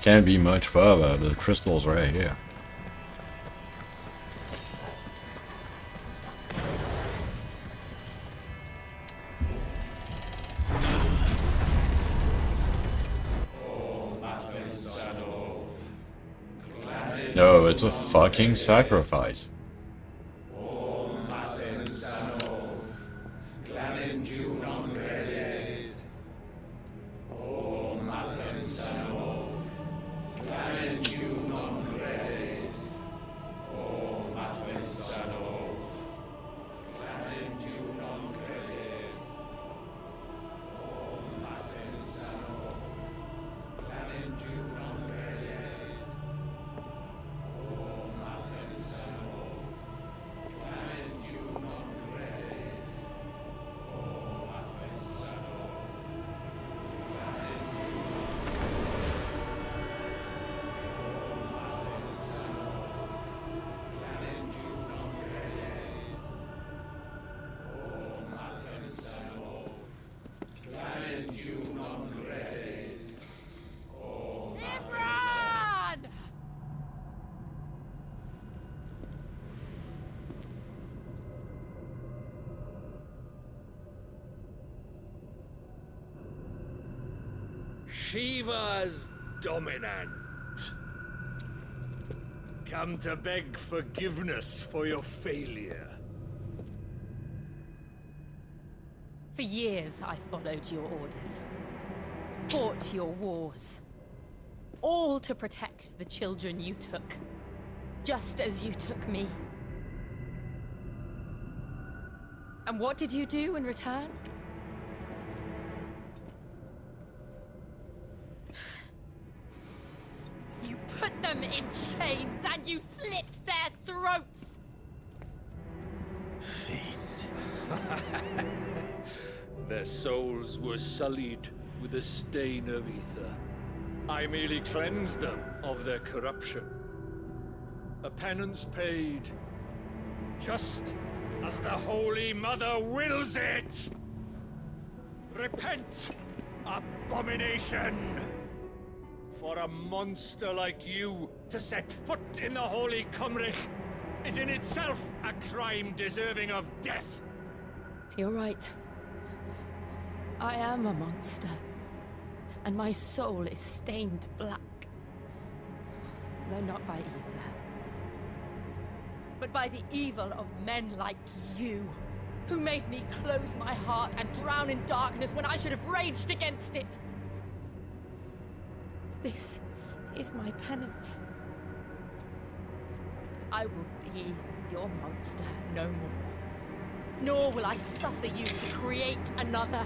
Can't be much further, the crystal's right here. No, it's a fucking sacrifice. Shiva's dominant. Come to beg forgiveness for your failure. For years, I followed your orders. Fought your wars. All to protect the children you took. Just as you took me. And what did you do in return? You put them in chains and you slit their throats! Fiend. Their souls were sullied with the stain of ether. I merely cleansed them of their corruption. A penance paid, just as the Holy Mother wills it! Repent, Abomination! For a monster like you to set foot in the Holy Cymric is in itself a crime deserving of death. You're right. I am a monster. And my soul is stained black. Though not by ether. But by the evil of men like you, who made me close my heart and drown in darkness when I should have raged against it. This is my penance. I will be your monster no more. Nor will I suffer you to create another.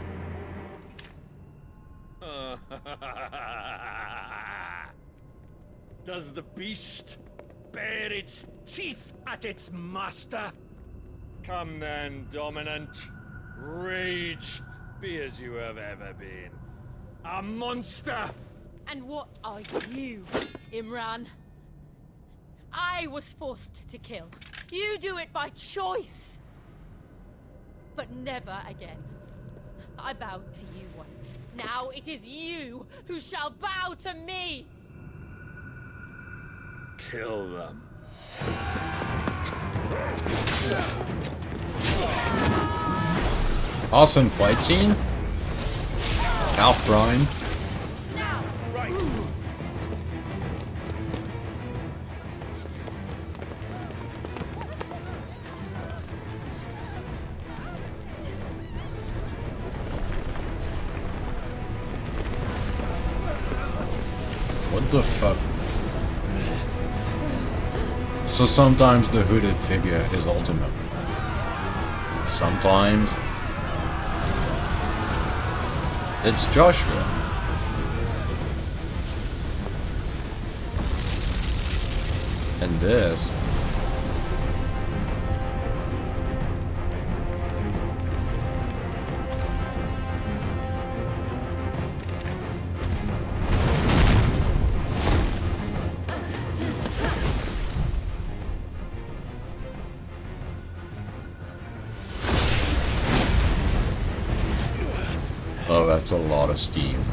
Does the beast bare its teeth at its master? Come then, Dominant. Rage, be as you have ever been. A monster! And what are you, Imran? I was forced to kill. You do it by choice. But never again. I bowed to you once. Now it is you who shall bow to me! Kill them. Awesome fight scene. Half Prime. Now, right. What the fuck? So sometimes the hooded figure is ultimate. Sometimes it's Joshua. And this oh, that's a lot of steam.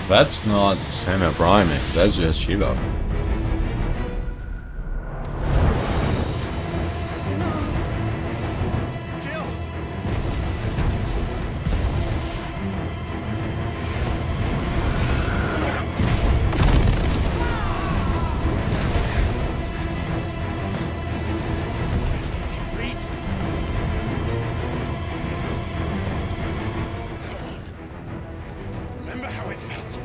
That's not semi-priming, that's just Shiva. Remember how it felt?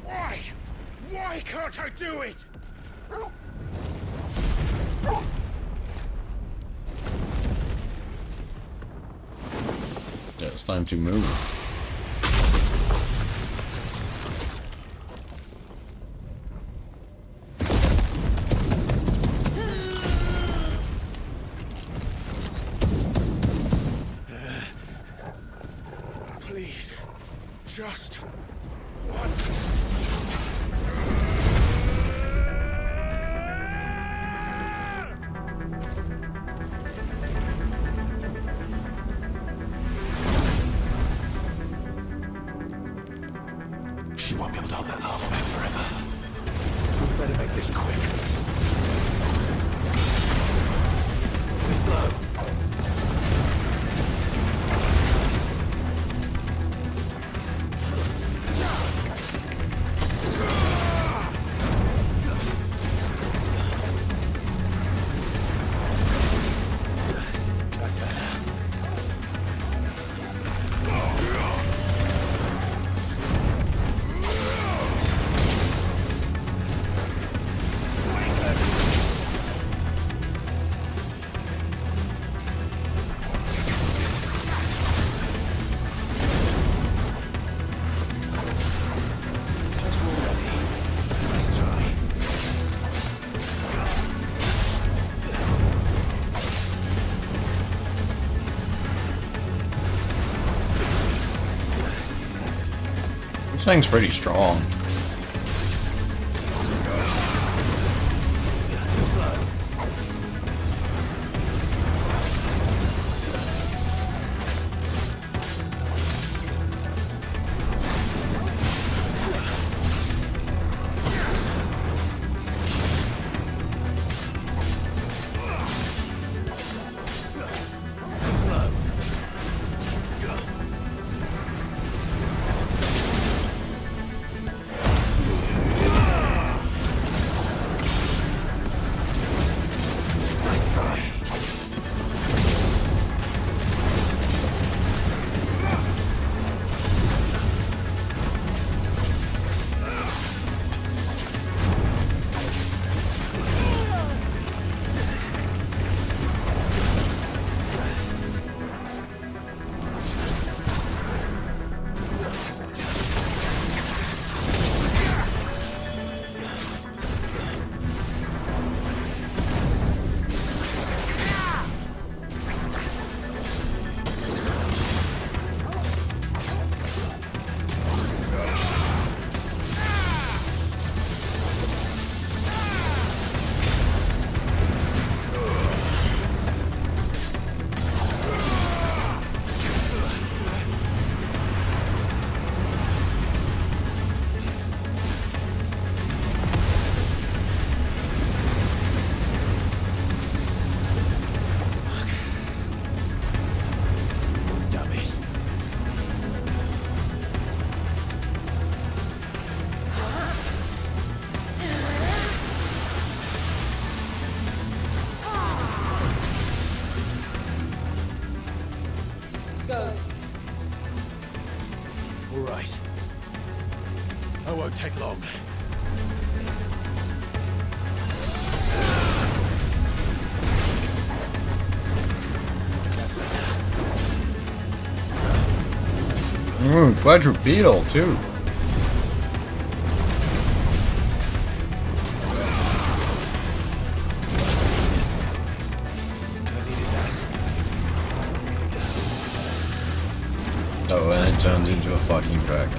Why? Why can't I do it? Yeah, it's time to move. Please, just once. She won't be able to hold that laugh back forever. We better make this quick. Slow. That's better. This thing's pretty strong. All right. I won't take long. Quadrupedal too. Oh, and it turns into a fucking dragon.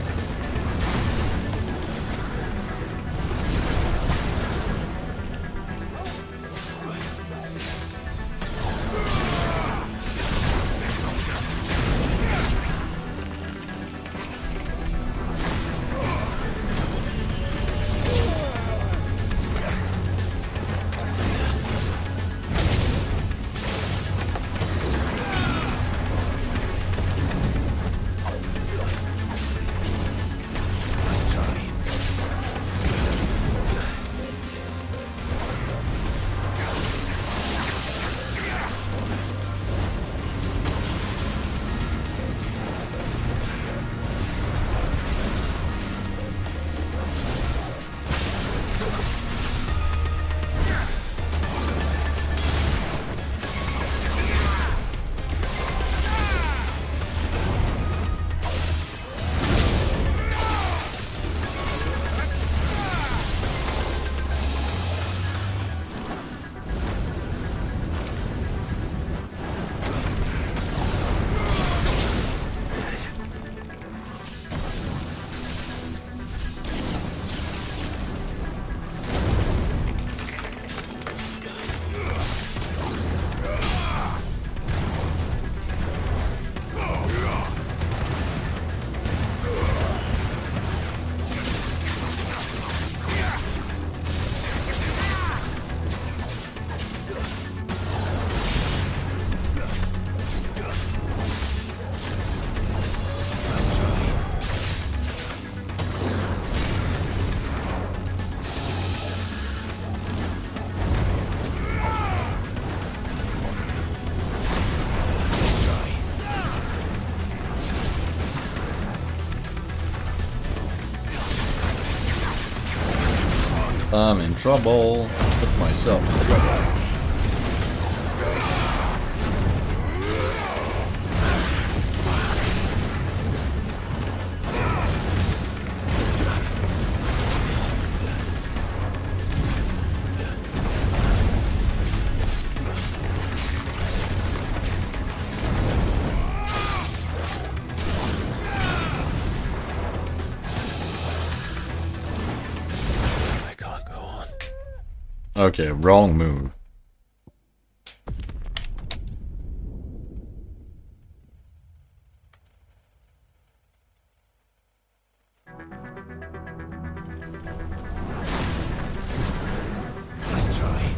I'm in trouble. Put myself in trouble. Okay, wrong move. Nice try. Nice try.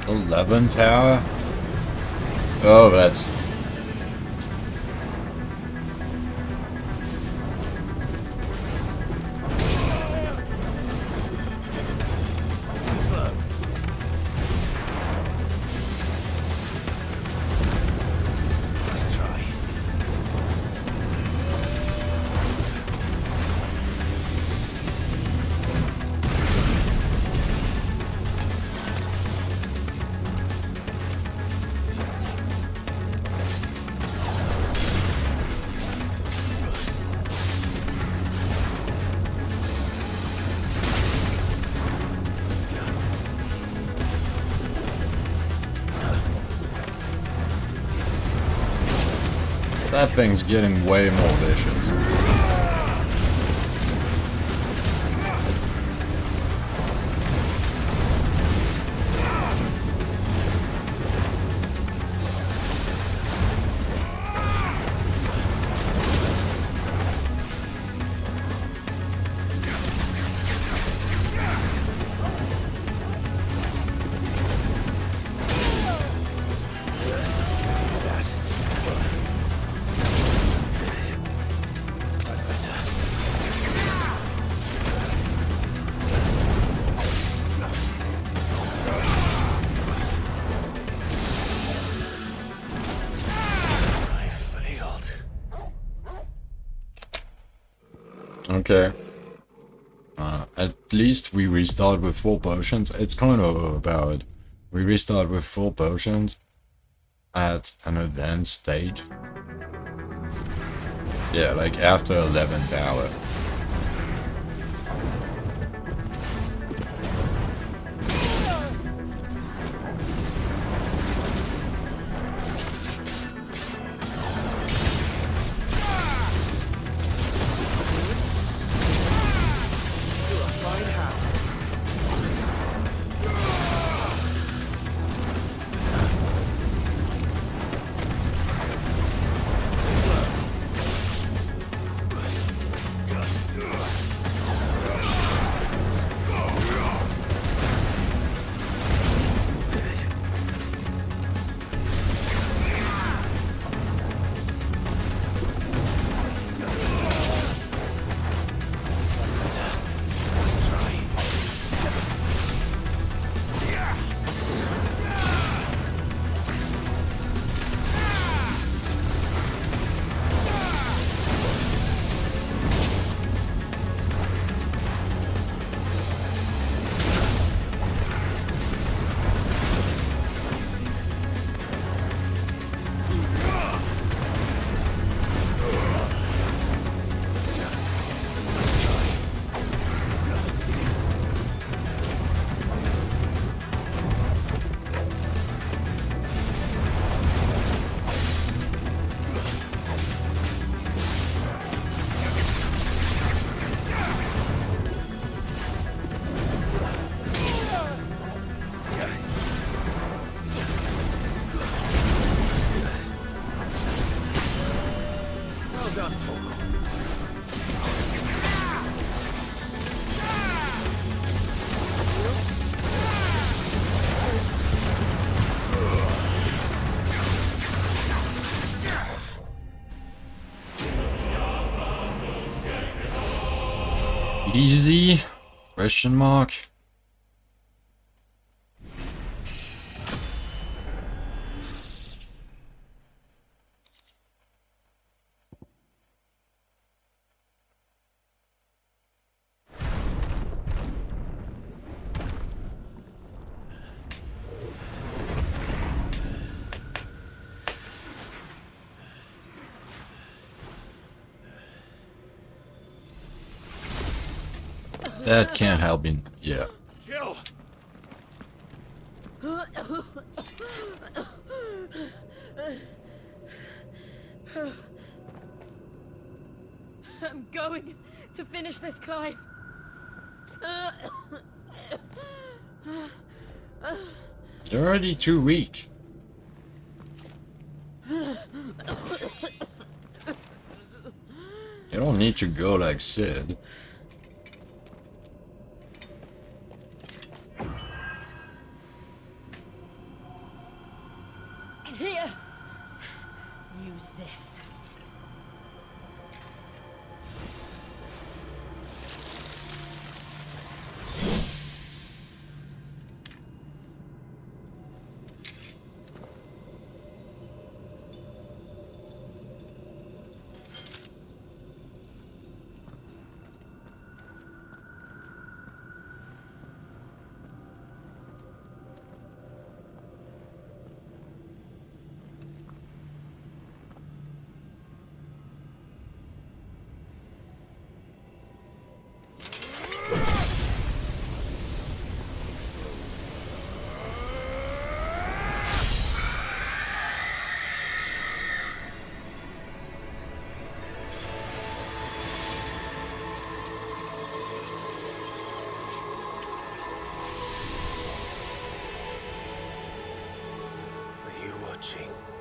'11 tower? Oh, that's... Slow. Nice try. That thing's getting way more vicious. That's better. I failed. Okay. At least we restart with 4 potions. It's kind of about... We restart with 4 potions at an advanced state. Yeah, like after 11th hour. done, Torgal. Easy? Question mark? That can't help me. Yeah. Jill! I'm going to finish this, Clive. It's already too weak. You don't need to go like Sid. Here. Use this.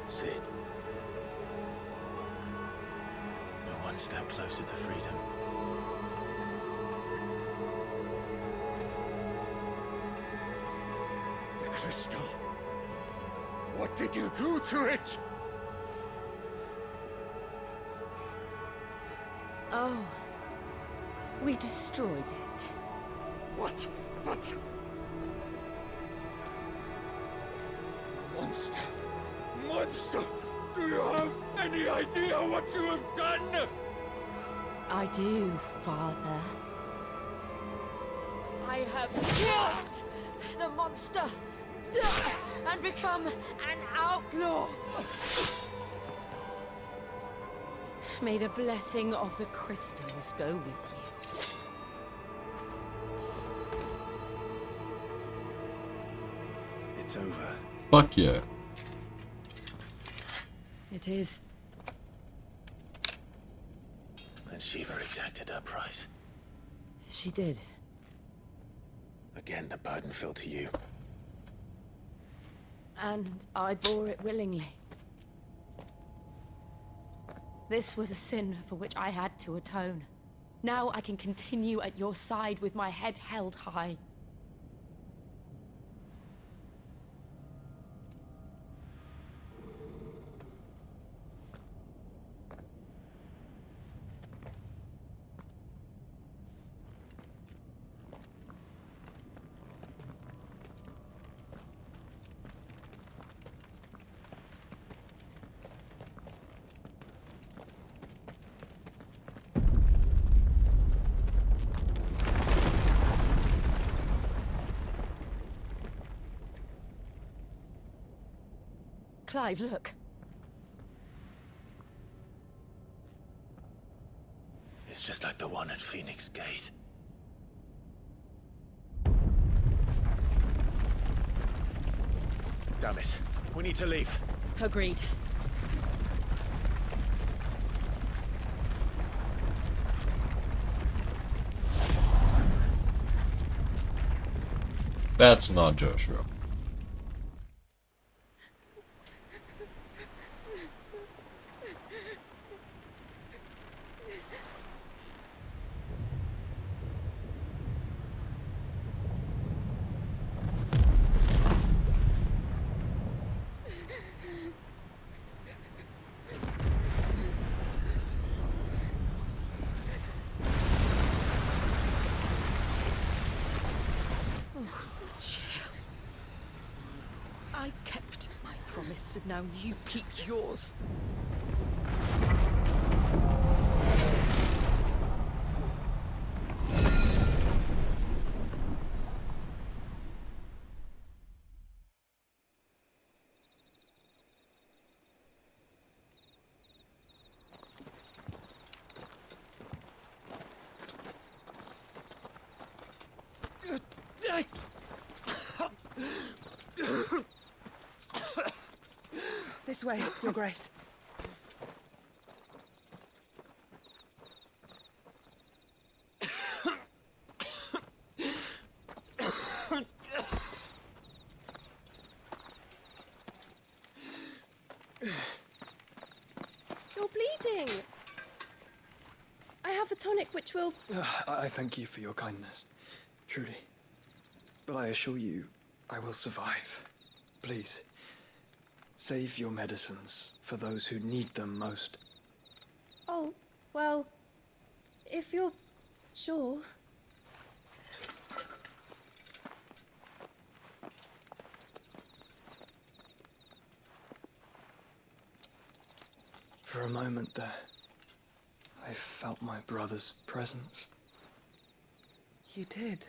Sid. We're one step closer to freedom. The crystal. What did you do to it? Oh. We destroyed it. What? But... Monster! Monster! Do you have any idea what you have done? I do, Father. I have killed the monster and become an outlaw. May the blessing of the crystals go with you. It's over. Fuck yeah. It is. And Shiva exacted her price. She did. Again, the burden fell to you. And I bore it willingly. This was a sin for which I had to atone. Now I can continue at your side with my head held high. Clive, look. It's just like the one at Phoenix Gate. Damn it. We need to leave. Agreed. That's not Joshua. promise, and now you keep yours. This way, Your Grace. You're bleeding. I have a tonic which will... I thank you for your kindness, truly. But I assure you, I will survive. Please, save your medicines for those who need them most. Oh, well, if you're sure... For a moment there, I felt my brother's presence. You did?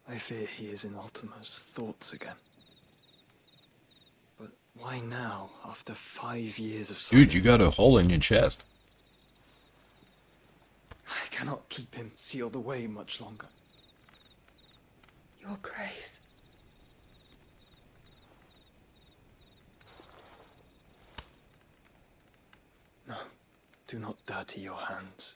I fear he is in Ultima's thoughts again. But why now, after 5 years of Dude, you got a hole in your chest. I cannot keep him sealed away much longer. Your Grace. No, do not dirty your hands.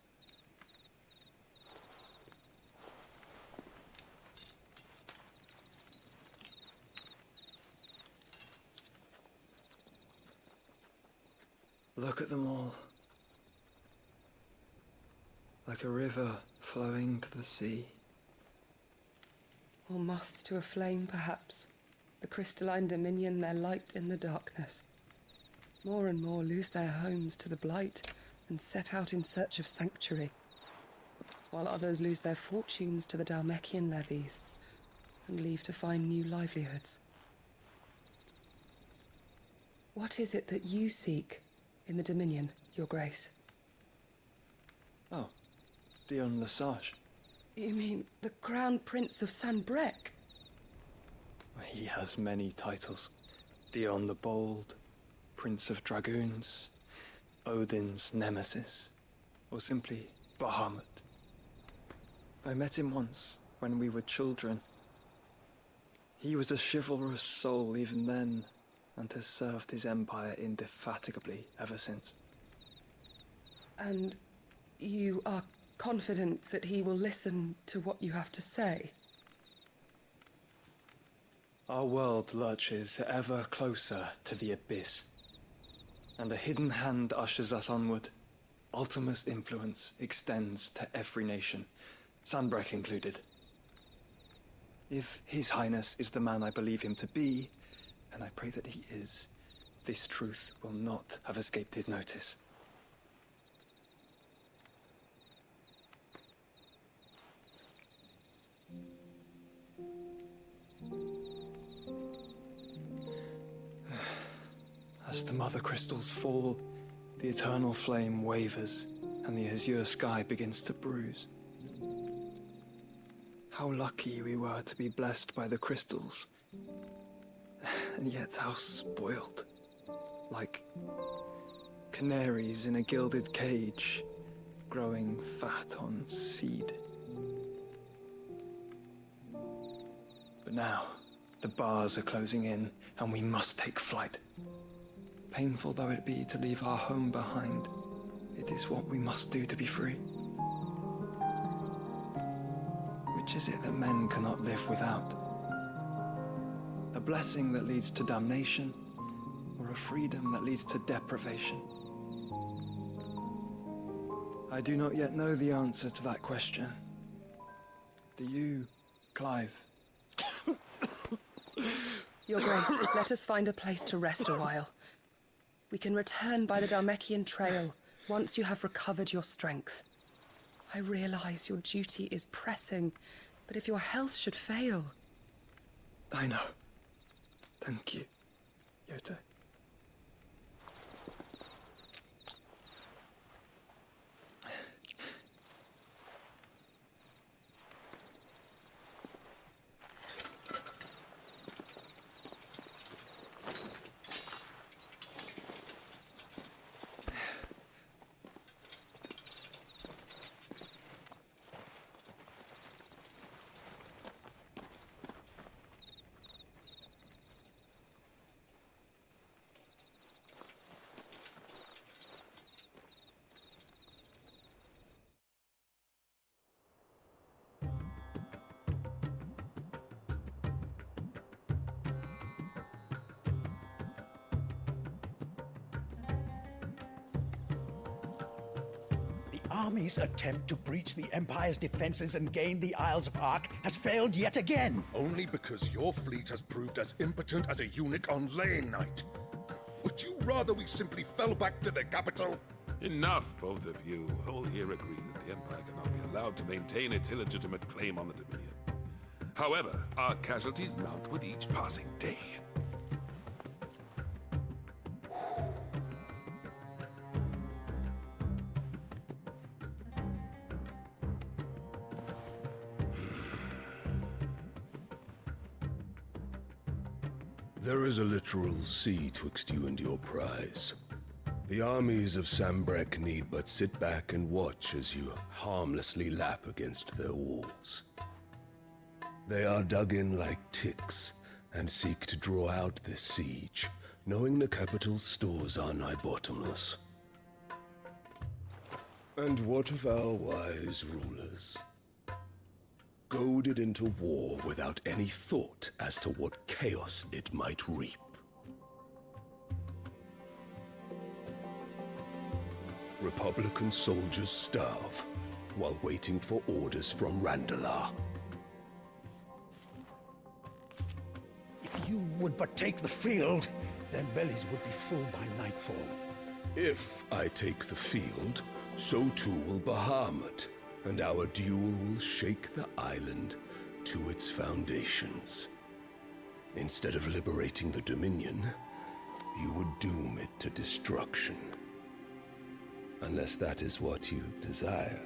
Look at them all. Like a river flowing to the sea. Or moths to a flame, perhaps. The crystalline dominion, their light in the darkness. More and more lose their homes to the blight and set out in search of sanctuary, while others lose their fortunes to the Dalmekian levies and leave to find new livelihoods. What is it that you seek in the Dominion, Your Grace? Oh, Dion Lesage. You mean the Crown Prince of Sanbrec? He has many titles. Dion the Bold, Prince of Dragoons, Odin's Nemesis, or simply Bahamut. I met him once, when we were children. He was a chivalrous soul even then, and has served his empire indefatigably ever since. And you are confident that he will listen to what you have to say? Our world lurches ever closer to the abyss, and a hidden hand ushers us onward. Ultima's influence extends to every nation, Sanbrec included. If His Highness is the man I believe him to be, and I pray that he is, this truth will not have escaped his notice. As the mother crystals fall, the eternal flame wavers, and the azure sky begins to bruise. How lucky we were to be blessed by the crystals, and yet how spoiled. Like canaries in a gilded cage, growing fat on seed. But now, the bars are closing in, and we must take flight. Painful though it be to leave our home behind, it is what we must do to be free. Which is it that men cannot live without? A blessing that leads to damnation, or a freedom that leads to deprivation? I do not yet know the answer to that question. Do you, Clive? Your Grace, let us find a place to rest a while. We can return by the Dalmekian trail once you have recovered your strength. I realize your duty is pressing, but if your health should fail... I know. Thank you. Yote. The army's attempt to breach the Empire's defenses and gain the Isles of Ark has failed yet again. Only because your fleet has proved as impotent as a eunuch on laying night. Would you rather we simply fell back to the capital? Enough, both of you. All here agree that the Empire cannot be allowed to maintain its illegitimate claim on the Dominion. However, our casualties mount with each passing day. There is a literal sea twixt you and your prize. The armies of Sambrek need but sit back and watch as you harmlessly lap against their walls. They are dug in like ticks and seek to draw out this siege, knowing the capital's stores are nigh bottomless. And what of our wise rulers? Goaded into war without any thought as to what chaos it might reap. Republican soldiers starve while waiting for orders from Randalar. If you would but take the field, their bellies would be full by nightfall. If I take the field, so too will Bahamut, and our duel will shake the island to its foundations. Instead of liberating the Dominion, you would doom it to destruction. Unless that is what you desire.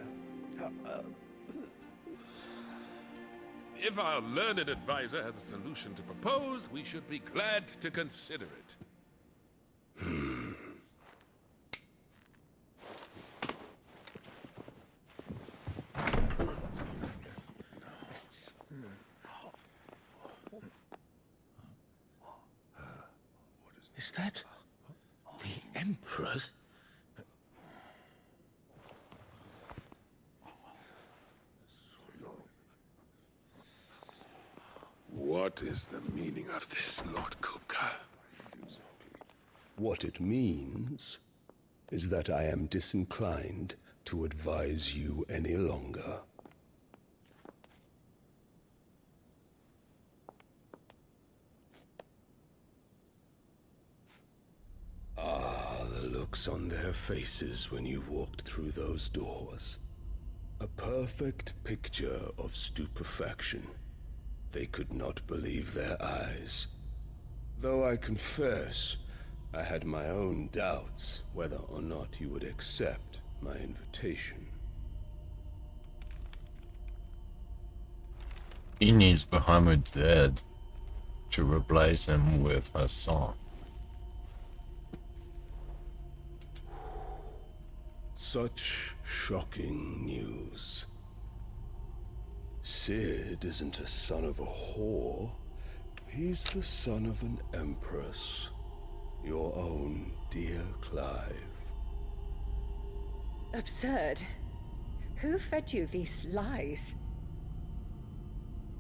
If our learned advisor has a solution to propose, we should be glad to consider it. Is that the Emperor's? What is the meaning of this, Lord Kupka? What it means is that I am disinclined to advise you any longer. Ah, the looks on their faces when you walked through those doors. A perfect picture of stupefaction. They could not believe their eyes. Though I confess, I had my own doubts whether or not you would accept my invitation. He needs Bahamut dead to replace him with her son. Such shocking news. Sid isn't a son of a whore. He's the son of an empress. Your own dear Clive. Absurd. Who fed you these lies?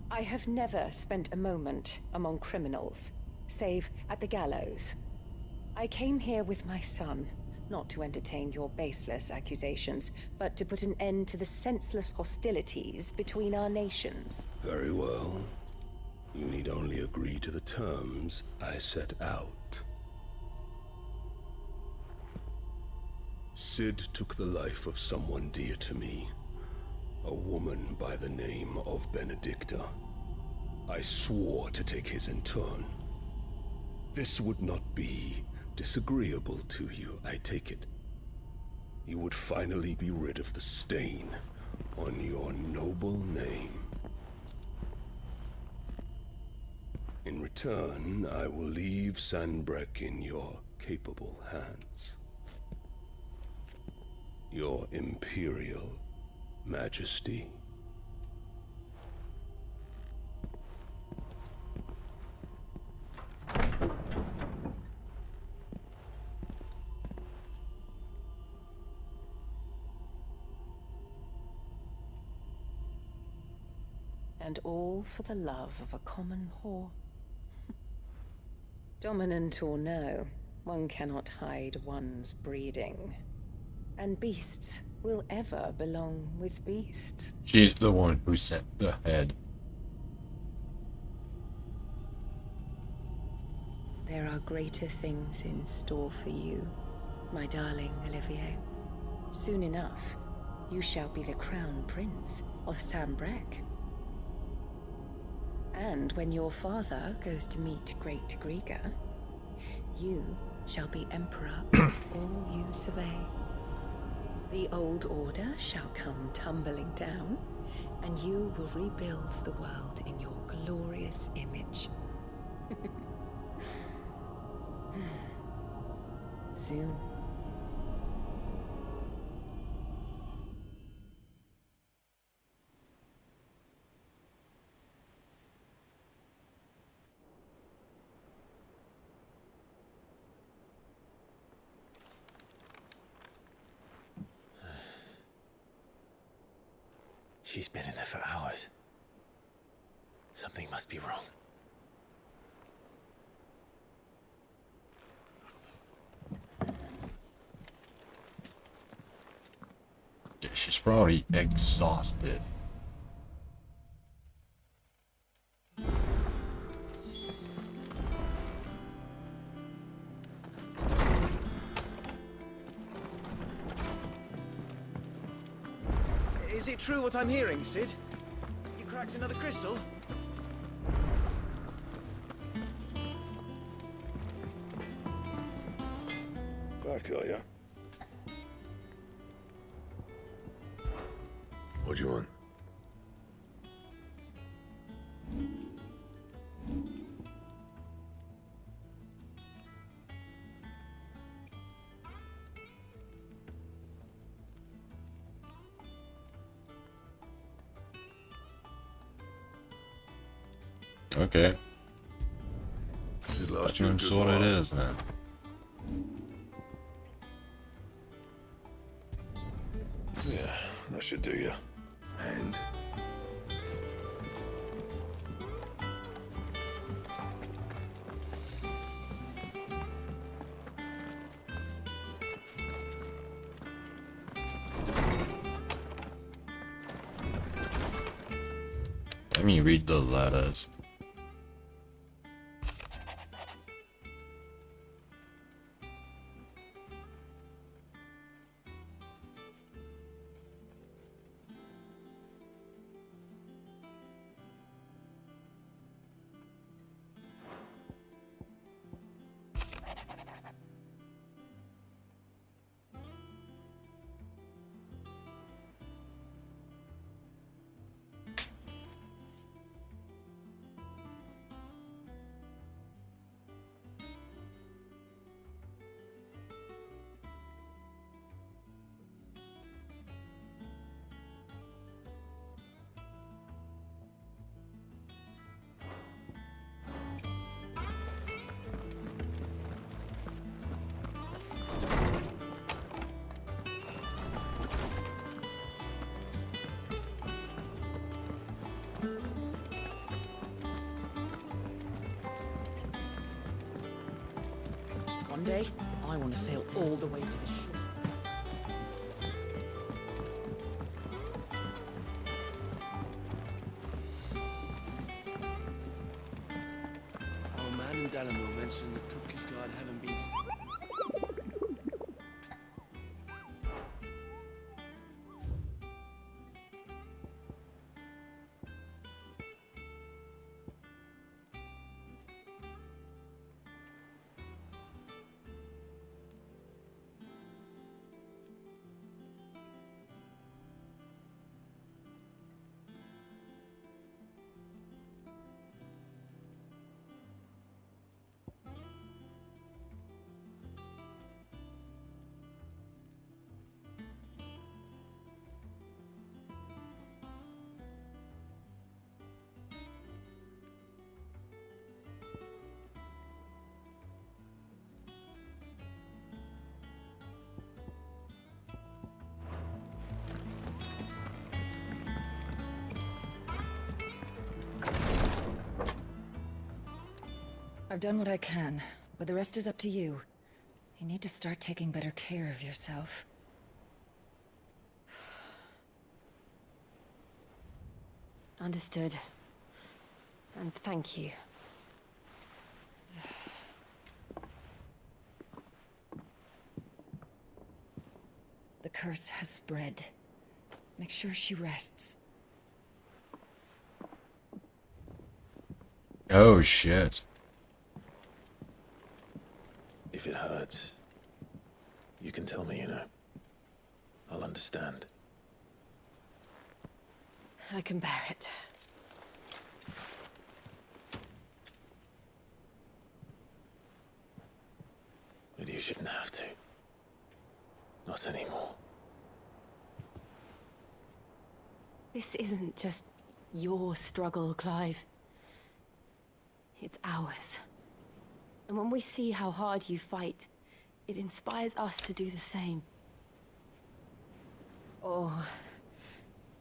I have never spent a moment among criminals, save at the gallows. I came here with my son, not to entertain your baseless accusations, but to put an end to the senseless hostilities between our nations. Very well. You need only agree to the terms I set out. Sid took the life of someone dear to me, a woman by the name of Benedicta. I swore to take his in turn. This would not be disagreeable to you, I take it. You would finally be rid of the stain on your noble name. In return, I will leave Sanbreque in your capable hands. Your Imperial Majesty. And all for the love of a common whore. Dominant or no, one cannot hide one's breeding. And beasts will ever belong with beasts. She's the one who sent the head. There are greater things in store for you, my darling Olivier. Soon enough, you shall be the crown prince of Sanbreque. And when your father goes to meet Great Griga, you shall be emperor of all you survey. The old order shall come tumbling down, and you will rebuild the world in your glorious image. Soon. She's been in there for hours. Something must be wrong. Yeah, she's probably exhausted. Is it true what I'm hearing, Sid? You cracked another crystal? Back, are ya? What do you want? Okay. It lost Let you a him good see what it while. is then. Yeah, that should do you. And? Let me read the letters. One day, I want to sail all the way to the shore. Our man in Dalamo mentioned that Kupka's guard haven't been... I've done what I can, but the rest is up to you. You need to start taking better care of yourself. Understood. And thank you. The curse has spread. Make sure she rests. Oh shit. If it hurts, you can tell me, you know. I'll understand. I can bear it. But you shouldn't have to. Not anymore. This isn't just your struggle, Clive. It's ours. And when we see how hard you fight, it inspires us to do the same. Or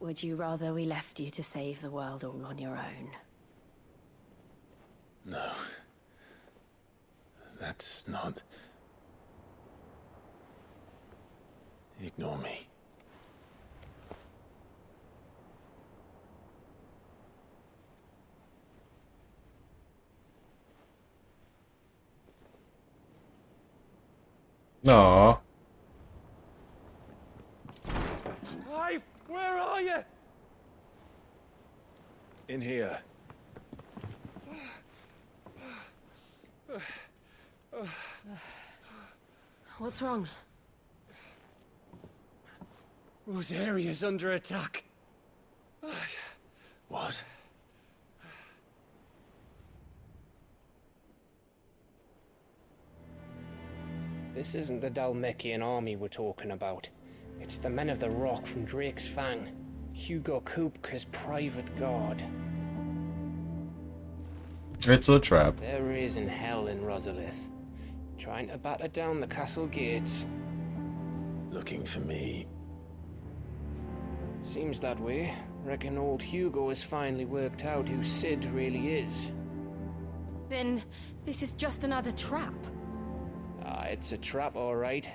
would you rather we left you to save the world all on your own? No. That's not... Ignore me. Aww. Clive, where are you? In here. What's wrong? Rosaria's under attack. What? This isn't the Dalmekian army we're talking about. It's the men of the Rock from Drake's Fang. Hugo Kupka's private guard. It's a trap. There is in hell in Rosalith. Trying to batter down the castle gates. Looking for me. Seems that way. Reckon old Hugo has finally worked out who Sid really is. Then this is just another trap. Ah, it's a trap, all right.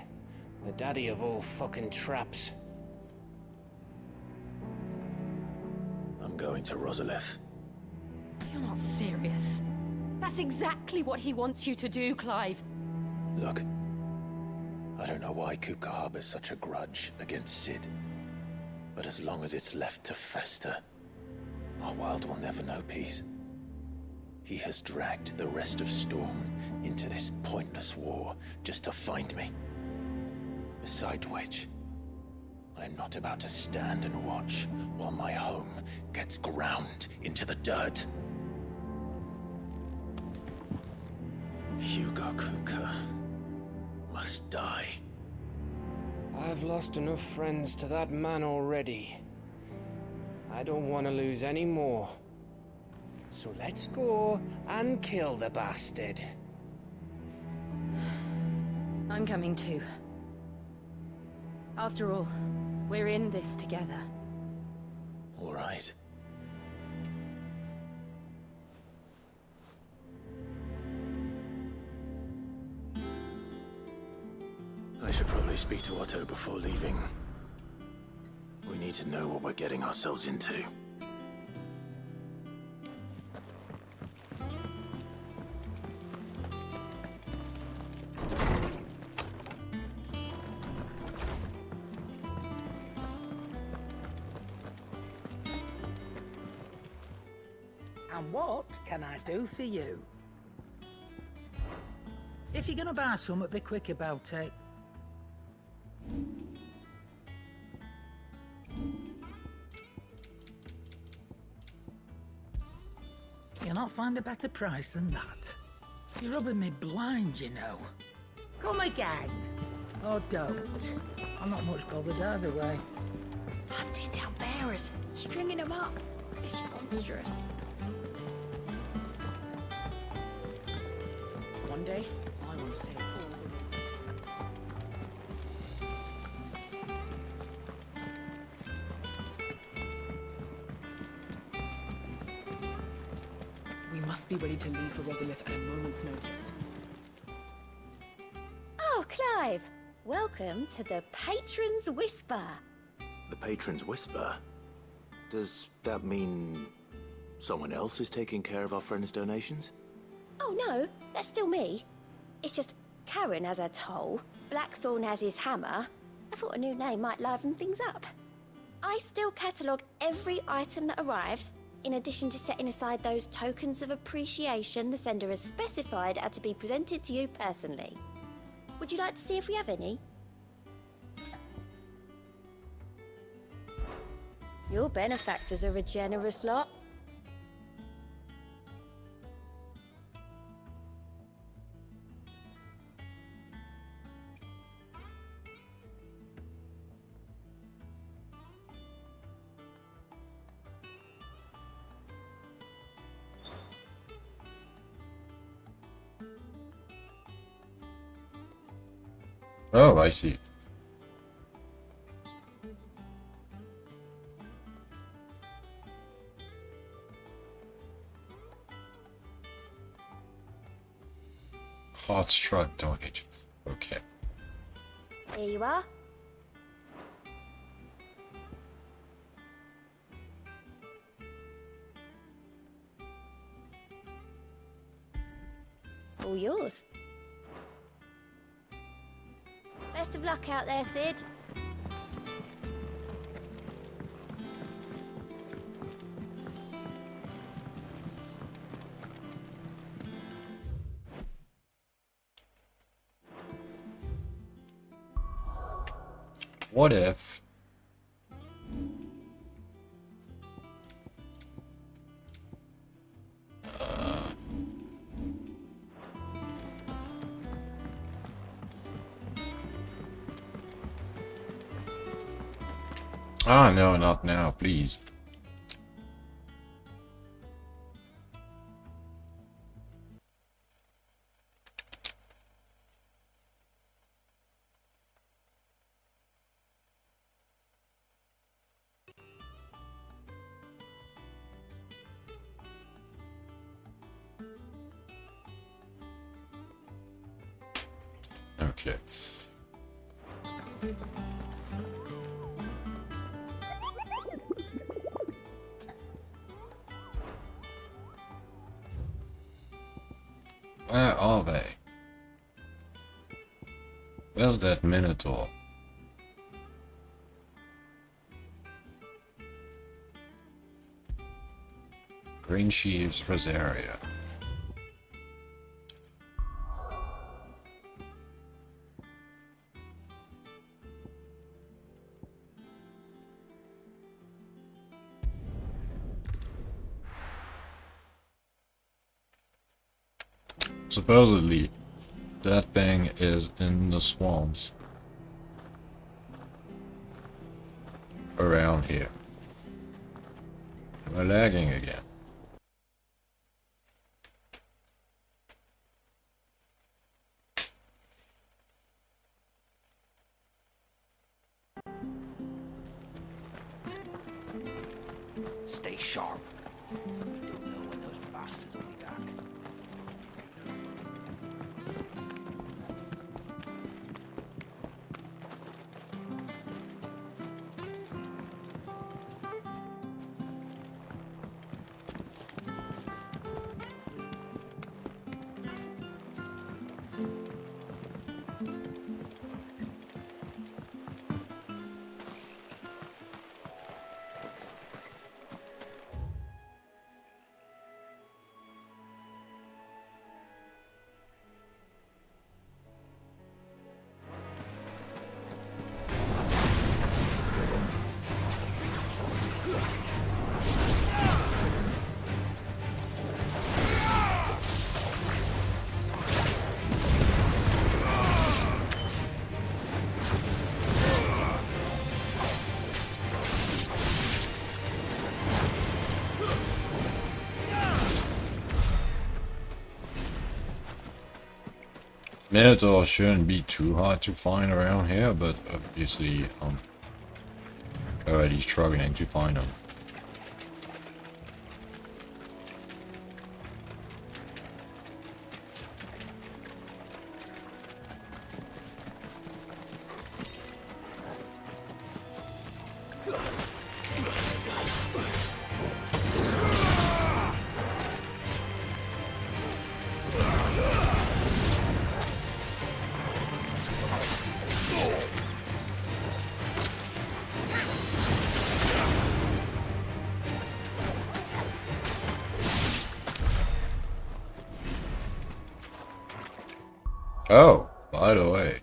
The daddy of all fucking traps. I'm going to Rosalith. You're not serious. That's exactly what he wants you to do, Clive. Look. I don't know why Kupka harbors such a grudge against Sid. But as long as it's left to fester, our world will never know peace. He has dragged the rest of Storm into this pointless war just to find me. Besides which, I'm not about to stand and watch while my home gets ground into the dirt. Hugo Kupka must die. I've lost enough friends to that man already. I don't want to lose any more. So let's go and kill the bastard. I'm coming too. After all, we're in this together. All right. I should probably speak to Otto before leaving. We need to know what we're getting ourselves into. And what can I do for you? If you're gonna buy something, be quick about it. You'll not find a better price than that. You're rubbing me blind, you know. Come again. Or don't. I'm not much bothered either way. Hunting down bearers, stringing them up. It's monstrous. One day, I want to say it all. We must be ready to leave for Rosalith at a moment's notice. Oh, Clive! Welcome to the Patron's Whisper. The Patron's Whisper? Does that mean someone else is taking care of our friend's donations? Oh no, that's still me. It's just Karen has her toll, Blackthorn has his hammer. I thought a new name might liven things up. I still catalogue every item that arrives, in addition to setting aside those tokens of appreciation the sender has specified are to be presented to you personally. Would you like to see if we have any? Your benefactors are a generous lot. Oh, I see. Hot struck donate. Okay. Here you are. All yours. Best of luck out there, Sid. What if... Ah, no, not now, please. Okay. Where are they? Where's that Minotaur? Green Sheaves Rosaria. Supposedly, that thing is in the swamps around here. Am I lagging again? Stay sharp. We don't know when those bastards will be back. Minotaur shouldn't be too hard to find around here, but obviously I'm already struggling to find them. Oh, by the way.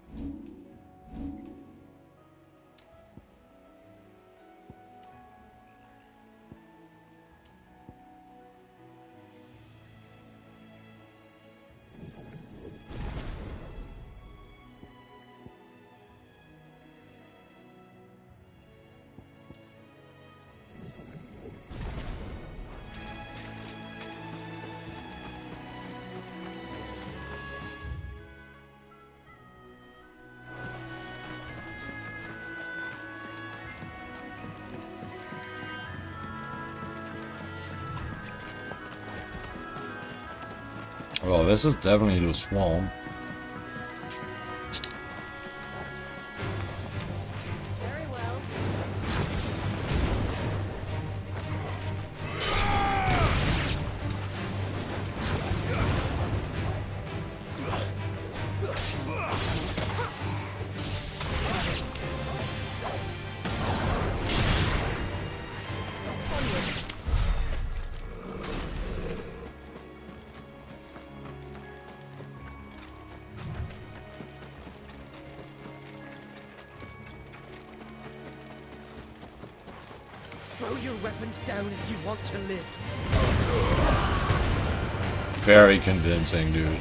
Well, this is definitely the swamp. Very well. Throw your weapons down if you want to live. Very convincing, dude.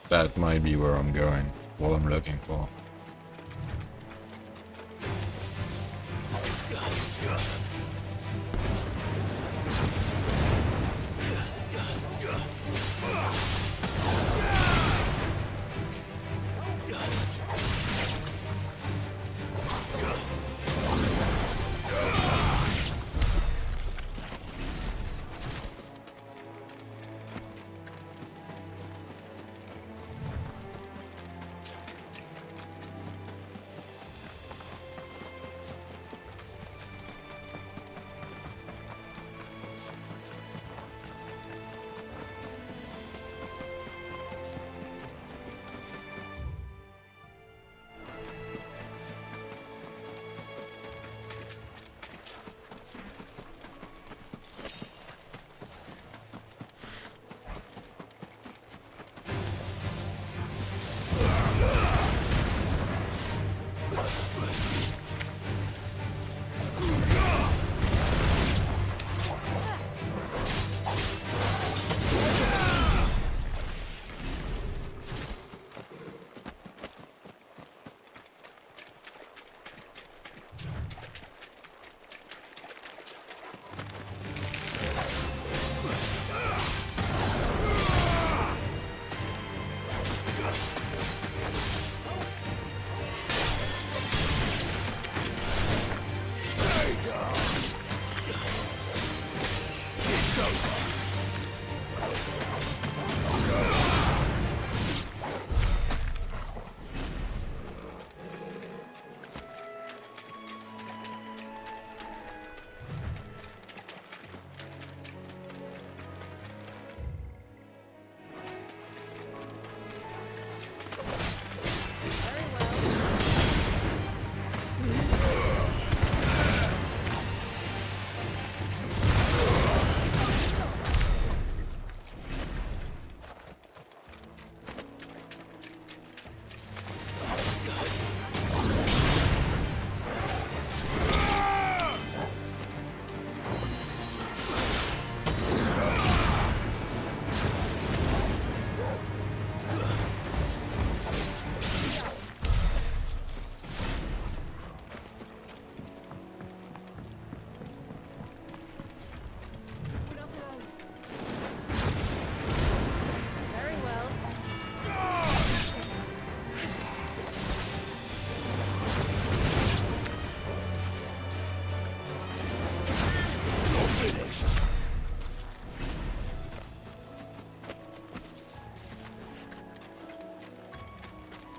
That might be where I'm going, what I'm looking for.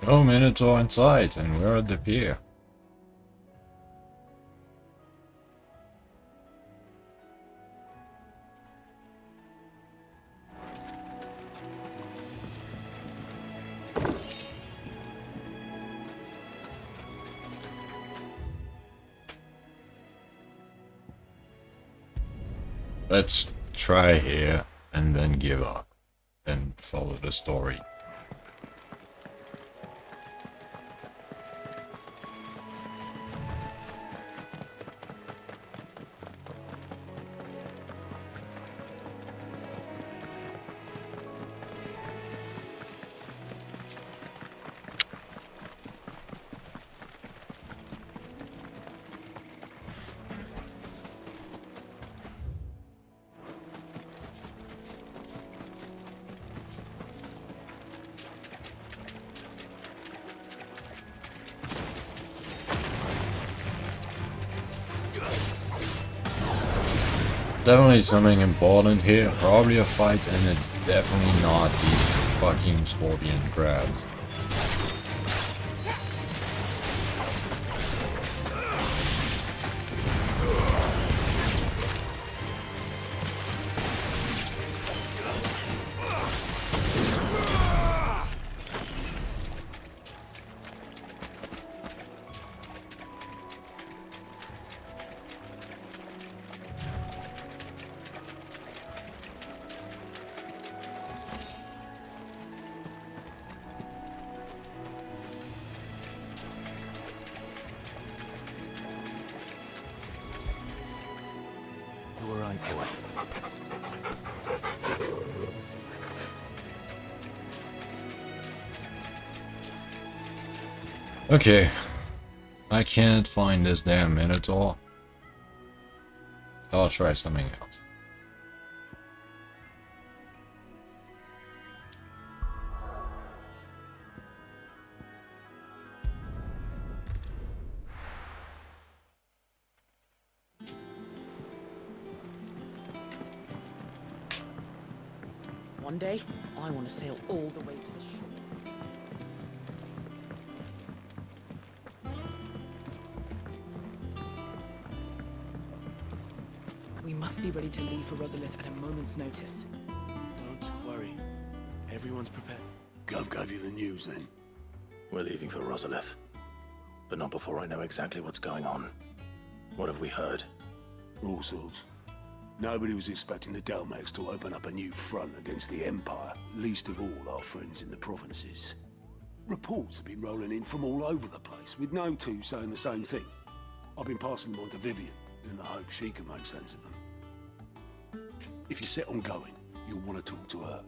No Minotaur in sight, and we're at the pier. Let's try here and then give up and follow the story. Definitely something important here, probably a fight, and it's definitely not these fucking scorpion crabs. You were right, boy. Okay, I can't find this damn Minotaur. I'll try something else. One day, I want to sail all the way to the shore. We must be ready to leave for Rosalith at a moment's notice. Don't worry. Everyone's prepared. Gov gave you the news then? We're leaving for Rosalith. But not before I know exactly what's going on. What have we heard? All sorts. Nobody was expecting the Dalmacs to open up a new front against the Empire, least of all our friends in the provinces. Reports have been rolling in from all over the place, with no two saying the same thing. I've been passing them on to Vivian, in the hope she can make sense of them. If you're set on going, you'll want to talk to her.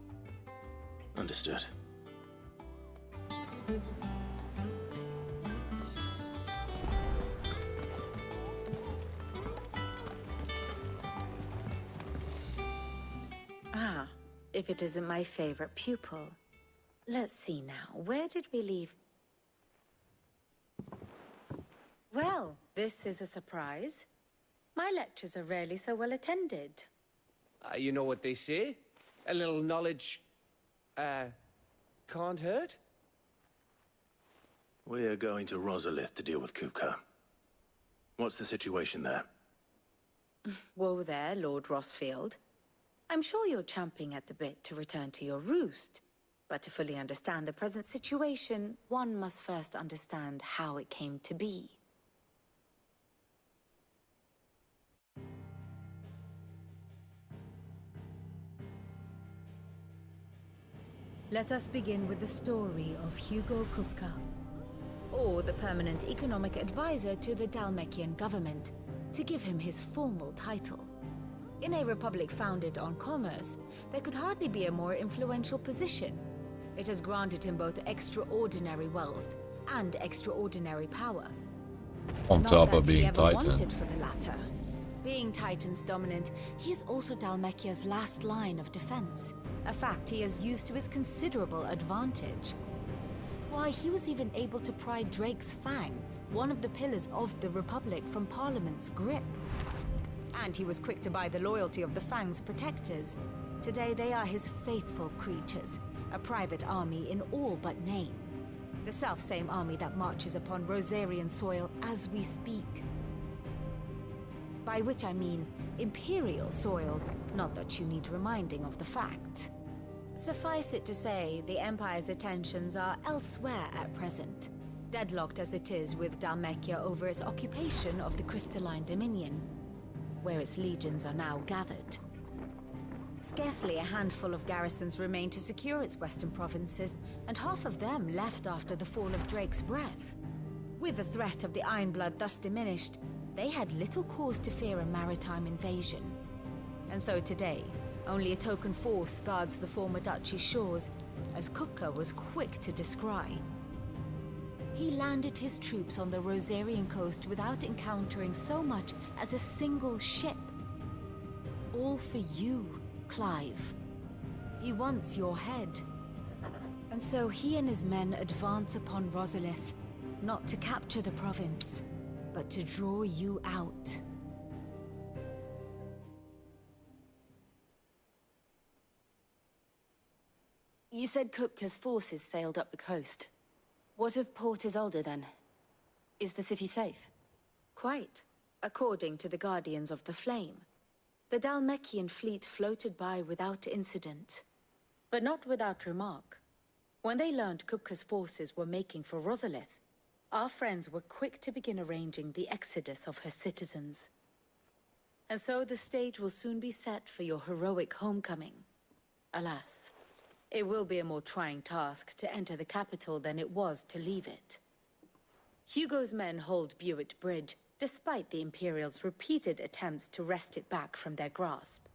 Understood. Ah, if it isn't my favorite pupil. Let's see now, where did we leave? Well, this is a surprise. My lectures are rarely so well attended. You know what they say? A little knowledge, can't hurt? We're going to Rosalith to deal with Kupka. What's the situation there? Whoa there, Lord Rossfield. I'm sure you're champing at the bit to return to your roost. But to fully understand the present situation, one must first understand how it came to be. Let us begin with the story of Hugo Kupka, or the permanent economic advisor to the Dalmekian government, to give him his formal title. In a republic founded on commerce, there could hardly be a more influential position. It has granted him both extraordinary wealth and extraordinary power. On top of being Not that he ever Titan. wanted for the latter. Being Titan's dominant, he is also Dalmekia's last line of defense, a fact he has used to his considerable advantage. Why, he was even able to pry Drake's Fang, one of the pillars of the Republic, from Parliament's grip. And he was quick to buy the loyalty of the Fang's protectors. Today they are his faithful creatures, a private army in all but name. The self-same army that marches upon Rosarian soil as we speak. By which I mean Imperial soil, not that you need reminding of the fact. Suffice it to say, the Empire's attentions are elsewhere at present, deadlocked as it is with Dhalmekia over its occupation of the Crystalline Dominion, where its legions are now gathered. Scarcely a handful of garrisons remain to secure its western provinces, and half of them left after the fall of Drake's Breath. With the threat of the Ironblood thus diminished, they had little cause to fear a maritime invasion. And so today, only a token force guards the former duchy's shores, as Kupka was quick to descry. He landed his troops on the Rosarian coast without encountering so much as a single ship. All for you, Clive. He wants your head. And so he and his men advance upon Rosalith, not to capture the province, but to draw you out. You said Kupka's forces sailed up the coast. What of Port Isolde, then? Is the city safe? Quite, according to the Guardians of the Flame. The Dhalmekian fleet floated by without incident, but not without remark. When they learned Kupka's forces were making for Rosalith, our friends were quick to begin arranging the exodus of her citizens. And so the stage will soon be set for your heroic homecoming. Alas, it will be a more trying task to enter the capital than it was to leave it. Hugo's men hold Buett Bridge, despite the Imperials' repeated attempts to wrest it back from their grasp.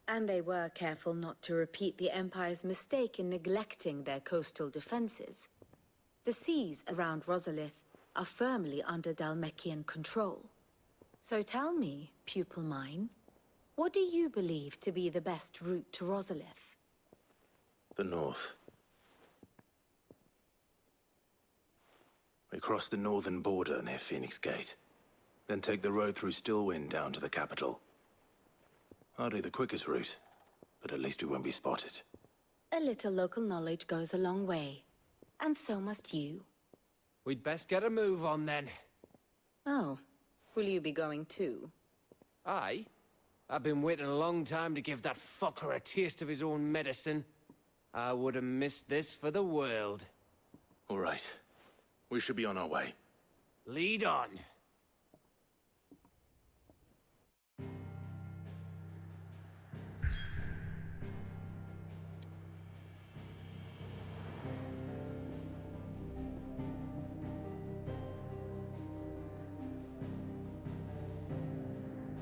And they were careful not to repeat the Empire's mistake in neglecting their coastal defenses. The seas around Rosalith are firmly under Dhalmekian control. So tell me, pupil mine, what do you believe to be the best route to Rosalith? The north. We cross the northern border near Phoenix Gate, then take the road through Stillwind down to the capital. Hardly the quickest route, but at least we won't be spotted. A little local knowledge goes a long way, and so must you. We'd best get a move on then. Oh, will you be going too? Aye. I've been waiting a long time to give that fucker a taste of his own medicine. I would have missed this for the world. All right. We should be on our way. Lead on.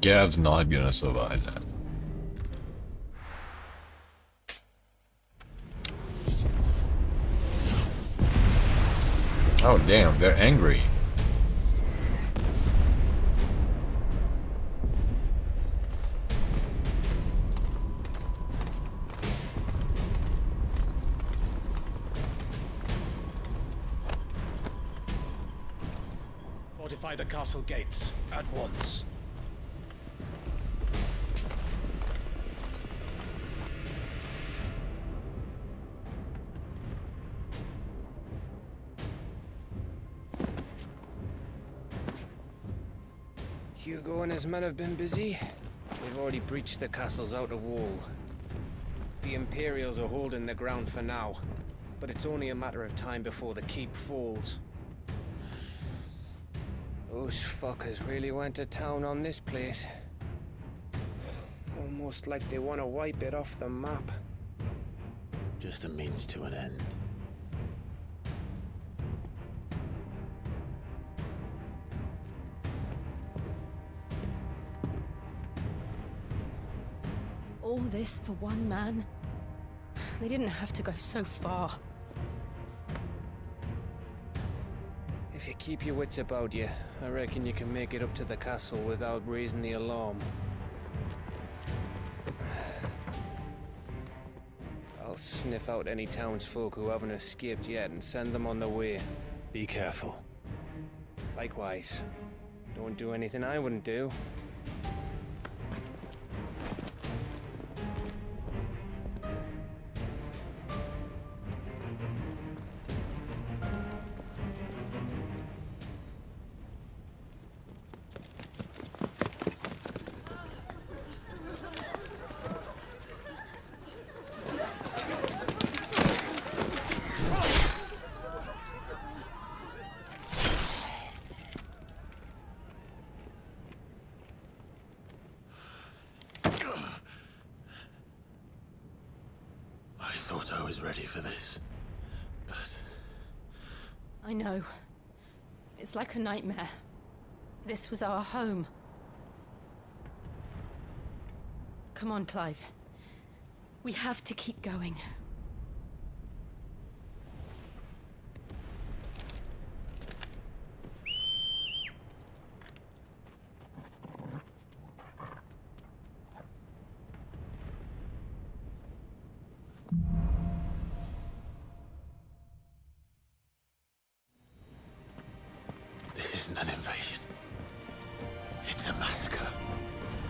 Gav's not gonna survive that. Oh damn, they're angry. Fortify the castle gates at once. Hugo and his men have been busy. They've already breached the castle's outer wall. The Imperials are holding the ground for now, but it's only a matter of time before the keep falls. Those fuckers really went to town on this place. Almost like they want to wipe it off the map. Just a means to an end. All this for one man? They didn't have to go so far. If you keep your wits about you, I reckon you can make it up to the castle without raising the alarm. I'll sniff out any townsfolk who haven't escaped yet and send them on their way. Be careful. Likewise. Don't do anything I wouldn't do. I thought I was ready for this, but... I know. It's like a nightmare. This was our home. Come on, Clive. We have to keep going. This isn't an invasion. It's a massacre.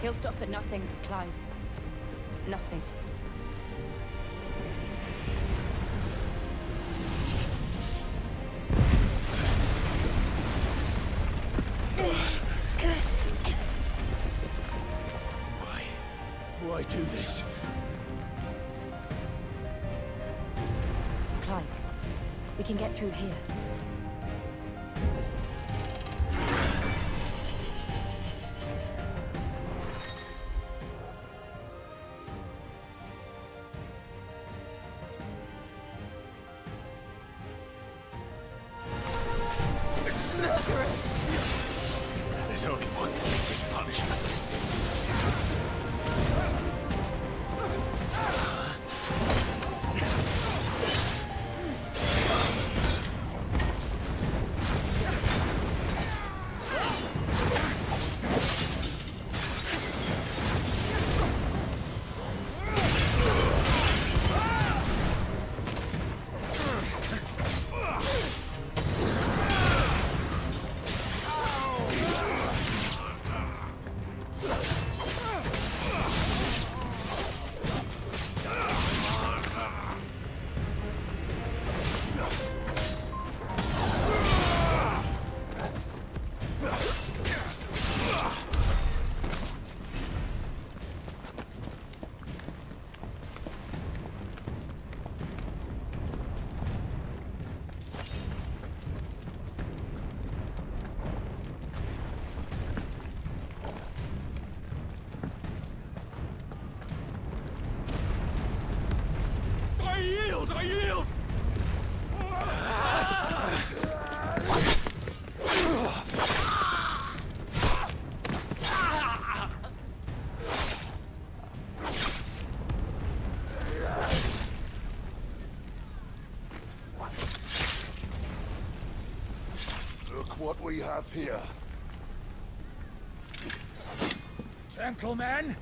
He'll stop at nothing, Clive. Nothing. Why do this? Clive, we can get through here. There's only one fitting punishment. I yield! Look what we have here. Gentlemen!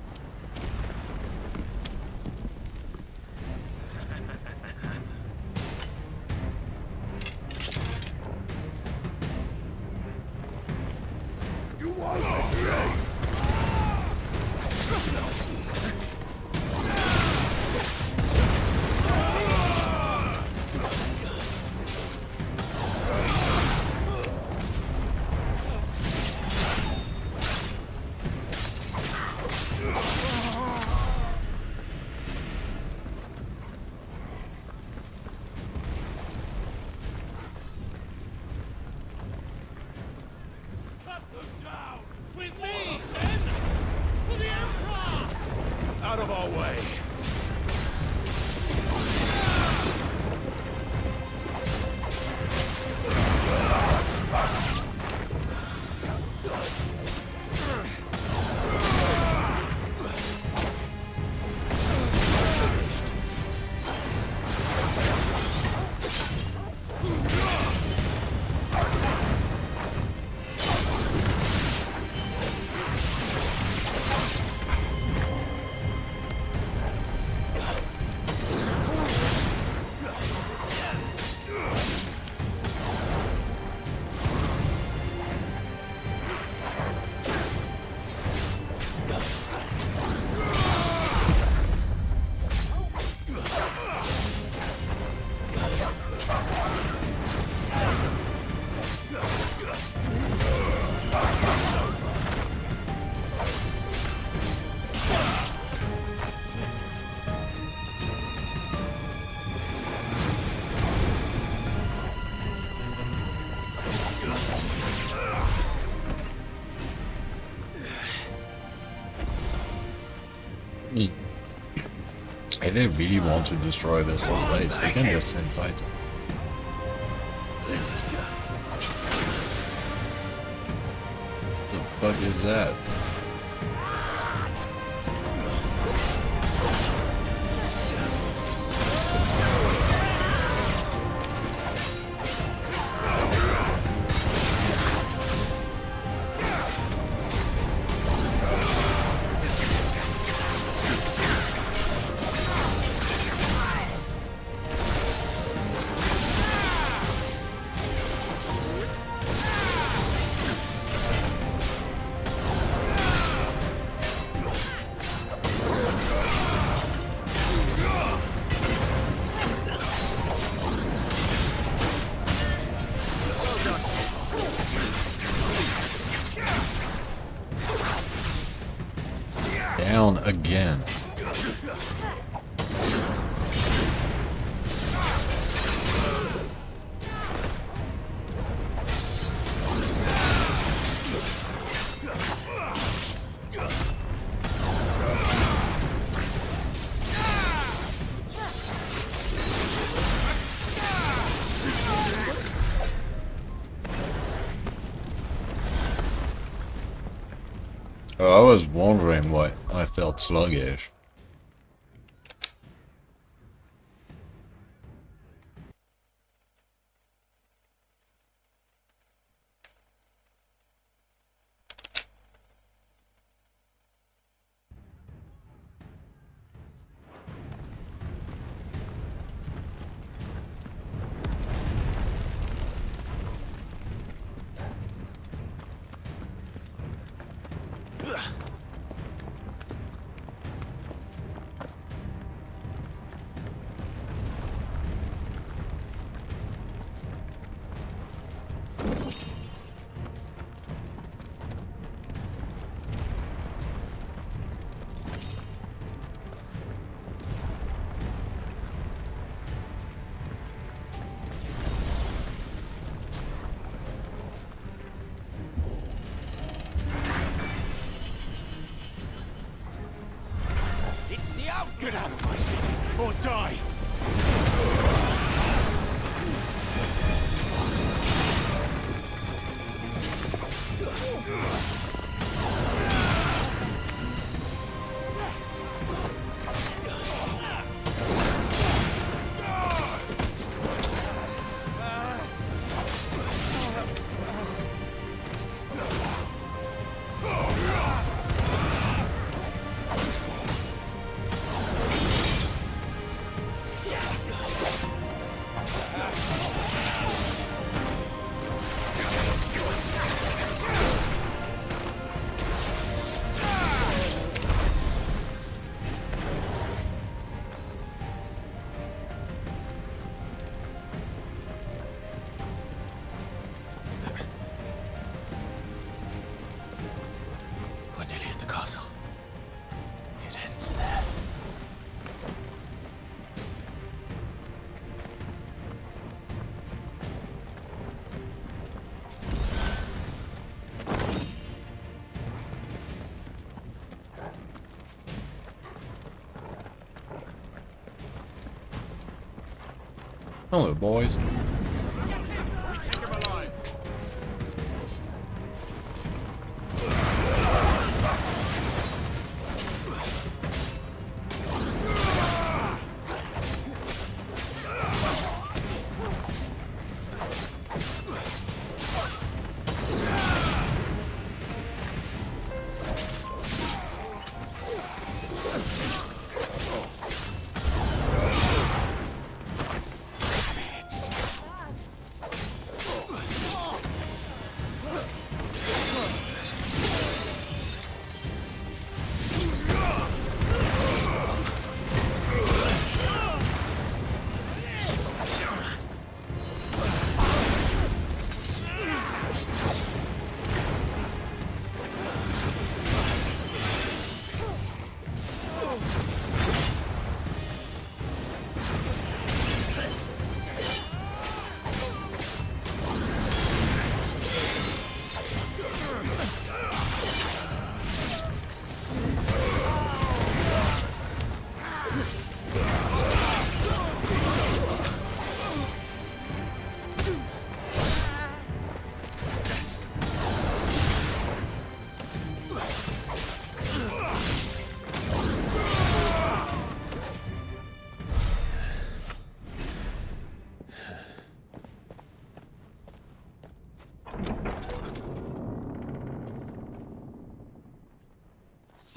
You want to see? With me, men! For the Emperor! Out of our way! If they really want to destroy this whole place, they can just send Titan. What the fuck is that? Down again. Oh, I was wondering why I felt sluggish. Get out of my city, or die! We're nearly at the castle. It ends there. Hello, boys.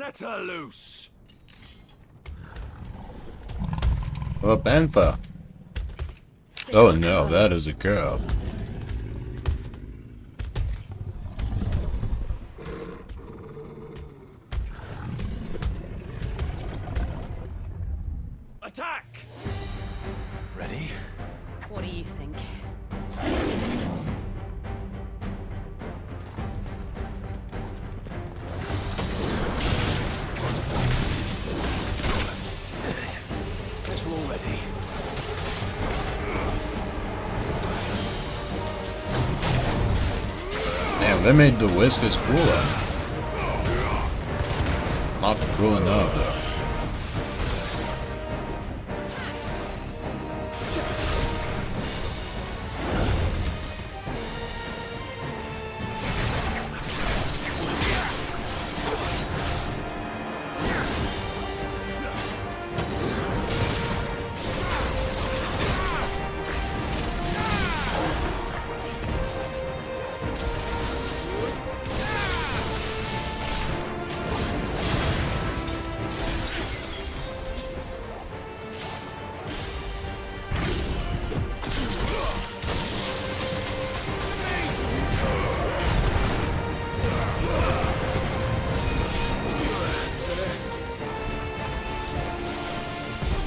Set her loose. A panther. Oh no, that is a girl. Attack! Ready? What do you think? Guess we're all ready. Damn, they made the whiskers cooler. Not cool enough though.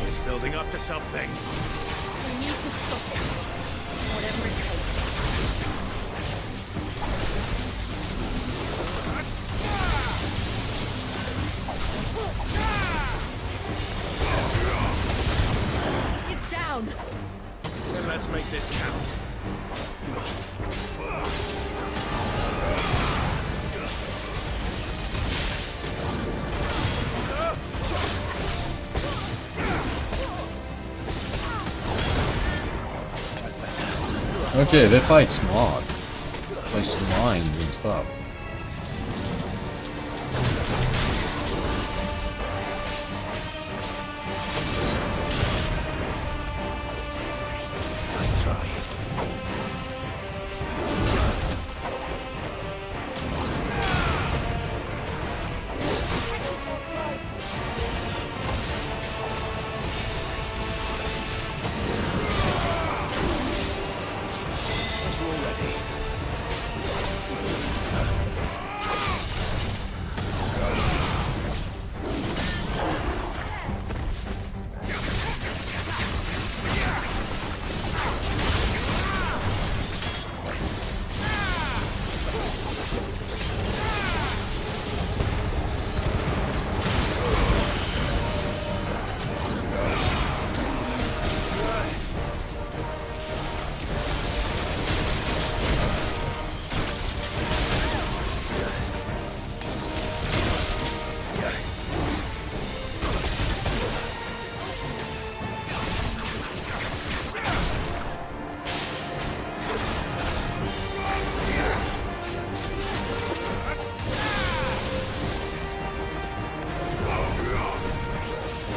It's building up to something. We need to stop it. Whatever it takes. It's down. Then let's make this count. Okay, they fight smart. Like some mines and stuff. Nice try. Guess we're all ready.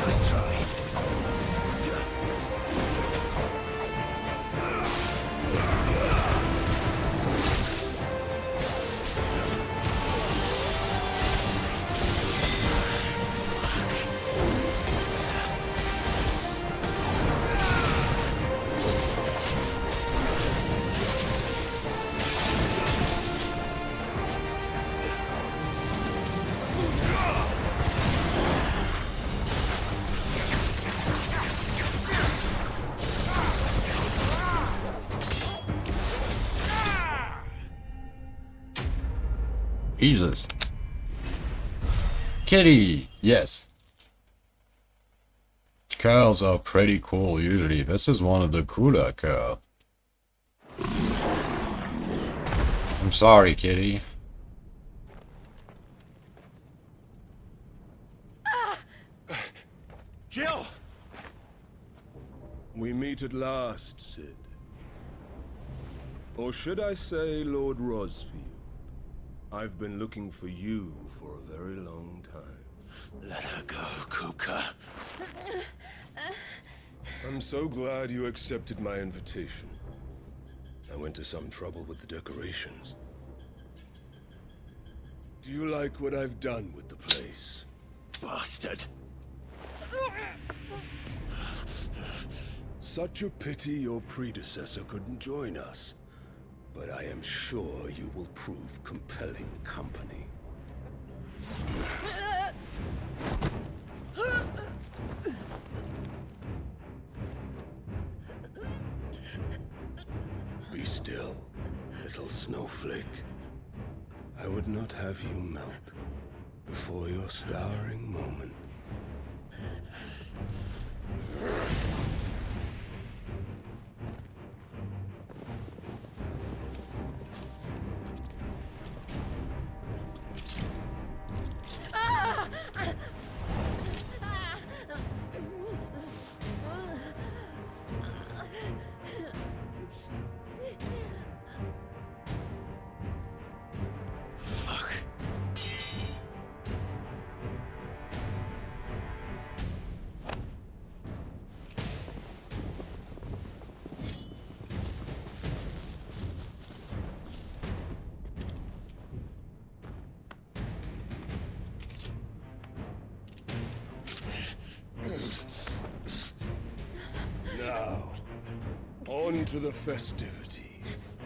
Nice try. Jesus. Kitty! Yes. Curls are pretty cool usually. This is one of the cooler curl. I'm sorry, Kitty. Jill! We meet at last, Sid. Or should I say, Lord Rosfield? I've been looking for you for a very long time. Let her go, Kuka. I'm so glad you accepted my invitation. I went to some trouble with the decorations. Do you like what I've done with the place? bastard! Such a pity your predecessor couldn't join us. But I am sure you will prove compelling company. Be still, little snowflake. I would not have you melt before your starring moment. Fuck. Now, on to the festivities.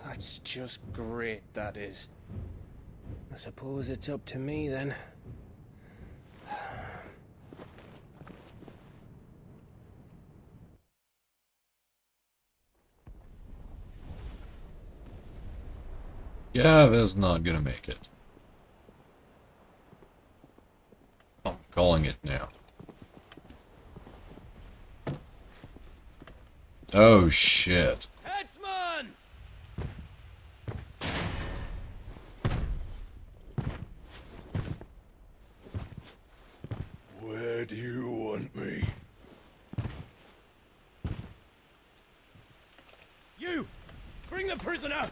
That's just great, that is. I suppose it's up to me then. Gav is not gonna make it. I'm calling it now. Oh shit. Headsman! Where do you want me? You! Bring the prisoner!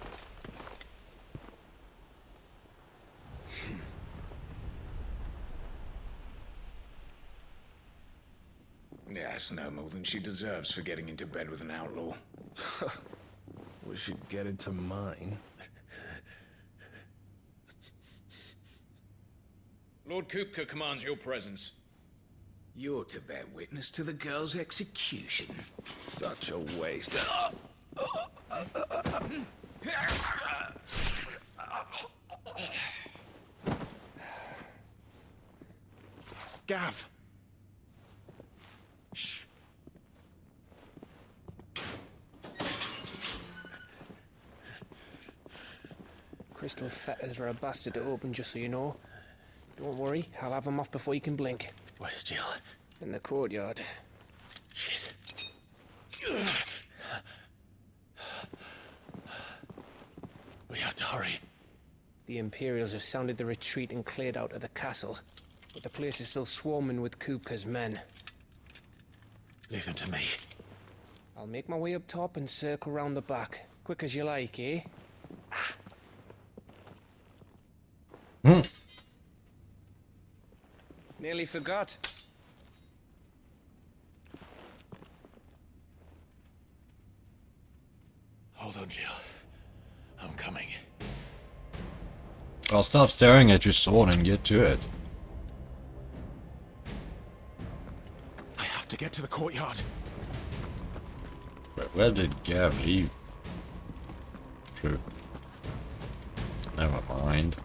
Yes, no more than she deserves for getting into bed with an outlaw. We should get into mine. Lord Kupka commands your presence. You're to bear witness to the girl's execution. Such a waste. Gav! Shh. Crystal fetters are a bastard to open, just so you know. Don't worry, I'll have them off before you can blink. Where's Jill? In the courtyard. Shit. We have to hurry. The Imperials have sounded the retreat and cleared out of the castle, but the place is still swarming with Kupka's men. Leave them to me. I'll make my way up top and circle round the back. Quick as you like, eh? Nearly forgot. Hold on, Jill. I'm coming. I'll stop staring at your sword and get to it. I have to get to the courtyard. But where did Gav leave? True. Never mind.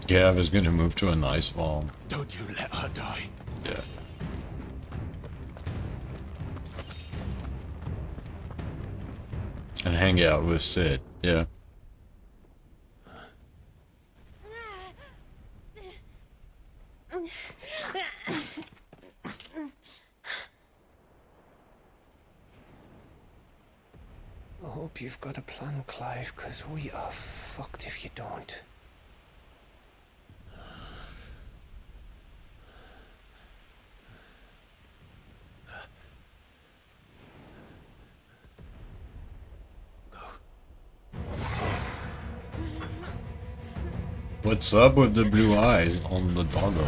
Gav is going to move to a nice farm. Don't you let her die. Yeah. And hang out with Sid. Yeah. hope you've got a plan, Clive, because we are fucked if you don't. What's up with the blue eyes on the doggo?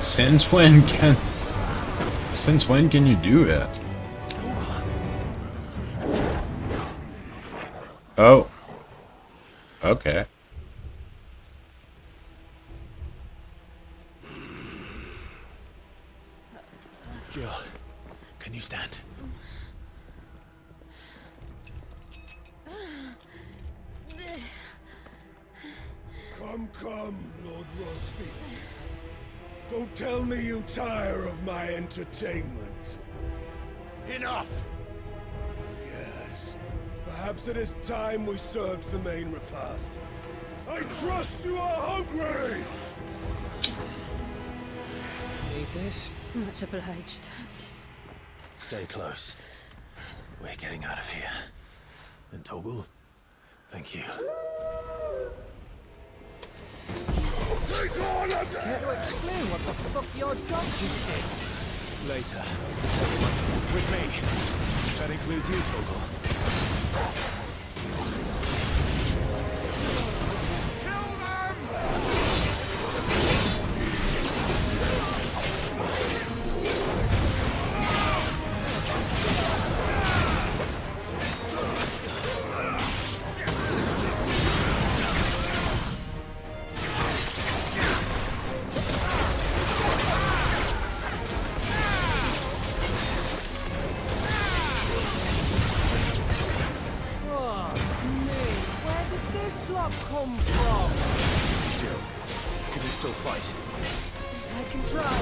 Since when can you do it? Oh. Okay. Jill, can you stand? Come, Lord Rosfield. Don't tell me you tire of my entertainment. Enough! Yes. Perhaps it is time we served the main repast. I trust you are hungry! Need this? Much obliged. Stay close. We're getting out of here. And Toggle, thank you. Take on a Care to explain what the fuck your dog just did? Later. Everyone, with me. That includes you, Toggle. Come from? Jill, can you still fight? I can try.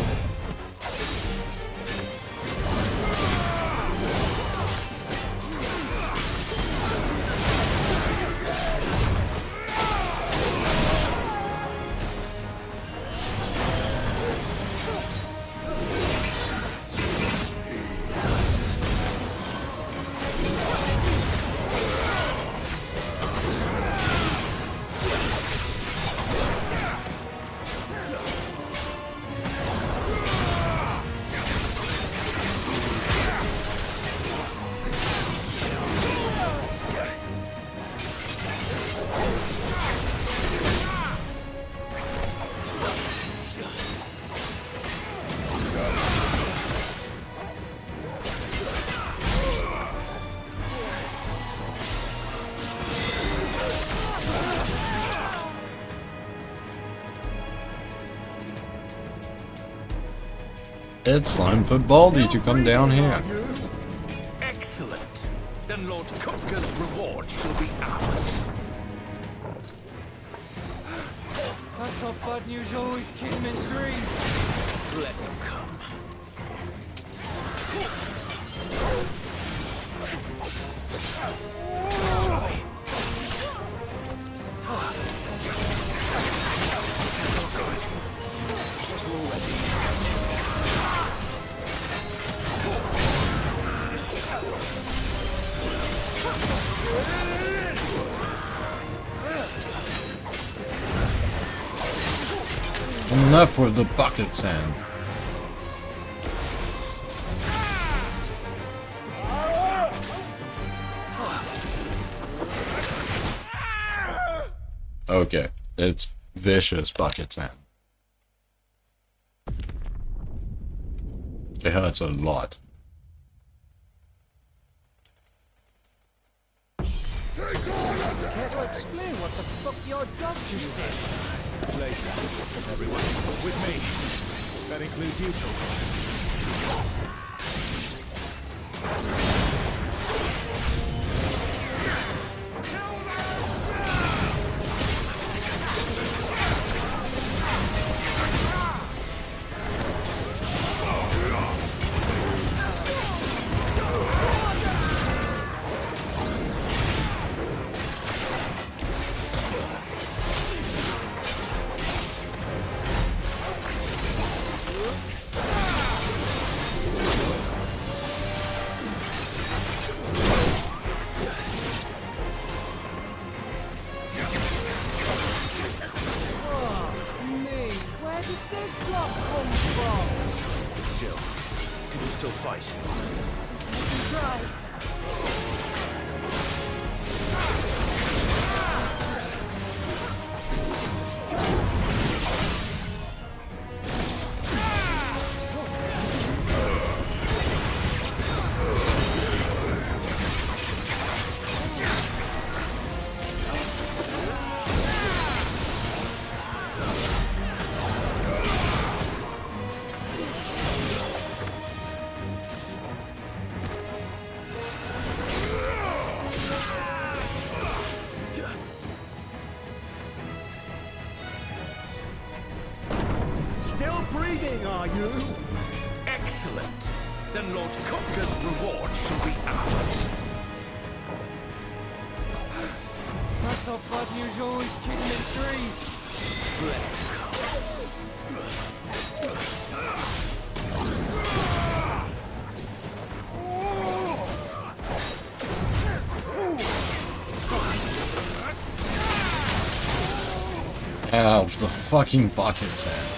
It's time for Baldy to come down here. Excellent. Then Lord Kupka's reward shall be ours. I thought bad news always came in threes. Let them come. Enough with the bucket sand. Okay, it's vicious bucket sand. It hurts a lot. Care to explain what the fuck your dog just did? Later. Everyone, with me. That includes you, Toggle. this lot come from? Jill, can you still fight? You can try. Still breathing, are you? Excellent. Then Lord Kupka's reward shall be ours. I thought bad news always kidding in trees. Ouch, the fucking bucket's head.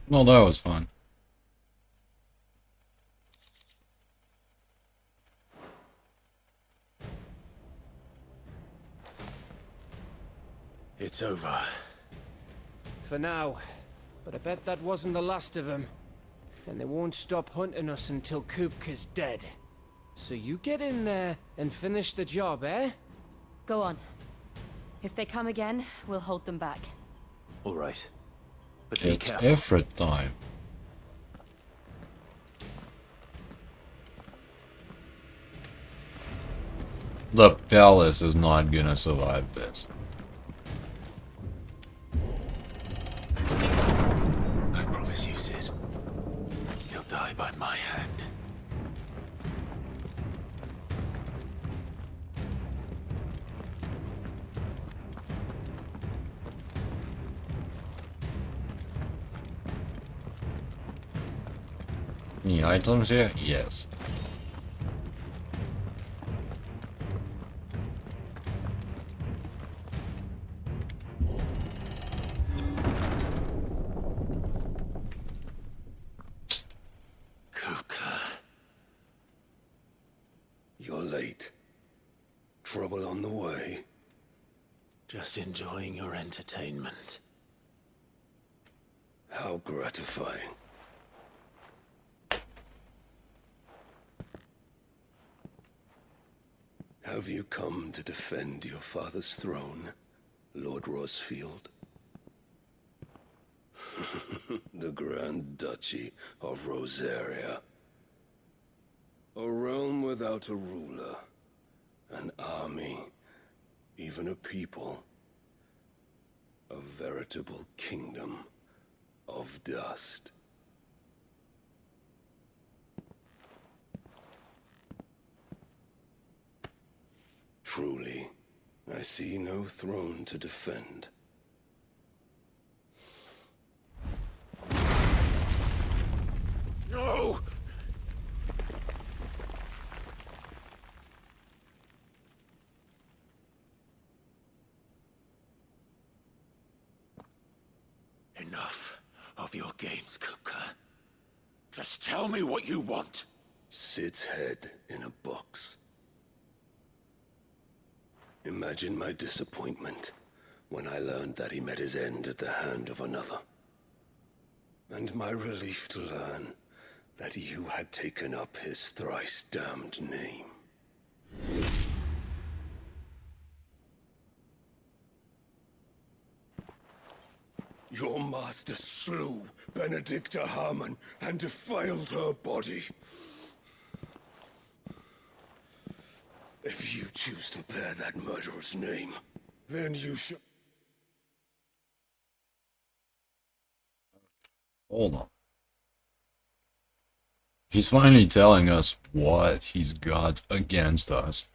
Well, that was fun. It's over. For now. But I bet that wasn't the last of them. And they won't stop hunting us until Kupka's dead. So you get in there and finish the job, eh? Go on. If they come again, we'll hold them back. All right. But be It's careful. effort time. The palace is not gonna survive this. I promise you, Sid. He'll die by my hand. Any items here? Yes. You're late. Trouble on the way. Just enjoying your entertainment. How gratifying. Have you come to defend your father's throne, Lord Rosfield? The Grand Duchy of Rosaria. A realm without a ruler, an army, even a people. A veritable kingdom of dust. Truly, I see no throne to defend. No! Enough of your games, Kuka. Just tell me what you want. Sid's head in a box. Imagine my disappointment when I learned that he met his end at the hand of another. And my relief to learn that you had taken up his thrice damned name. Your master slew Benedicta Harmon and defiled her body. If you choose to bear that murderer's name, then you should... Hold on. He's finally telling us what he's got against us.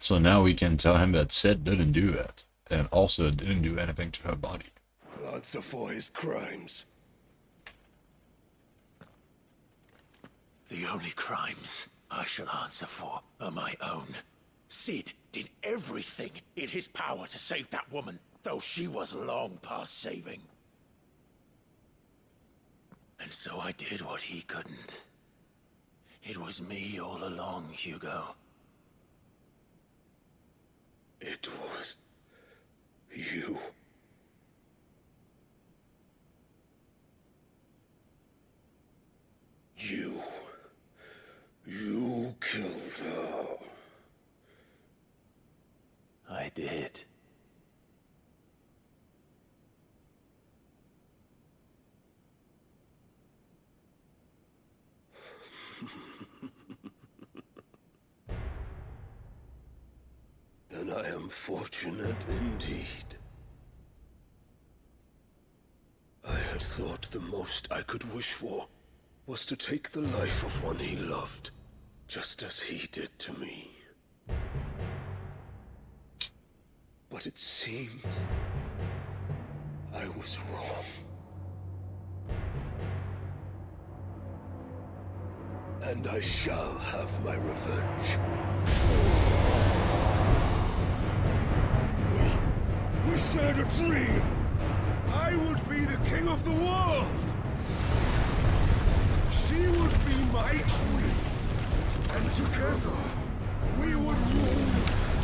So now we can tell him that Sid didn't do it, and also didn't do anything to her body. answer for his crimes. The only crimes I shall answer for are my own. Sid did everything in his power to save that woman, though she was long past saving. And so I did what he couldn't. It was me all along, Hugo. It was you. You killed her. I did. Then I am fortunate indeed. I had thought the most I could wish for was to take the life of one he loved, just as he did to me. But it seems I was wrong. And I shall have my revenge. We shared a dream! I would be the king of the world! She would be my queen! And together, we would rule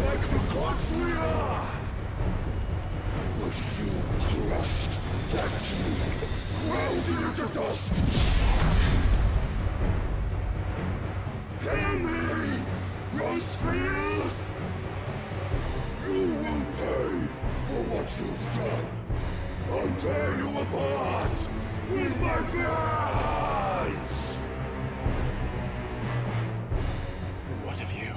like the gods we are! But you crushed that dream, ground it to dust! Hear me, Rosefield! You will pay for what you've done. I'll tear you apart with my bare hands! And what of you?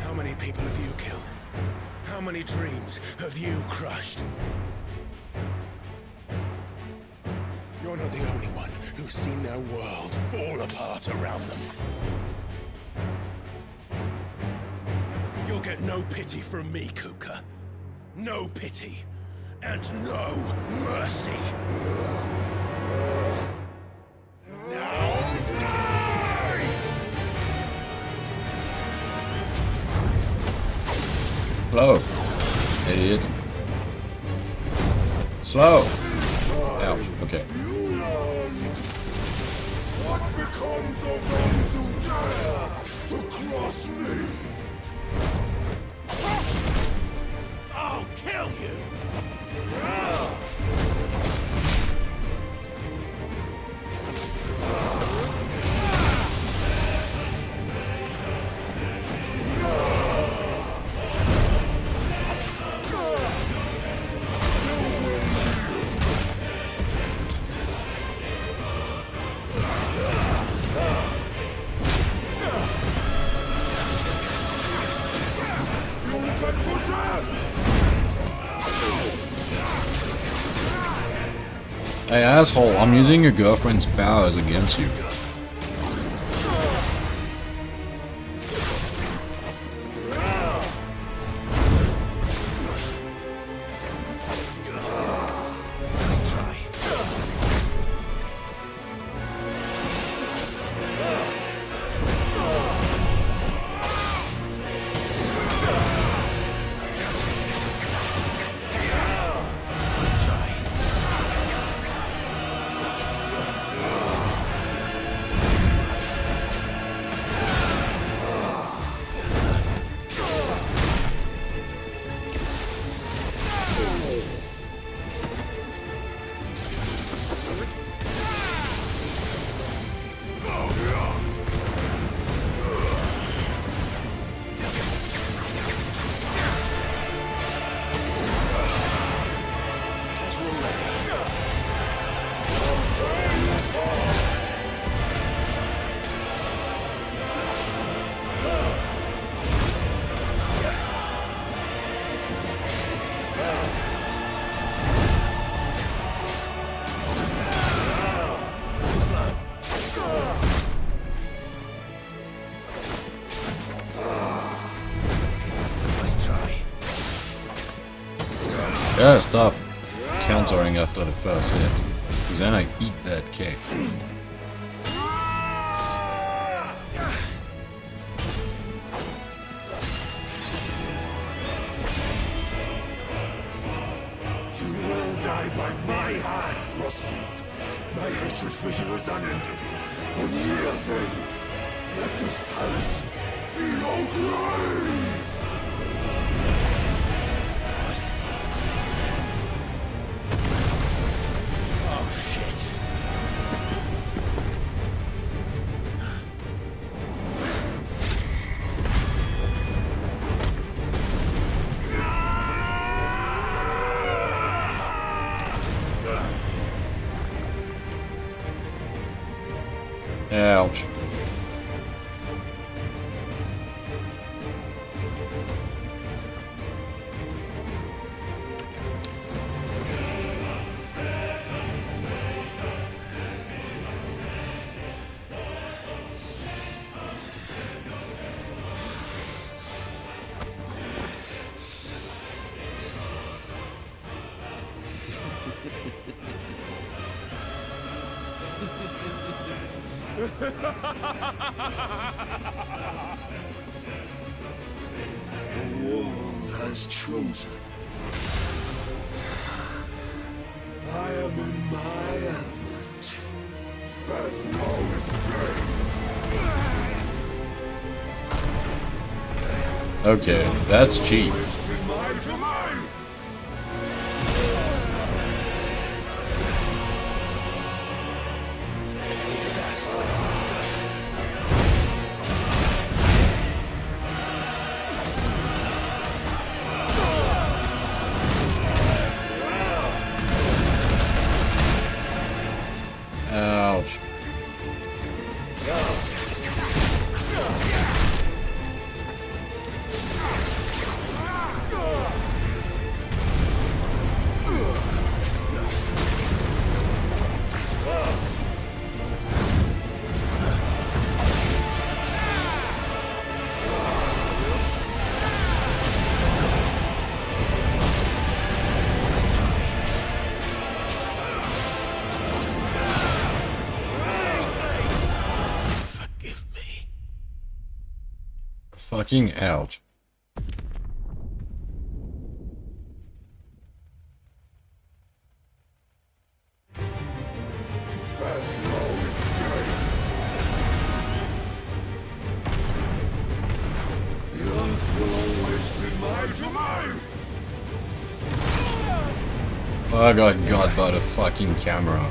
How many people have you killed? How many dreams have you crushed? You're not the only one who's seen their world fall apart around them. You'll get no pity from me, Kuka. No pity. And no mercy. Now die! Slow, idiot. Slow. Ouch. Okay. What becomes of those who dare to cross me? I'll kill you! Hey asshole, I'm using your girlfriend's powers against you. Yeah, stop countering after the first hit. Because then I eat that kick. You will die by my hand, Crossfield. My hatred for you is unending. Unreal thing. Let this palace be your grave! Oh, shit. Ouch. The world has chosen. I am in my element. There's no escape. Okay, that's cheap. Always be my domain. Ouch. Fucking ouch. The earth will always be my domain. I got got by the fucking camera.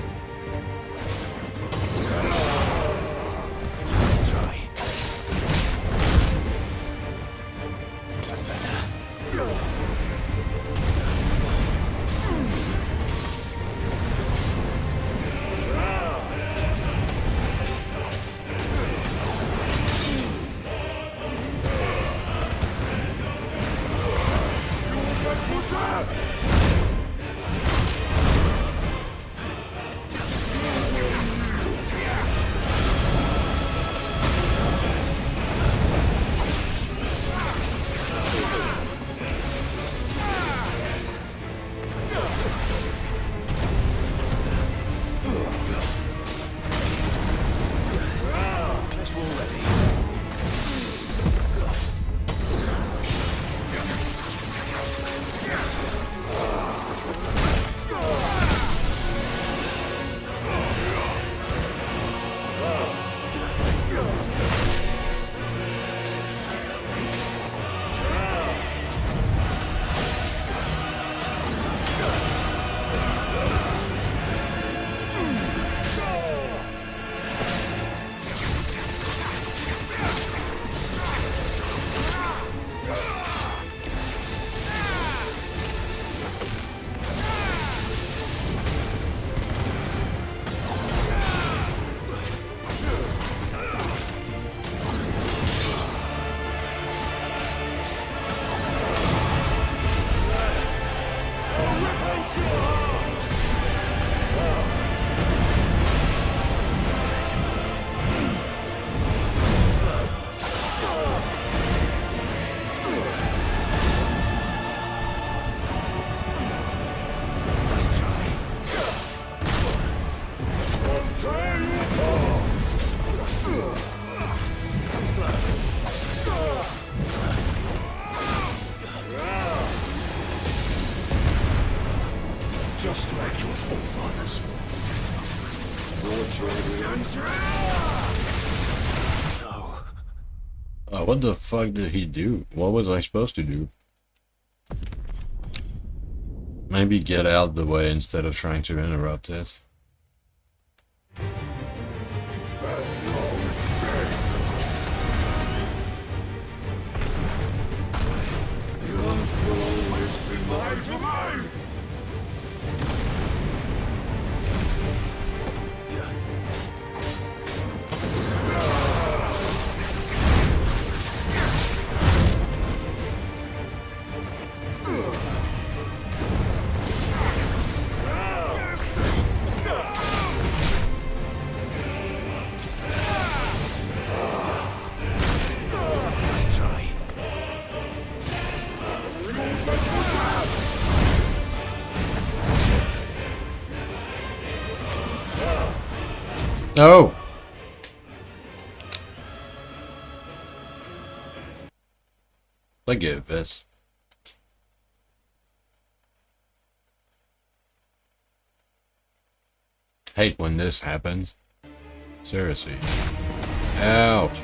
Let's try. That's better. Just like your forefathers. What the fuck did he do? What was I supposed to do? Maybe get out the way instead of trying to interrupt it. No! Look at this. Hate when this happens. Seriously. Ouch.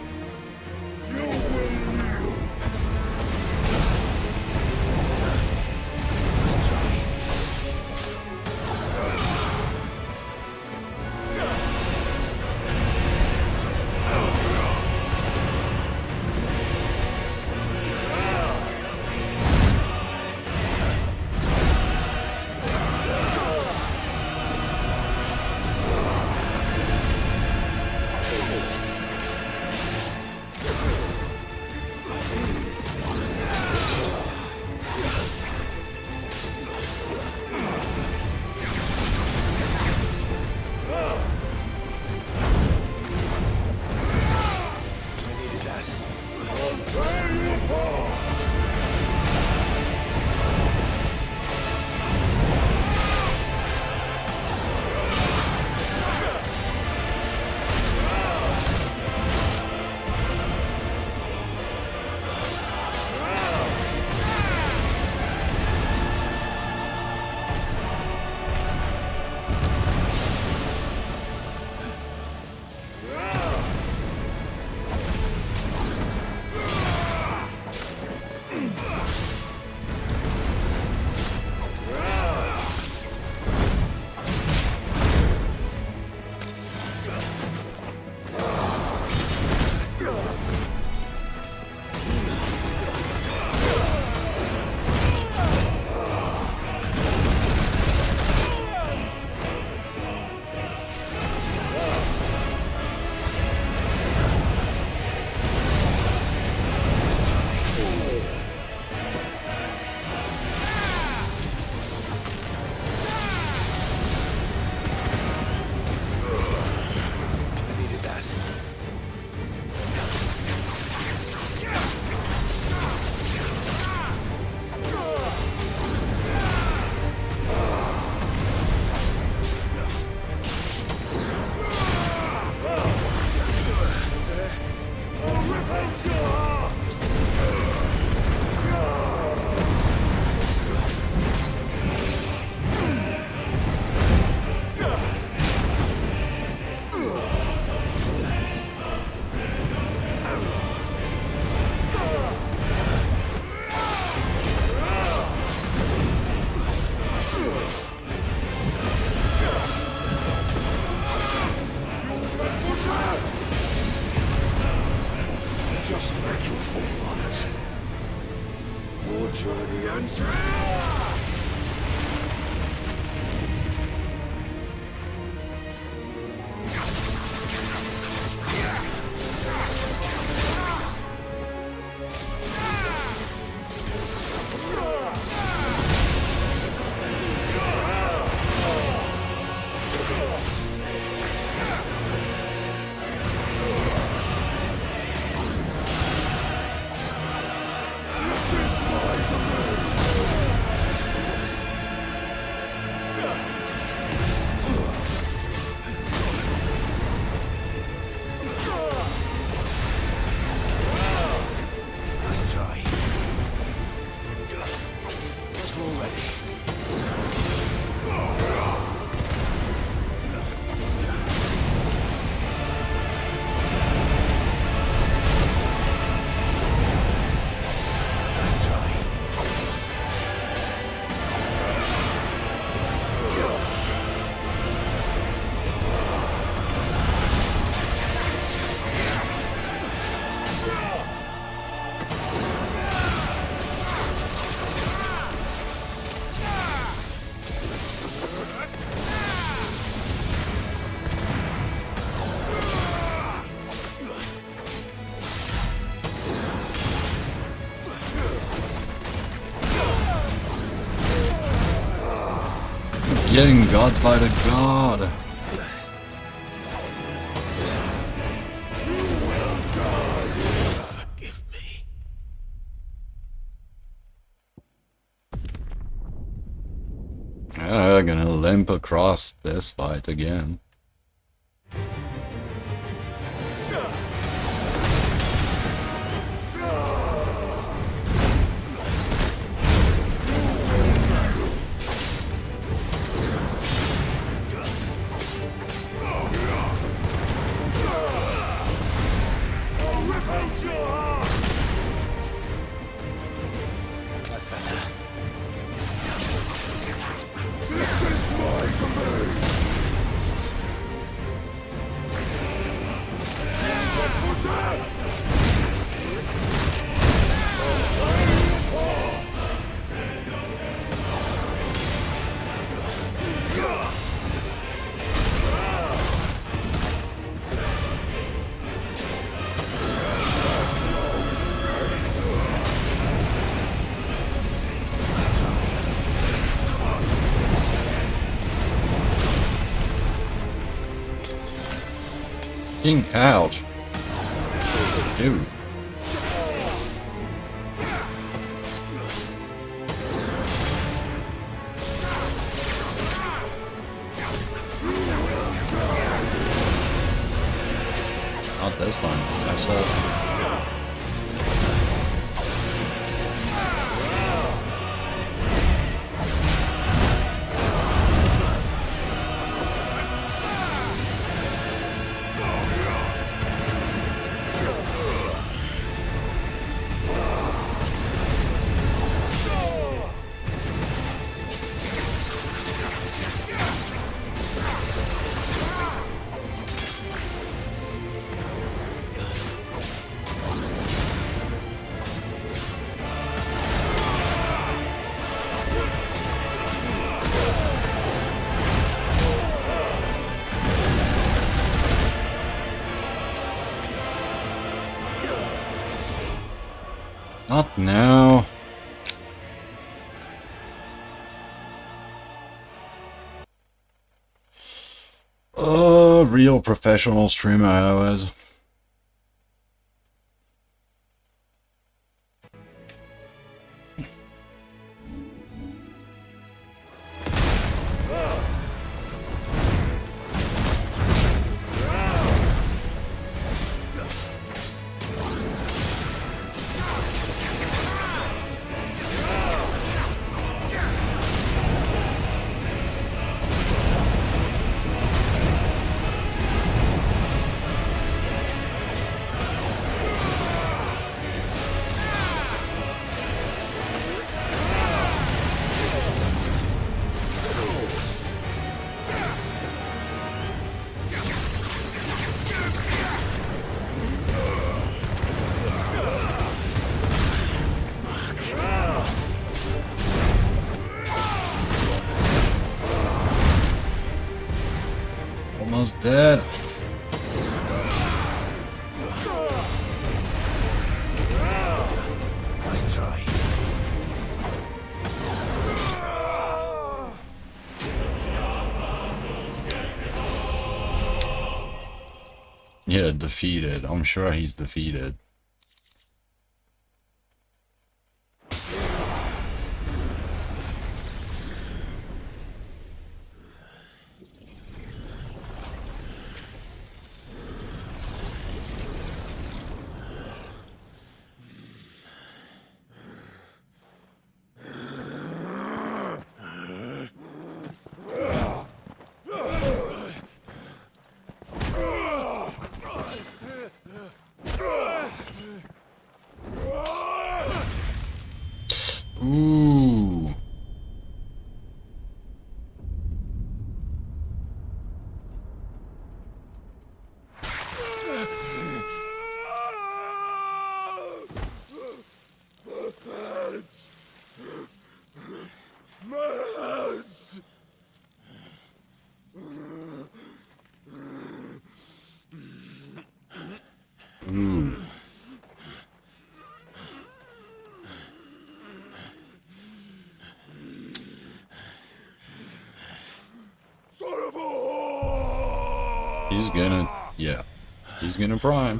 getting got by the god. Forgive me. I'm gonna limp across this fight again. That's better. This is my domain. For death. King, ouch. Dude. Not this one. I saw. Not now. Real professional streamer I was. Almost dead. Nice try. Yeah, defeated. I'm sure he's defeated. Ooh. Ooh. gonna, yeah, he's gonna prime.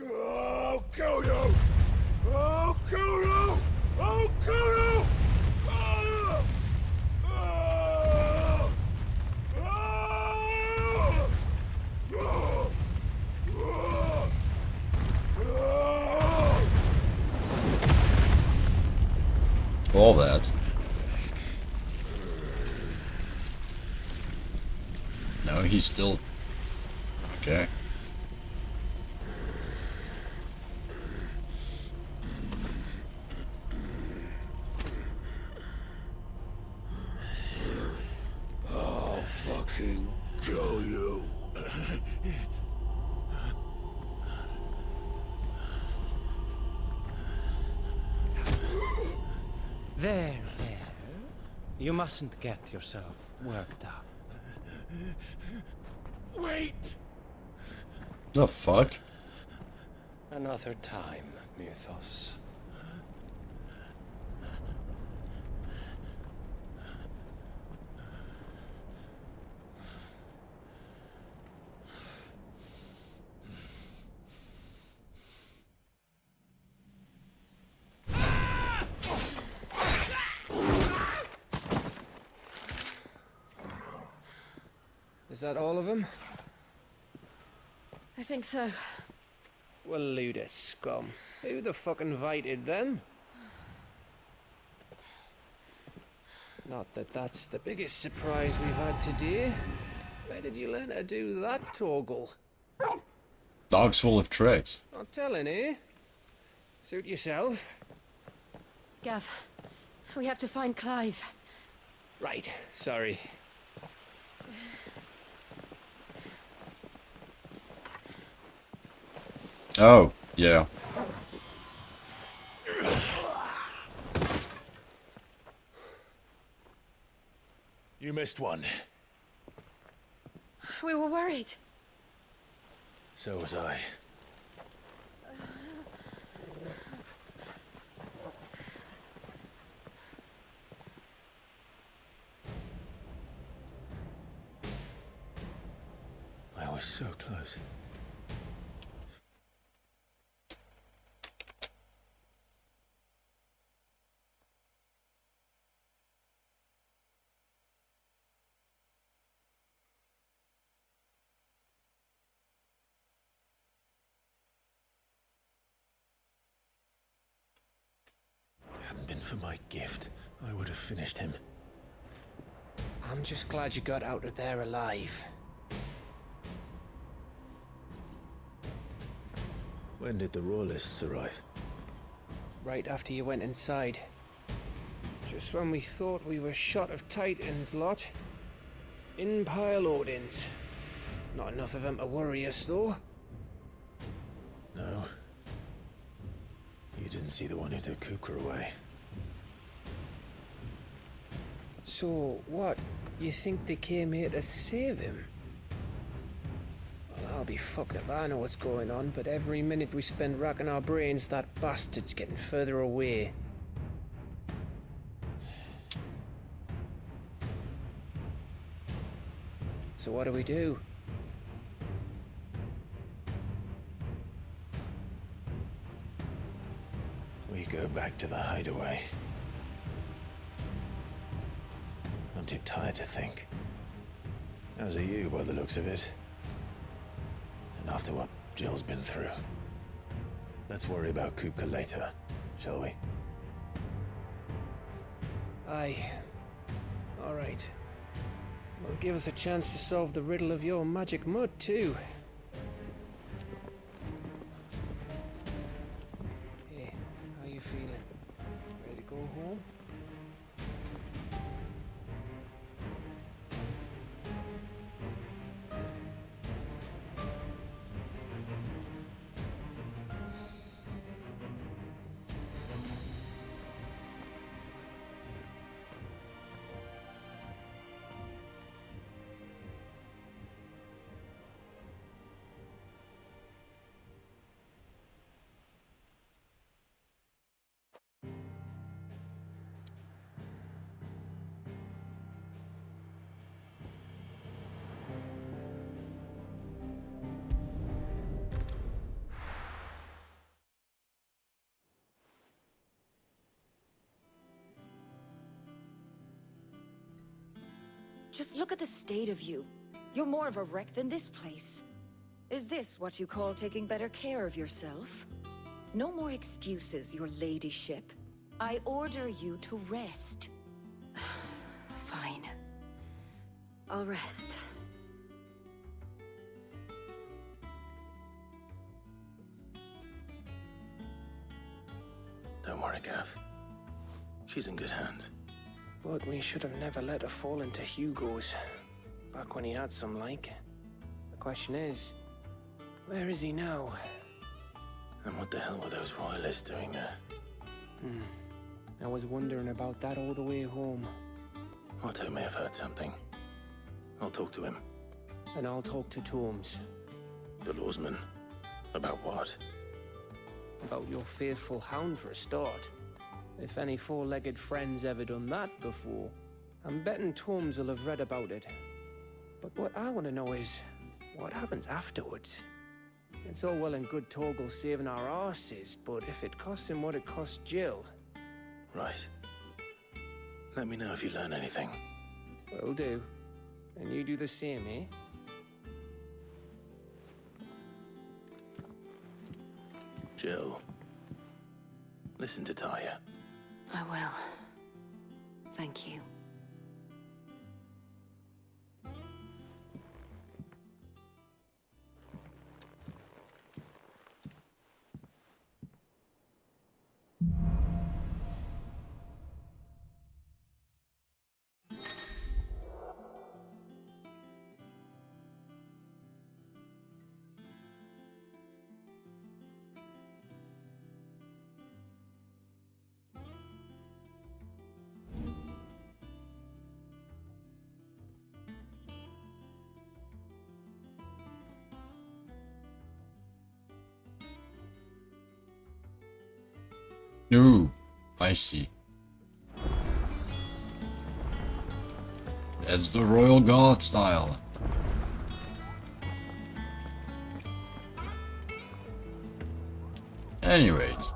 I'll kill you! I'll kill you! I'll kill you! All that. No, he's still... Okay. I'll fucking kill you. There. You mustn't get yourself worked up. Wait! The fuck? Another time, Mythos. Is that all of them? I think so. Well, load of scum. Who the fuck invited them? Not that that's the biggest surprise we've had today. Where did you learn to do that, Torgal? Dog's full of tricks. Not telling, eh? Suit yourself. Gav, we have to find Clive. Right, sorry. Oh, yeah. You missed one. We were worried. So was I. I was so close. Hadn't been for my gift, I would have finished him. I'm just glad you got out of there alive. When did the Royalists arrive? Right after you went inside. Just when we thought we were shot of Titans lot. In pile Odins. Not enough of them to worry us, though. No. You didn't see the one who took Kukra away. So, what? You think they came here to save him? Well, I'll be fucked if I know what's going on, but every minute we spend racking our brains, that bastard's getting further away. So what do we do? We go back to the hideaway. I'm too tired to think. As are you, by the looks of it. And after what Jill's been through. Let's worry about Kupka later, shall we? Aye. Alright. Well, give us a chance to solve the riddle of your magic mud, too. Hey, how you feeling? Ready to go home? Just look at the state of you. You're more of a wreck than this place. Is this what you call taking better care of yourself? No more excuses, your ladyship. I order you to rest. Fine. I'll rest. Don't worry, Gav. She's in good hands. But we should have never let her fall into Hugo's. Back when he had some like. The question is, where is he now? And what the hell were those royalists doing there? I was wondering about that all the way home. Otto may have heard something. I'll talk to him. And I'll talk to Tomes. The lawsman. About what? About your faithful hound for a start. If any four-legged friend's ever done that before, I'm betting Tomes will have read about it. But what I want to know is, what happens afterwards? It's all well and good Torgal saving our arses, but if it costs him what it cost Jill... Right. Let me know if you learn anything. Will do. And you do the same, eh? Jill. Listen to Talia. I will. Thank you. No, I see. That's the Royal Guard style. Anyways.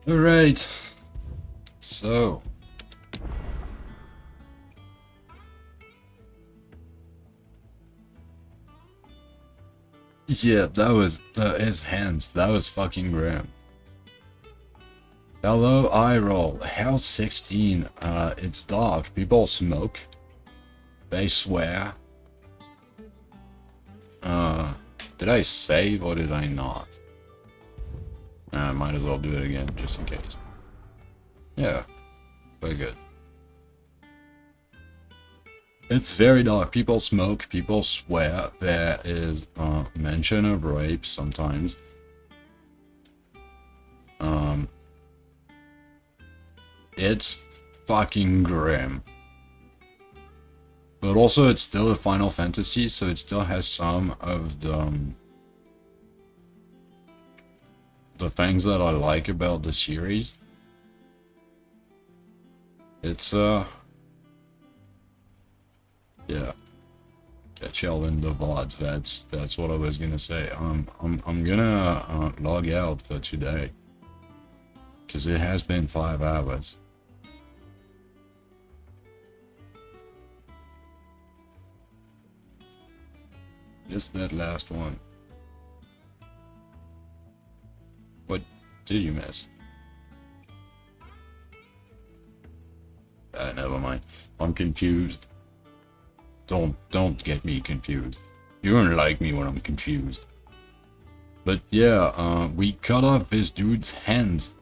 Alright, so yeah, that was his hands. That was fucking grim. Hello, eye roll. House 16. It's dark. People smoke. They swear. Did I save or did I not? I might as well do it again, just in case. Yeah, very good. It's very dark. People smoke, people swear. There is mention of rape sometimes. It's fucking grim. But also it's still a Final Fantasy, so it still has some of the things that I like about the series. It's yeah. Catch y'all in the VODs. That's what I was gonna say. I'm gonna log out for today. Cause it has been 5 hours. Just that last one. What did you miss? Never mind. I'm confused. Don't get me confused. You don't like me when I'm confused. But yeah, we cut off this dude's hands.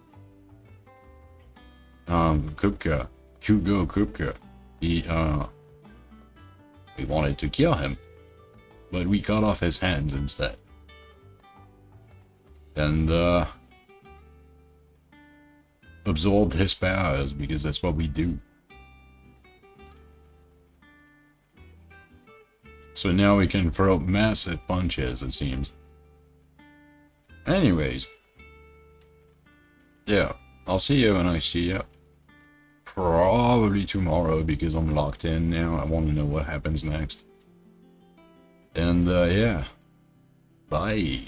Hugo Kupka. We wanted to kill him, but we cut off his hands instead. And absorbed his powers, because that's what we do. So now we can throw massive punches, it seems. Anyways. Yeah, I'll see you when I see you. Probably tomorrow, because I'm locked in now. I want to know what happens next. And yeah. Bye.